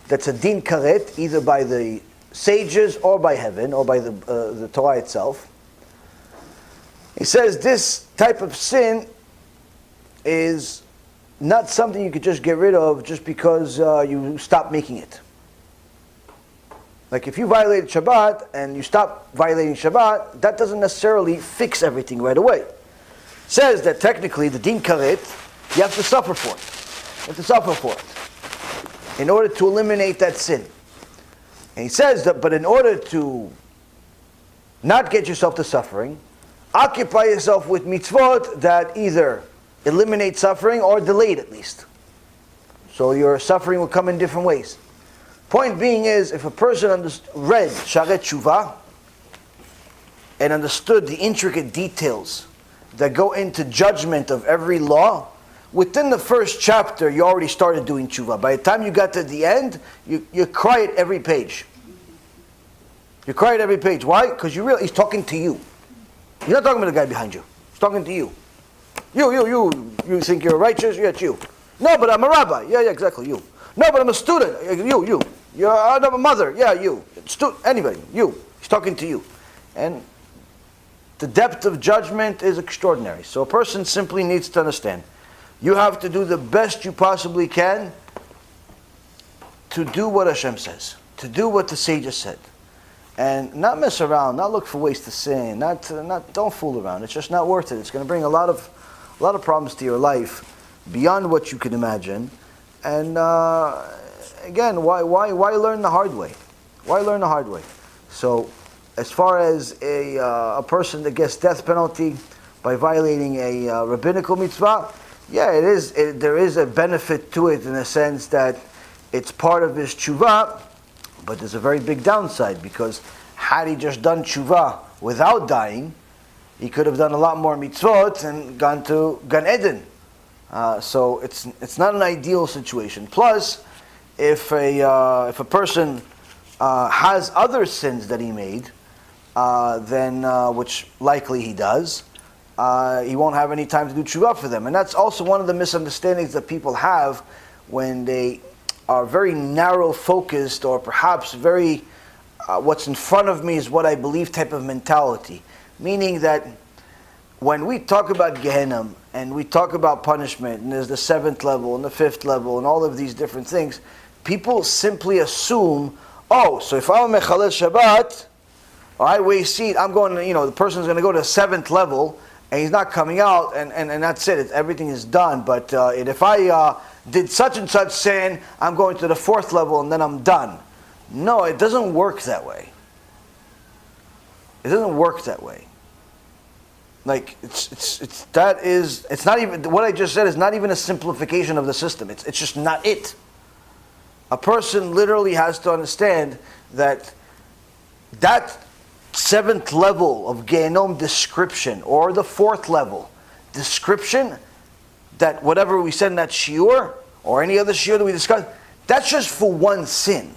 that's a din karet, either by the sages or by heaven or by the Torah itself. He says this type of sin is not something you could just get rid of just because you stop making it. Like if you violated Shabbat and you stop violating Shabbat, that doesn't necessarily fix everything right away. It says that technically the din karet, you have to suffer for it. You have to suffer for it in order to eliminate that sin. And he says that, but in order to not get yourself to suffering, occupy yourself with mitzvot that either eliminate suffering or delay it at least. So your suffering will come in different ways. Point being is, if a person read Sharet Tshuva and understood the intricate details that go into judgment of every law, within the first chapter you already started doing Tshuva. By the time you got to the end, you cry at every page. You cry at every page. Why? Because he's talking to you. You're not talking about the guy behind you. He's talking to you. You think you're righteous? Yeah, it's you. No, but I'm a rabbi. Yeah, exactly, you. No, but I'm a student. You. I'm a mother. Yeah, you. Anybody. You. He's talking to you. And the depth of judgment is extraordinary. So a person simply needs to understand. You have to do the best you possibly can to do what Hashem says. To do what the sages said. And not mess around, not look for ways to sin, don't fool around. It's just not worth it. It's going to bring a lot of problems to your life beyond what you can imagine. And again, why learn the hard way? Why learn the hard way? So, as far as a person that gets death penalty by violating a rabbinical mitzvah, yeah, there is a benefit to it in the sense that it's part of his tshuva. But there's a very big downside, because had he just done tshuva without dying, he could have done a lot more mitzvot and gone to Gan Eden. So it's not an ideal situation. Plus, if a person has other sins that he made, then which likely he does, he won't have any time to do tshuva for them. And that's also one of the misunderstandings that people have when they are very narrow focused, or perhaps very what's in front of me is what I believe type of mentality. Meaning that when we talk about Gehenna and we talk about punishment, and there's the 7th level and the 5th level and all of these different things, people simply assume, oh, so if I'm a Mechalel Shabbat, I waste seed, I'm going to, the person's going to go to the 7th level and he's not coming out, and that's it, everything is done. But if I did such and such sin, I'm going to the 4th level and then I'm done. No, it doesn't work that way. It doesn't work that way. Like, it's not even, what I just said is not even a simplification of the system. It's just not it. A person literally has to understand that 7th level of Gehenom description, or the 4th level description, that whatever we said in that shiur, or any other shiur that we discussed, that's just for one sin.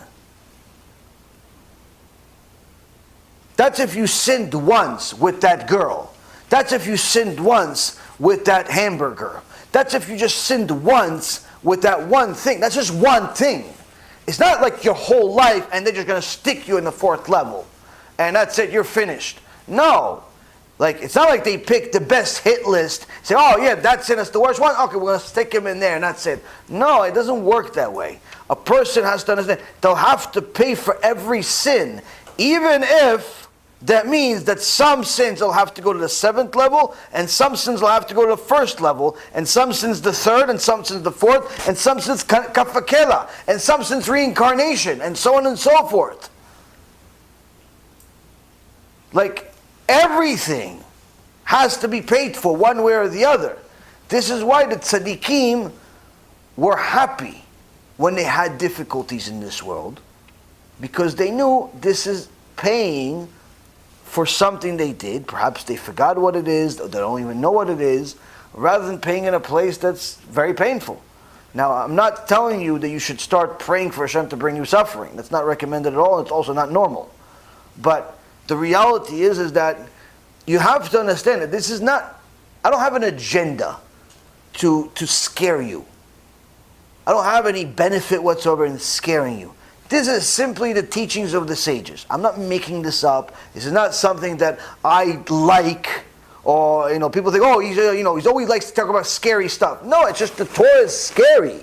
That's if you sinned once with that girl. That's if you sinned once with that hamburger. That's if you just sinned once with that one thing. That's just one thing. It's not like your whole life and they're just going to stick you in the 4th level. And that's it, you're finished. No. Like, it's not like they pick the best hit list, say, oh yeah, that sin is the worst one, okay, we're going to stick him in there and that's it. No, it doesn't work that way. A person has to understand, they'll have to pay for every sin, even if that means that some sins will have to go to the 7th level, and some sins will have to go to the 1st level, and some sins the 3rd, and some sins the 4th, and some sins kafakela, and some sins reincarnation, and so on and so forth. Like, everything has to be paid for one way or the other. This is why the tzaddikim were happy when they had difficulties in this world, because they knew this is paying for something they did. Perhaps they forgot what it is, they don't even know what it is, rather than paying in a place that's very painful. Now, I'm not telling you that you should start praying for Hashem to bring you suffering. That's not recommended at all, and it's also not normal. But the reality is that you have to understand that this is not, I don't have an agenda to scare you. I don't have any benefit whatsoever in scaring you. This is simply the teachings of the sages. I'm not making this up. This is not something that I like, or people think, oh, he's always likes to talk about scary stuff. No, it's just the Torah is scary.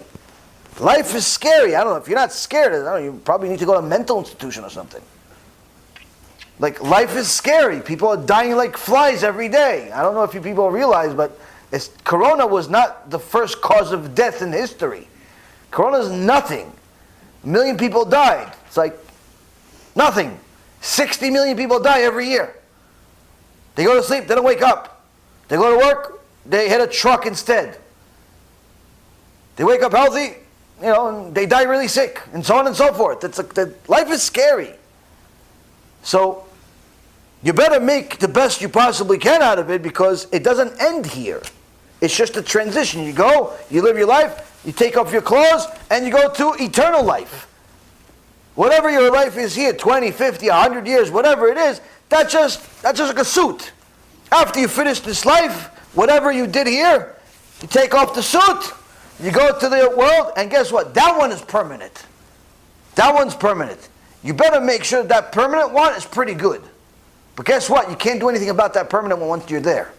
Life is scary. I don't know, if you're not scared, you probably need to go to a mental institution or something. Like, life is scary. People are dying like flies every day. I don't know if you people realize, but Corona was not the first cause of death in history. Corona is nothing. 1 million people died. It's like nothing. 60 million people die every year. They go to sleep, they don't wake up. They go to work, they hit a truck instead. They wake up healthy, and they die really sick, and so on and so forth. Life is scary. So you better make the best you possibly can out of it, because it doesn't end here. It's just a transition. You go, you live your life, you take off your clothes, and you go to eternal life. Whatever your life is here, 20, 50, 100 years, whatever it is, that's just like a suit. After you finish this life, whatever you did here, you take off the suit, you go to the world, and guess what? That one is permanent. That one's permanent. You better make sure that permanent one is pretty good. But guess what? You can't do anything about that permanent one once you're there.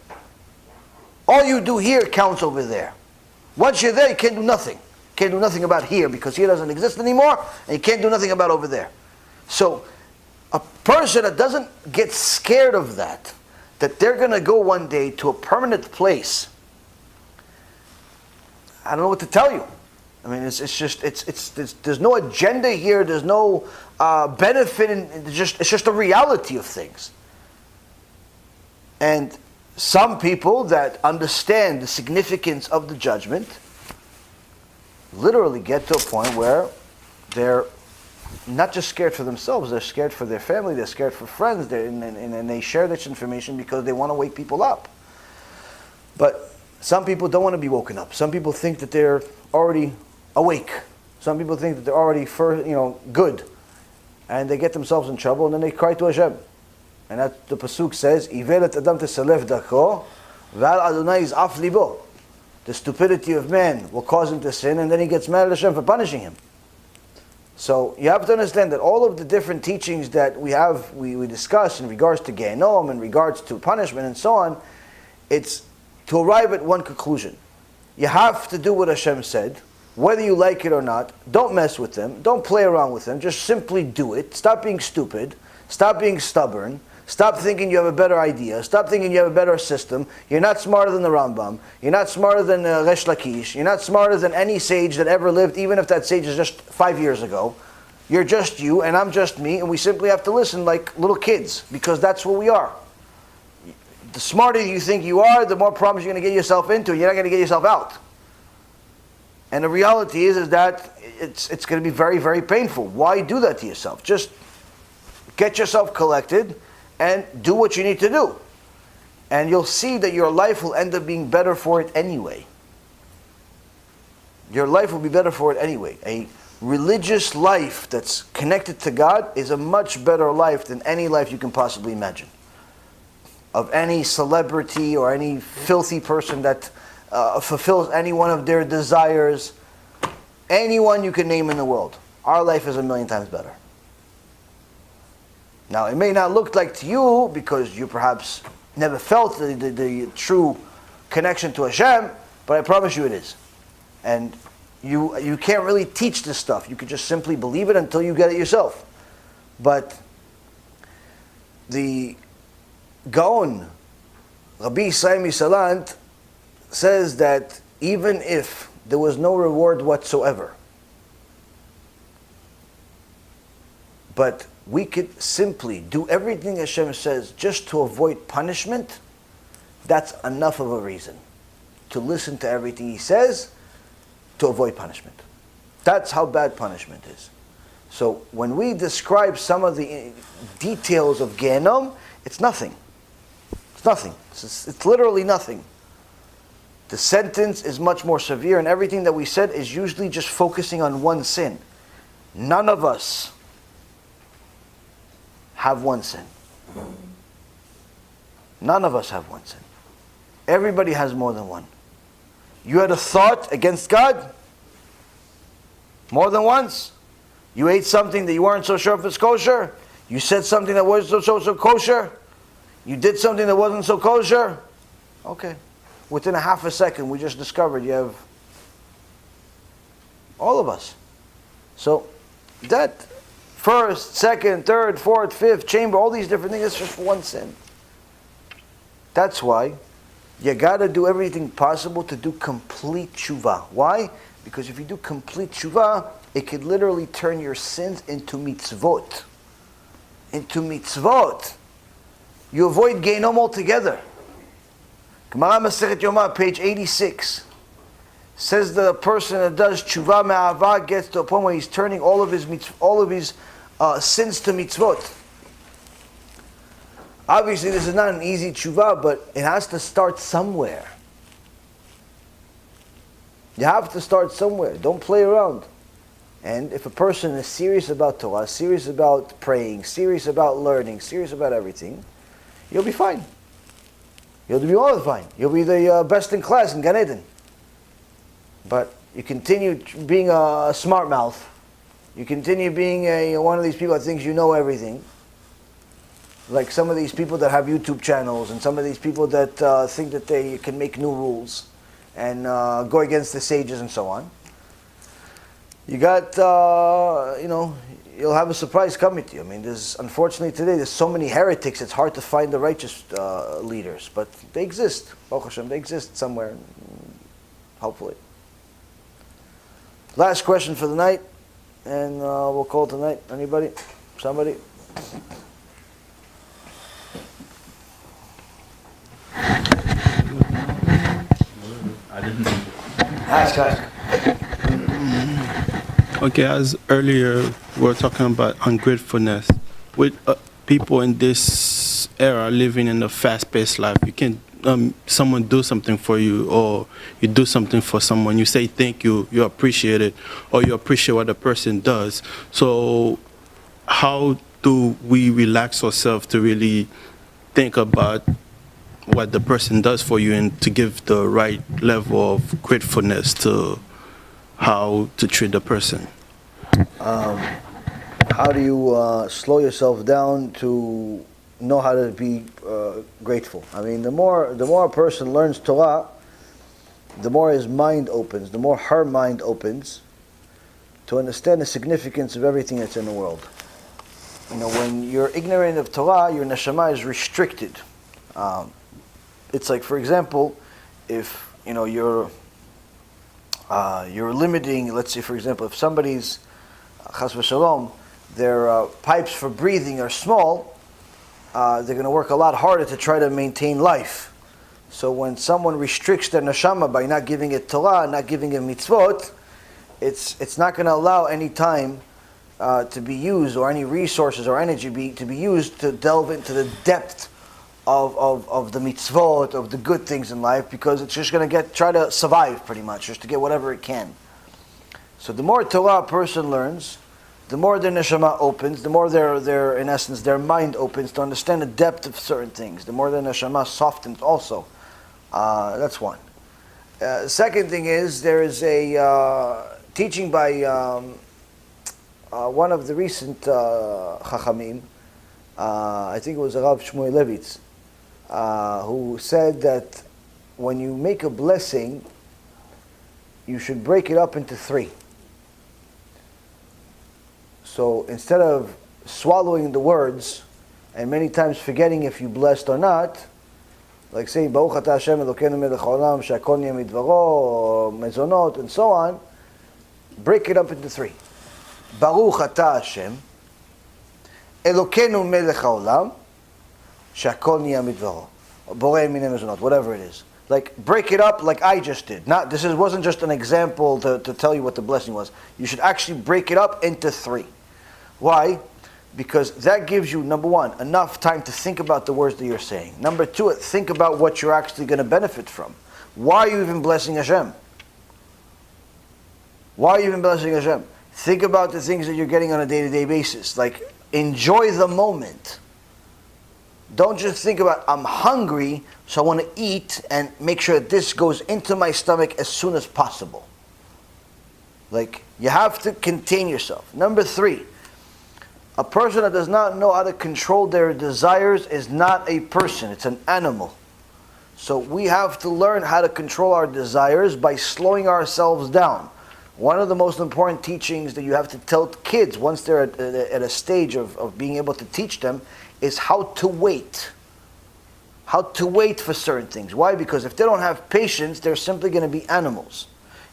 All you do here counts over there. Once you're there, you can't do nothing. You can't do nothing about here, because here doesn't exist anymore, and you can't do nothing about over there. So, a person that doesn't get scared of that they're going to go one day to a permanent place, I don't know what to tell you. I mean, there's no agenda here, there's no benefit, it's just a reality of things. And some people that understand the significance of the judgment literally get to a point where they're not just scared for themselves, they're scared for their family, they're scared for friends, and they share this information because they want to wake people up. But some people don't want to be woken up. Some people think that they're already awake. Some people think that they're already good. And they get themselves in trouble, and then they cry to Hashem. And that the Pasuk says, Ivelet Adam Tesalef Dako, Val Adonai is af libo. The stupidity of man will cause him to sin, and then he gets mad at Hashem for punishing him. So you have to understand that all of the different teachings that we discuss in regards to Gehenom, in regards to punishment and so on, it's to arrive at one conclusion. You have to do what Hashem said, whether you like it or not. Don't mess with them. Don't play around with them. Just simply do it. Stop being stupid. Stop being stubborn. Stop thinking you have a better idea. Stop thinking you have a better system. You're not smarter than the Rambam. You're not smarter than Resh Lakish. You're not smarter than any sage that ever lived, even if that sage is just 5 years ago. You're just you, and I'm just me, and we simply have to listen like little kids, because that's what we are. The smarter you think you are, the more problems you're going to get yourself into, and you're not going to get yourself out. And the reality is that it's going to be very, very painful. Why do that to yourself? Just get yourself collected and do what you need to do. And you'll see that your life will end up being better for it anyway. Your life will be better for it anyway. A religious life that's connected to God is a much better life than any life you can possibly imagine. Of any celebrity or any filthy person that fulfills any one of their desires. Anyone you can name in the world. Our life is 1,000,000 times better. Now, it may not look like to you because you perhaps never felt the true connection to Hashem, but I promise you it is. And you can't really teach this stuff. You can just simply believe it until you get it yourself. But the Gaon, Rabbi Yisrael Misalant, says that even if there was no reward whatsoever, but we could simply do everything Hashem says just to avoid punishment, that's enough of a reason to listen to everything He says to avoid punishment. That's how bad punishment is. So when we describe some of the details of Gehenom, it's nothing. It's nothing. It's literally nothing. The sentence is much more severe, and everything that we said is usually just focusing on one sin. None of us have one sin. None of us have one sin. Everybody has more than one. You had a thought against God more than once. You ate something that you weren't so sure if it's kosher. You said something that wasn't so kosher. You did something that wasn't so kosher. Okay. Within a half a second, we just discovered you have all of us. So that first, second, third, fourth, fifth chamber, all these different things, it's just one sin. That's why you got to do everything possible to do complete tshuva. Why? Because if you do complete tshuva, it could literally turn your sins into mitzvot. Into mitzvot. You avoid Gehenom altogether. Gemara Masechet Yomah, page 86, says the person that does tshuva me'ahava gets to a point where he's turning all of his sins to mitzvot. Obviously, this is not an easy tshuva, but it has to start somewhere. You have to start somewhere. Don't play around. And if a person is serious about Torah, serious about praying, serious about learning, serious about everything, you'll be fine. You'll be all fine. You'll be the best in class in Gan Eden. But you continue being a smart mouth. You continue being one of these people that thinks you know everything. Like some of these people that have YouTube channels, and some of these people that think that they can make new rules and go against the sages and so on. You got, you'll have a surprise coming to you. I mean, unfortunately today, there's so many heretics, it's hard to find the righteous leaders. But they exist. Baruch Hashem, they exist somewhere, hopefully. Last question for the night, and we'll call it tonight. Anybody? Somebody? I didn't. Ask. Okay, as earlier we were talking about ungratefulness. With people in this era living in a fast-paced life, you can someone do something for you, or you do something for someone, you say thank you, you appreciate it, or you appreciate what the person does. So how do we relax ourselves to really think about what the person does for you and to give the right level of gratefulness to how to treat the person. How do you slow yourself down to know how to be grateful? I mean, the more a person learns Torah, the more his mind opens, the more her mind opens to understand the significance of everything that's in the world. You know, when you're ignorant of Torah, your neshama is restricted. It's like, for example, if you know you're limiting. Let's say, for example, if somebody's chas v'shalom, their pipes for breathing are small, they're going to work a lot harder to try to maintain life. So when someone restricts their neshama by not giving it Torah, not giving it mitzvot, it's not going to allow any time to be used, or any resources or energy to be used to delve into the depth of the mitzvot, of the good things in life, because it's just going to try to survive pretty much, just to get whatever it can. So the more Torah a person learns, the more their neshama opens, the more their in essence their mind opens to understand the depth of certain things. The more their neshama softens also. That's one. Second thing is, there is a teaching by one of the recent Chachamim, I think it was Rav Shmuel Levitz, who said that when you make a blessing, you should break it up into three. So instead of swallowing the words and many times forgetting if you blessed or not, like saying Baruch Atah Hashem Elokeinu melech haolam she'akol niyeh midvaro, or mezonot, and so on, break it up into three. Baruch Atah Hashem Elokeinu melech haolam she'akol niyeh midvaro, borei minei mezonot, whatever it is. Like, break it up like I just did. Wasn't just an example to tell you what the blessing was. You should actually break it up into three. Why? Because that gives you, number one, enough time to think about the words that you're saying. Number two, think about what you're actually going to benefit from. Why are you even blessing Hashem? Why are you even blessing Hashem? Think about the things that you're getting on a day-to-day basis. Like, enjoy the moment. Don't just think about, I'm hungry, so I want to eat and make sure that this goes into my stomach as soon as possible. Like, you have to contain yourself. Number three, a person that does not know how to control their desires is not a person, it's an animal. So we have to learn how to control our desires by slowing ourselves down. One of the most important teachings that you have to tell kids once they're at a stage of being able to teach them is how to wait. How to wait for certain things. Why? Because if they don't have patience, they're simply going to be animals.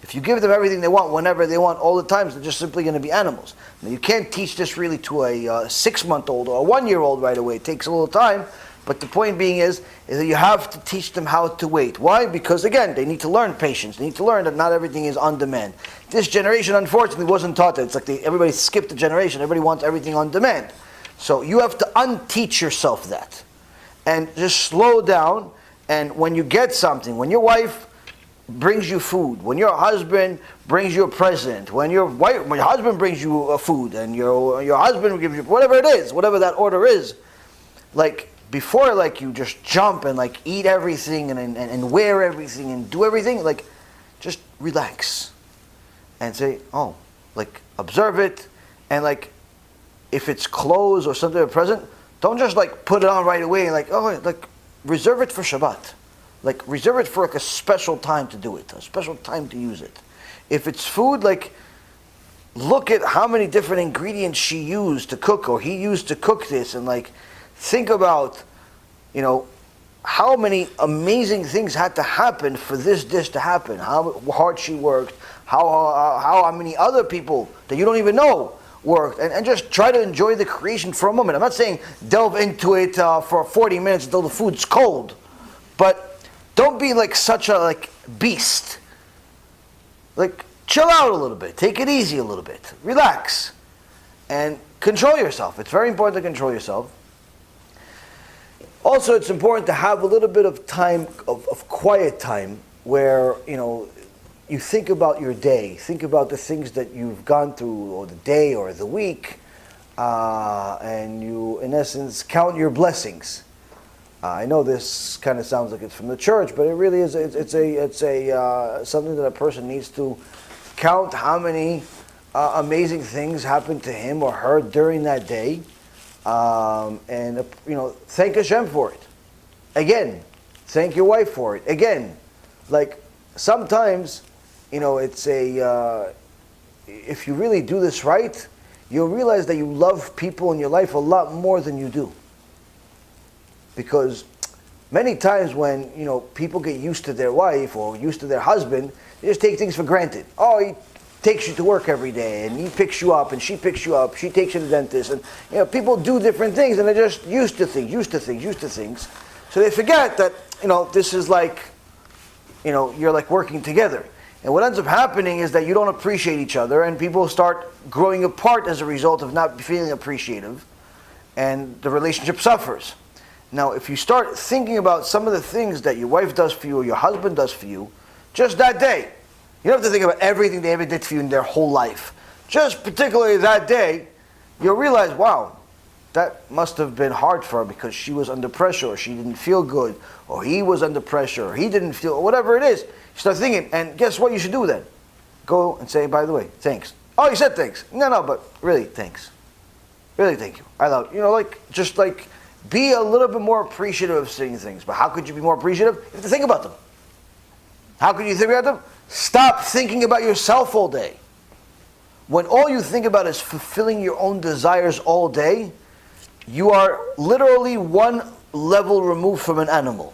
If you give them everything they want, whenever they want, all the time, they're just simply going to be animals. Now, you can't teach this really to a 6-month-old or a 1-year-old right away. It takes a little time. But the point being is that you have to teach them how to wait. Why? Because, again, they need to learn patience. They need to learn that not everything is on demand. This generation, unfortunately, wasn't taught that. It's like everybody skipped the generation. Everybody wants everything on demand. So you have to unteach yourself that. And just slow down. And when you get something, when your wife brings you food, when your husband brings you a present, when your husband brings you a food, and your husband gives you whatever it is, whatever that order is, like before, like you just jump and like eat everything and wear everything and do everything, like just relax and say, oh, like observe it, and like if it's clothes or something, a present, don't just like put it on right away and like, oh, like reserve it for Shabbat. Like, reserve it for like a special time to do it, a special time to use it. If it's food, like, look at how many different ingredients she used to cook, or he used to cook this, and like, think about, you know, how many amazing things had to happen for this dish to happen, how hard she worked, how many other people that you don't even know worked, and just try to enjoy the creation for a moment. I'm not saying delve into it for 40 minutes until the food's cold, but don't be like such a like beast. Like, chill out a little bit. Take it easy a little bit. Relax. And control yourself. It's very important to control yourself. Also, it's important to have a little bit of time, of quiet time, where, you know, you think about your day. Think about the things that you've gone through, or the day, or the week. And you, in essence, count your blessings. I know this kind of sounds like it's from the church, but it really is. It's something that a person needs to count how many amazing things happened to him or her during that day, and thank Hashem for it. Again, thank your wife for it. Again, like sometimes, it's if you really do this right, you'll realize that you love people in your life a lot more than you do. Because many times when, people get used to their wife or used to their husband, they just take things for granted. Oh, he takes you to work every day, and he picks you up, and she picks you up, she takes you to the dentist, and people do different things, and they're just used to things. So they forget that, this is like, you're like working together. And what ends up happening is that you don't appreciate each other, and people start growing apart as a result of not feeling appreciative, and the relationship suffers. Now, if you start thinking about some of the things that your wife does for you or your husband does for you, just that day, you don't have to think about everything they ever did for you in their whole life. Just particularly that day, you'll realize, wow, that must have been hard for her because she was under pressure, or she didn't feel good, or he was under pressure, or he didn't feel, or whatever it is. You start thinking, and guess what you should do then? Go and say, by the way, thanks. Oh, you said thanks. No, but really, thanks. Really, thank you. I love you. Be a little bit more appreciative of certain things. But how could you be more appreciative? You have to think about them. How could you think about them? Stop thinking about yourself all day. When all you think about is fulfilling your own desires all day, you are literally one level removed from an animal.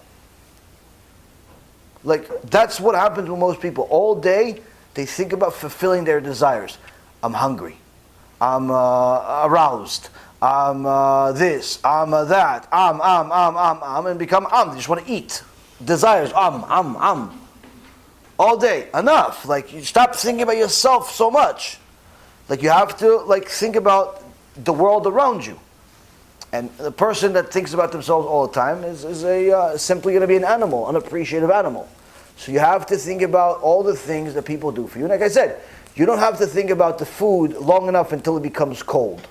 That's what happens with most people. All day, they think about fulfilling their desires. I'm hungry. I'm aroused. I'm this, I'm that, and become They just want to eat. Desires, all day. Enough. You stop thinking about yourself so much. You have to think about the world around you. And the person that thinks about themselves all the time is simply going to be an animal, an appreciative animal. So you have to think about all the things that people do for you. Like I said, you don't have to think about the food long enough until it becomes cold.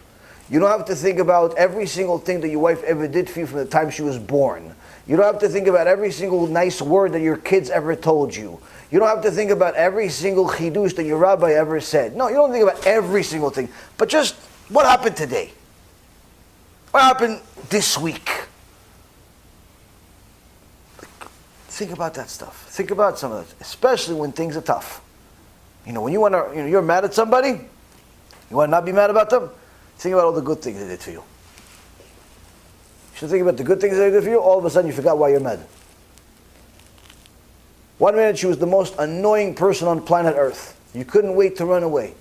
You don't have to think about every single thing that your wife ever did for you from the time she was born. You don't have to think about every single nice word that your kids ever told you. You don't have to think about every single chidush that your rabbi ever said. No, you don't think about every single thing. But just, what happened today? What happened this week? Think about that stuff. Think about some of that, especially when things are tough. When you want to, you're mad at somebody, you want to not be mad about them, think about all the good things they did for you. You should think about the good things they did for you, all of a sudden you forgot why you're mad. 1 minute she was the most annoying person on planet Earth. You couldn't wait to run away.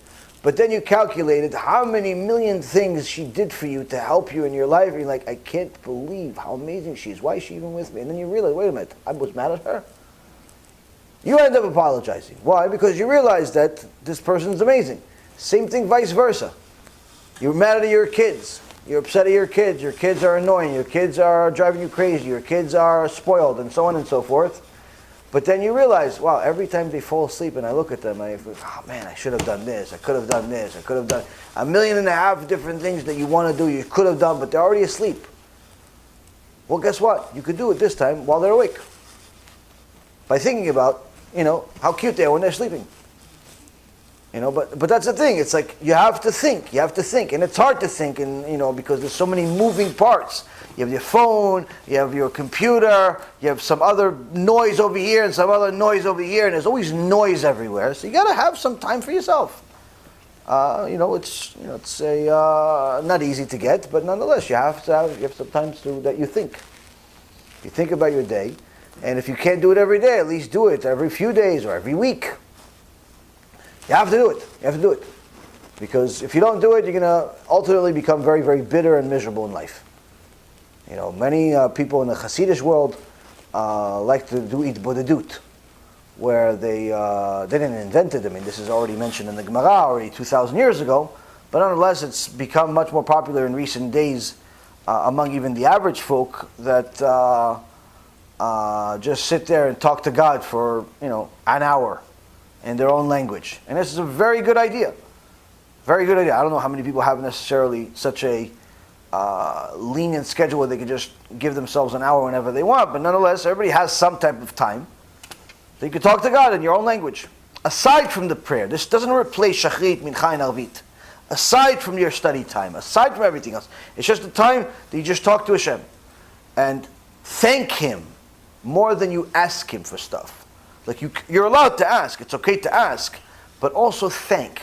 But then you calculated how many million things she did for you to help you in your life, and you're like, I can't believe how amazing she is. Why is she even with me? And then you realize, wait a minute, I was mad at her. You end up apologizing. Why? Because you realize that this person's amazing. Same thing vice versa. You're mad at your kids. You're upset at your kids. Your kids are annoying. Your kids are driving you crazy. Your kids are spoiled, and so on and so forth. But then you realize, wow, every time they fall asleep and I look at them, I think, oh man, I should have done this. I could have done this. I could have done 1.5 million different things that you want to do, you could have done, but they're already asleep. Well, guess what? You could do it this time while they're awake. By thinking about, how cute they are when they're sleeping. But that's the thing. It's like you have to think. And it's hard to think, because there's so many moving parts. You have your phone, you have your computer, you have some other noise over here and some other noise over here, and there's always noise everywhere. So you got to have some time for yourself. It's not easy to get, but nonetheless, you have some time that you think. You think about your day, and if you can't do it every day, at least do it every few days or every week. You have to do it. Because if you don't do it, you're going to ultimately become very, very bitter and miserable in life. Many people in the Hasidic world like to do itbodedut, where they didn't invent it. I mean, this is already mentioned in the Gemara already 2,000 years ago, but nonetheless, it's become much more popular in recent days among even the average folk that just sit there and talk to God for an hour in their own language. And this is a very good idea. Very good idea. I don't know how many people have necessarily such a lenient schedule where they can just give themselves an hour whenever they want, but nonetheless, everybody has some type of time. So you can talk to God in your own language. Aside from the prayer, this doesn't replace Shachrit, Mincha, and Arvit. Aside from your study time, aside from everything else, it's just the time that you just talk to Hashem and thank Him more than you ask Him for stuff. Like you're allowed to ask, it's okay to ask, but also thank.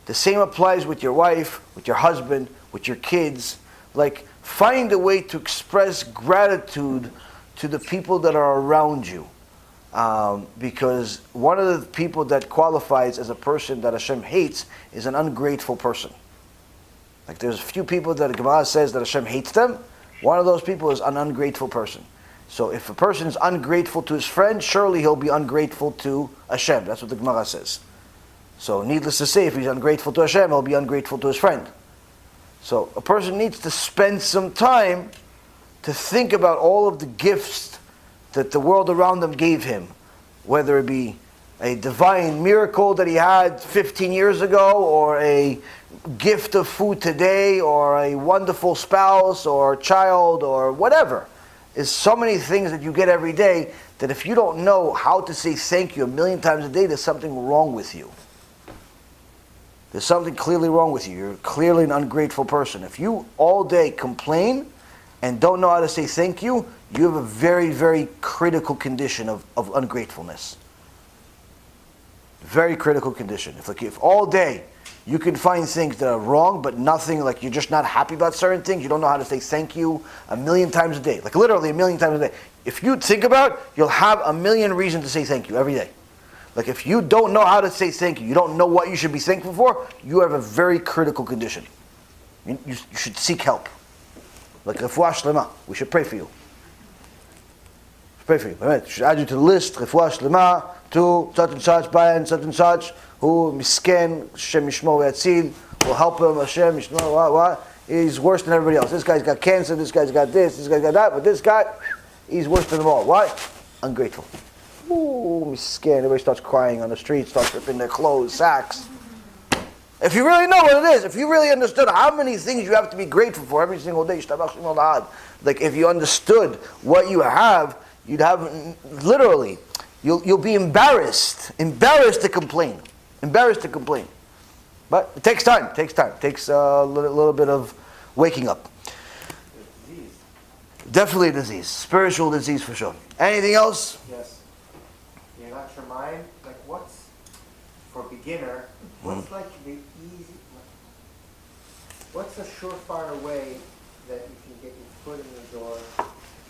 The same applies with your wife, with your husband, with your kids. Like, find a way to express gratitude to the people that are around you. Because one of the people that qualifies as a person that Hashem hates is an ungrateful person. Like, there's a few people that the Gemara says that Hashem hates them. One of those people is an ungrateful person. So if a person is ungrateful to his friend, surely he'll be ungrateful to Hashem. That's what the Gemara says. So needless to say, if he's ungrateful to Hashem, he'll be ungrateful to his friend. So a person needs to spend some time to think about all of the gifts that the world around them gave him, whether it be a divine miracle that he had 15 years ago, or a gift of food today, or a wonderful spouse, or child, or whatever. There's so many things that you get every day that if you don't know how to say thank you 1,000,000 times a day, there's something wrong with you. There's something clearly wrong with you. You're clearly an ungrateful person. If you all day complain and don't know how to say thank you, you have a very, very critical condition of ungratefulness. Very critical condition. If all day you can find things that are wrong, but nothing, like you're just not happy about certain things, you don't know how to say thank you 1,000,000 times a day. Like literally 1,000,000 times a day. If you think about it, you'll have 1,000,000 reasons to say thank you every day. Like if you don't know how to say thank you, you don't know what you should be thankful for, you have a very critical condition. You should seek help. Like refuah shlema, we should pray for you. Pray for you. We should add you to the list, refuah shlema, to such and such, bayan, such and such, who misken, Hashem yishmor v'yatzil, will help him, Hashem yishmor, what? He's worse than everybody else. This guy's got cancer, this guy's got this guy's got that, but this guy, he's worse than them all. Why? Ungrateful. Ooh, misken, everybody starts crying on the street, starts ripping their clothes, sacks. If you really know what it is, if you really understood how many things you have to be grateful for every single day, like if you understood what you have, you'd have literally, you'll be embarrassed to complain. But it takes time, it takes a little bit of waking up. Definitely a disease, spiritual disease for sure. Anything else? Yes. You're not your mind, like what's, for a beginner, what's like the easy, what's a surefire way that you can get your foot in the door?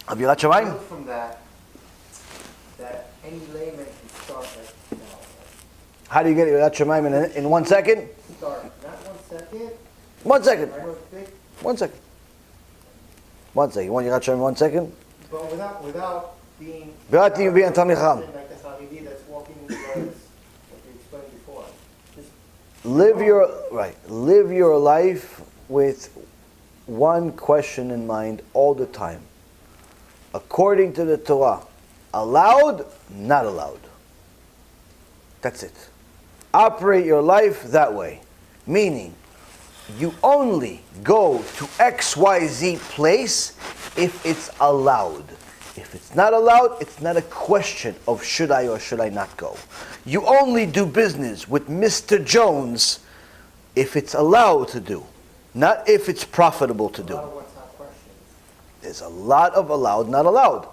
Avirat Shamayim? Build from that any layman can start like now. How do you get Avirat Shamayim in 1 second? Start, not 1 second. 1 second. I don't think, 1 second. 1 second. You want Avirat Shamayim 1 second? but without being Without you being Talmid Chacham. like a Haredi that's walking in the roads, like we explained before. Just Live your life with one question in mind all the time. According to the Torah, allowed, not allowed. That's it. Operate your life that way. Meaning, you only go to XYZ place if it's allowed. If it's not allowed, it's not a question of should I or should I not go. You only do business with Mr. Jones if it's allowed to do, not if it's profitable to do. There's a lot of allowed, not allowed.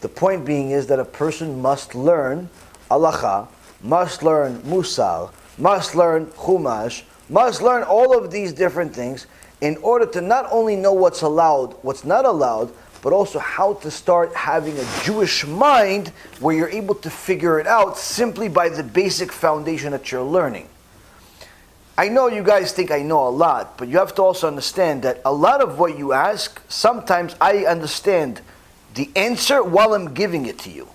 The point being is that a person must learn halacha, must learn musar, must learn chumash, must learn all of these different things in order to not only know what's allowed, what's not allowed, but also how to start having a Jewish mind where you're able to figure it out simply by the basic foundation that you're learning. I know you guys think I know a lot, but you have to also understand that a lot of what you ask, sometimes I understand the answer while I'm giving it to you.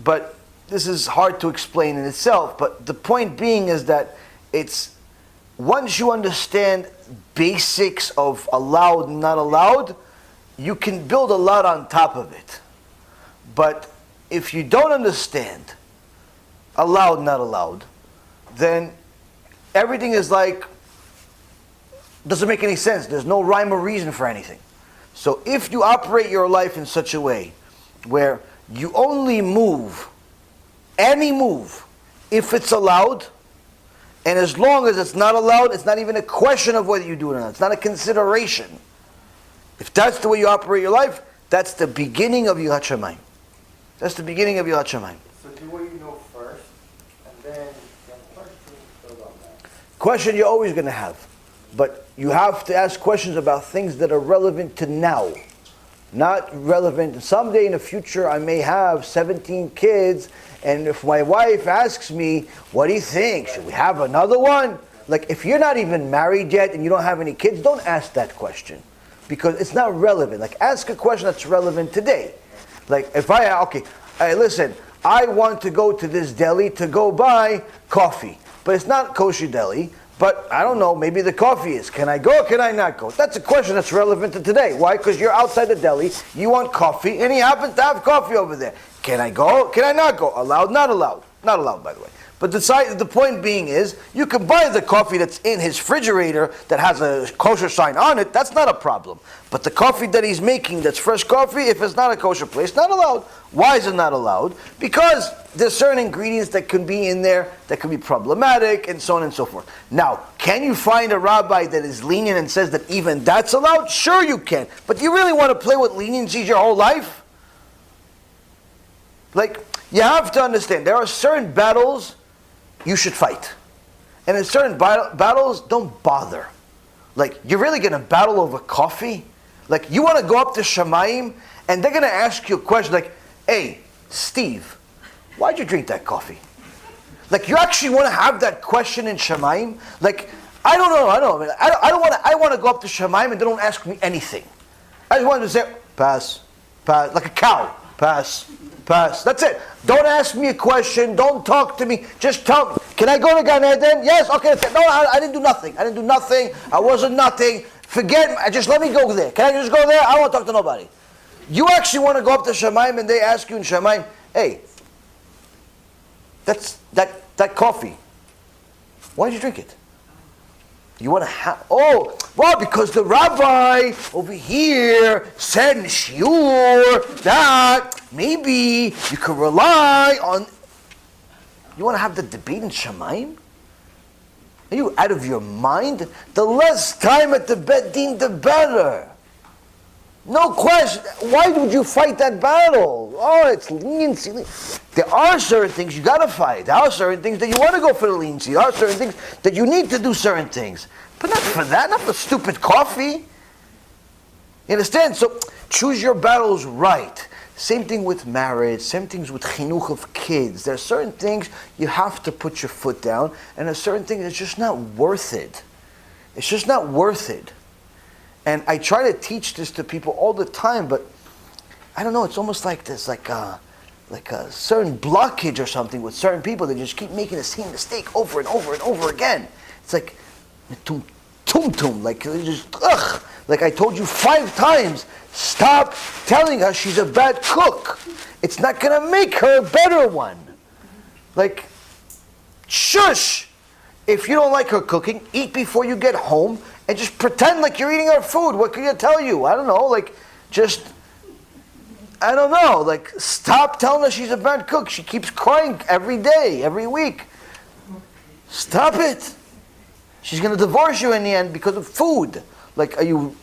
But this is hard to explain in itself, but the point being is that it's, once you understand basics of allowed and not allowed, you can build a lot on top of it. But if you don't understand allowed, not allowed, then everything is like doesn't make any sense. There's no rhyme or reason for anything. So if you operate your life in such a way where you only move, any move, if it's allowed, and as long as it's not allowed, it's not even a question of whether you do it or not. It's not a consideration. If that's the way you operate your life, that's the beginning of Yirat Shamayim. That's the beginning of Yirat Shamayim. So do what you know first, and then questions build on that. Question you're always going to have. But you have to ask questions about things that are relevant to now. Not relevant. Someday in the future I may have 17 kids, and if my wife asks me, what do you think? Should we have another one? Like, if you're not even married yet and you don't have any kids, don't ask that question. Because it's not relevant. Like, ask a question that's relevant today. Like, if hey, listen, I want to go to this deli to go buy coffee. But it's not kosher deli. But I don't know, maybe the coffee is. Can I go or can I not go? That's a question that's relevant to today. Why? Because you're outside the deli, you want coffee, and he happens to have coffee over there. Can I go? Can I not go? Allowed? Not allowed. Not allowed, by the way. But the point being is, you can buy the coffee that's in his refrigerator that has a kosher sign on it. That's not a problem. But the coffee that he's making that's fresh coffee, if it's not a kosher place, not allowed. Why is it not allowed? Because there's certain ingredients that can be in there that can be problematic and so on and so forth. Now, can you find a rabbi that is lenient and says that even that's allowed? Sure you can. But do you really want to play with leniencies your whole life? Like, you have to understand, there are certain battles you should fight. And in certain battles, don't bother. Like, you're really going to battle over coffee? Like, you want to go up to Shamayim, and they're going to ask you a question like, hey, Steve, why'd you drink that coffee? Like, you actually want to have that question in Shamayim? Like, I don't know. I want to go up to Shamayim and they don't ask me anything. I just want to say, pass, like a cow, pass. That's it. Don't ask me a question. Don't talk to me. Just tell me. Can I go to Gan Eden? Yes. Okay. That's it. No, I didn't do nothing. I wasn't nothing. Forget. Just let me go there. Can I just go there? I don't want to talk to nobody. You actually want to go up to Shamayim and they ask you in Shamayim, hey, that coffee. Why did you drink it? You want to have, well, because the rabbi over here said in shiur that maybe you could rely on. You want to have the debate in Shamayim? Are you out of your mind? The less time at the Bet Din, the better. No question. Why would you fight that battle? Oh, it's leniency. There are certain things you got to fight. There are certain things that you want to go for the leniency. There are certain things that you need to do certain things. But not for that, not for stupid coffee. You understand? So choose your battles right. Same thing with marriage, same things with chinuch of kids. There are certain things you have to put your foot down, and there are certain things that's just not worth it. It's just not worth it. And I try to teach this to people all the time, but I don't know, it's almost like there's like a certain blockage or something with certain people. They just keep making the same mistake over and over and over again. It's like, tum, like just, ugh. Like I told you 5 times, stop telling her she's a bad cook. It's not going to make her a better one. Like, shush. If you don't like her cooking, eat before you get home and just pretend like you're eating her food. What can you tell you? I don't know, like, like, stop telling her she's a bad cook. She keeps crying every day, every week. Stop it. She's going to divorce you in the end because of food. Like, is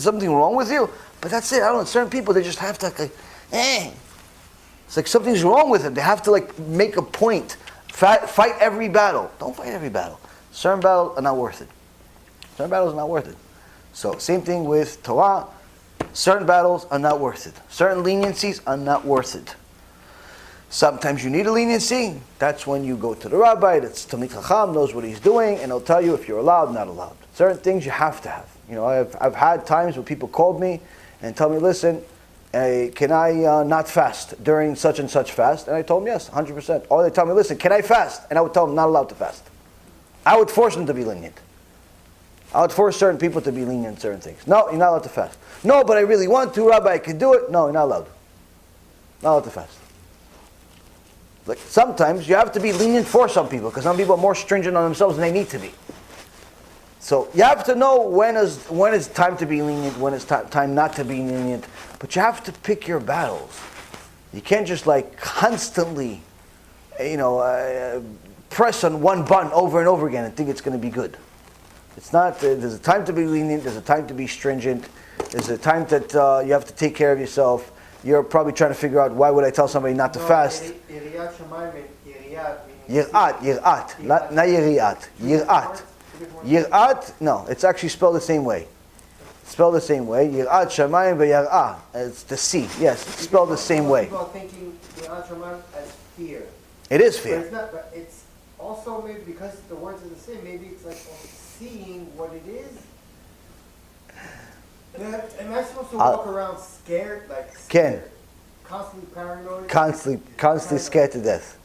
something wrong with you? But that's it. I don't know. Certain people, they just have to, like, It's like something's wrong with them. They have to, like, make a point. Fight every battle. Don't fight every battle. Certain battles are not worth it. Certain battles are not worth it. So, same thing with Torah. Certain battles are not worth it. Certain leniencies are not worth it. Sometimes you need a leniency. That's when you go to the rabbi. That's Talmid Chacham, knows what he's doing, and he'll tell you if you're allowed, not allowed. Certain things you have to have. You know, I've had times where people called me and tell me, listen, can I not fast during such and such fast? And I told them yes, 100%. Or they tell me, listen, can I fast? And I would tell them not allowed to fast. I would force them to be lenient. I would force certain people to be lenient in certain things. No, you're not allowed to fast. No, but I really want to, Rabbi, I can do it. No, you're not allowed. Not allowed to fast. Like sometimes you have to be lenient for some people because some people are more stringent on themselves than they need to be. So you have to know when is time to be lenient, when is time not to be lenient. But you have to pick your battles. You can't just like constantly, press on one button over and over again and think it's going to be good. It's not. There's a time to be lenient. There's a time to be stringent. There's a time that you have to take care of yourself. You're probably trying to figure out, why would I tell somebody not to fast? Yirat, not yiriat. Yirat, no, it's actually spelled the same way. Spelled the same way. Yirat shamayim v'yar'ah. It's the C. Yes, it's spelled the same way. People are thinking yirat shamayim as fear. It is fear. But it's not. But it's also maybe because the words are the same. Maybe it's like seeing what it is. Am I supposed to walk around scared, like scared, constantly paranoid? Constantly scared to death.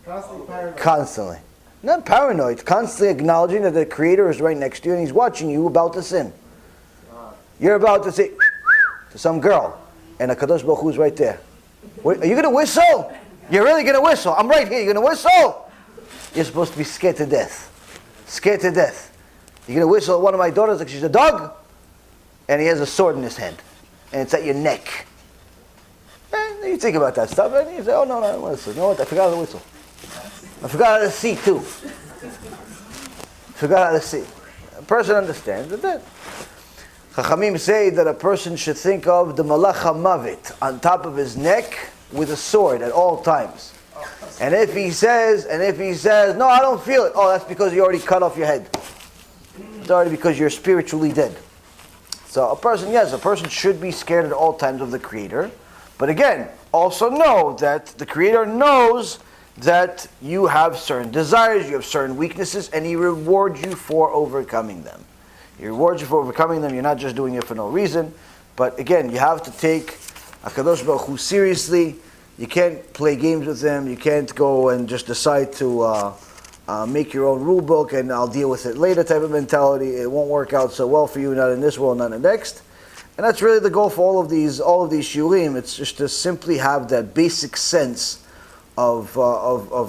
Constantly paranoid. Constantly. Not paranoid. Constantly acknowledging that the Creator is right next to you and He's watching you about to sin. You're about to say to some girl, and a Kadosh Baruch Hu is right there. Wait, are you going to whistle? You're really going to whistle? I'm right here. You're going to whistle? You're supposed to be scared to death. Scared to death. You're going to whistle at one of my daughters like she's a dog? And he has a sword in his hand, and it's at your neck. And you think about that stuff, and you say, oh, no, I don't want to whistle. You know what? I forgot how to whistle. I forgot how to see, too. Forgot how to see. A person understands that. Chachamim say that a person should think of the malach hamavit on top of his neck with a sword at all times. And if he says, no, I don't feel it. Oh, that's because you already cut off your head. It's already because you're spiritually dead. So a person should be scared at all times of the Creator. But again, also know that the Creator knows that you have certain desires, you have certain weaknesses, and He rewards you for overcoming them. He rewards you for overcoming them. You're not just doing it for no reason. But again, you have to take HaKadosh Baruch Hu seriously. You can't play games with Him. You can't go and just decide to make your own rule book and I'll deal with it later type of mentality. It won't work out so well for you, not in this world, not in the next. And that's really the goal for all of these shiurim. It's just to simply have that basic sense of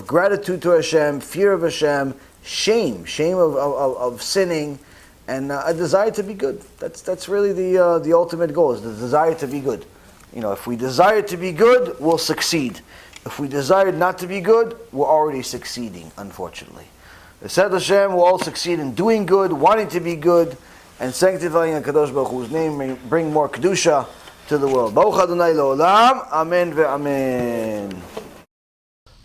gratitude to Hashem, fear of Hashem, shame of sinning, and a desire to be good. That's really the ultimate goal, is the desire to be good. If we desire to be good, we'll succeed. If we desire not to be good, we're already succeeding, unfortunately. B'ezrat Hashem, we'll all succeed in doing good, wanting to be good, and sanctifying HaKadosh Baruch Hu's name, bring more Kedusha to the world. Baruch Adonai Le'olam, Amen ve'amen.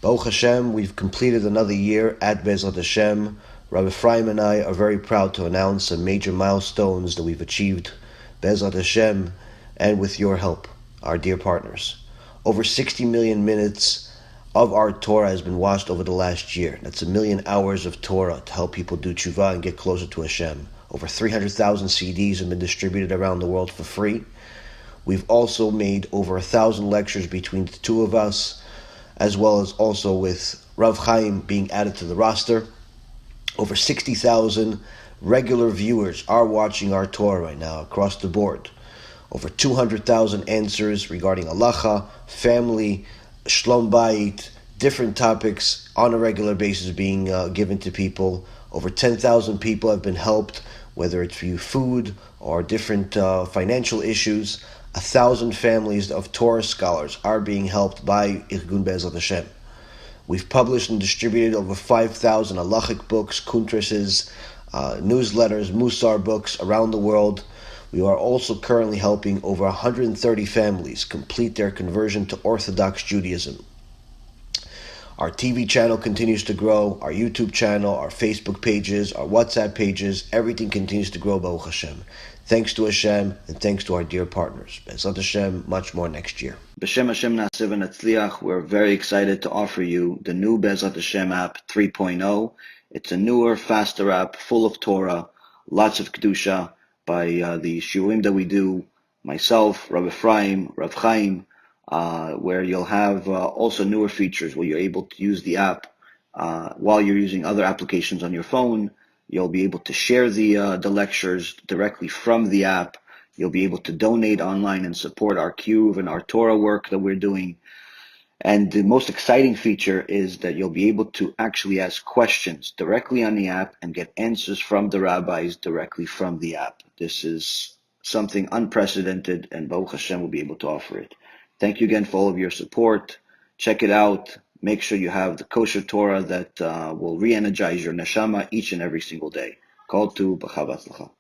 Baruch Hashem, we've completed another year at BeEzrat Hashem. Rabbi Efraim and I are very proud to announce some major milestones that we've achieved, BeEzrat Hashem, and with your help, our dear partners. Over 60 million minutes of our Torah has been watched over the last year. That's 1 million hours of Torah to help people do TeShuva and get closer to Hashem. Over 300,000 CDs have been distributed around the world for free. We've also made over 1,000 lectures between the two of us, as well as also with Rav Chaim being added to the roster. Over 60,000 regular viewers are watching our Torah right now across the board. Over 200,000 answers regarding halacha, family, shlom bayit, different topics on a regular basis being given to people. Over 10,000 people have been helped, whether it's for food or different financial issues. 1,000 families of Torah scholars are being helped by Irgun BeEzrat Hashem. We've published and distributed over 5,000 halachic books, kuntresses, newsletters, musar books around the world. We are also currently helping over 130 families complete their conversion to Orthodox Judaism. Our TV channel continues to grow, our YouTube channel, our Facebook pages, our WhatsApp pages, everything continues to grow, Baruch Hashem. Thanks to Hashem, and thanks to our dear partners. BeEzrat Hashem, much more next year. B'Shem Hashem Na'aseh v'Natzliach, we're very excited to offer you the new BeEzrat Hashem app 3.0. It's a newer, faster app, full of Torah, lots of Kedusha, by the shiurim that we do, myself, Rabbi Efraim, Rav Chaim, where you'll have also newer features where you're able to use the app while you're using other applications on your phone. You'll be able to share the lectures directly from the app. You'll be able to donate online and support our Cube and our Torah work that we're doing. And the most exciting feature is that you'll be able to actually ask questions directly on the app and get answers from the rabbis directly from the app. This is something unprecedented, and Baruch Hashem will be able to offer it. Thank you again for all of your support. Check it out. Make sure you have the kosher Torah that will re-energize your neshama each and every single day. Call to B'chava Tzlacha.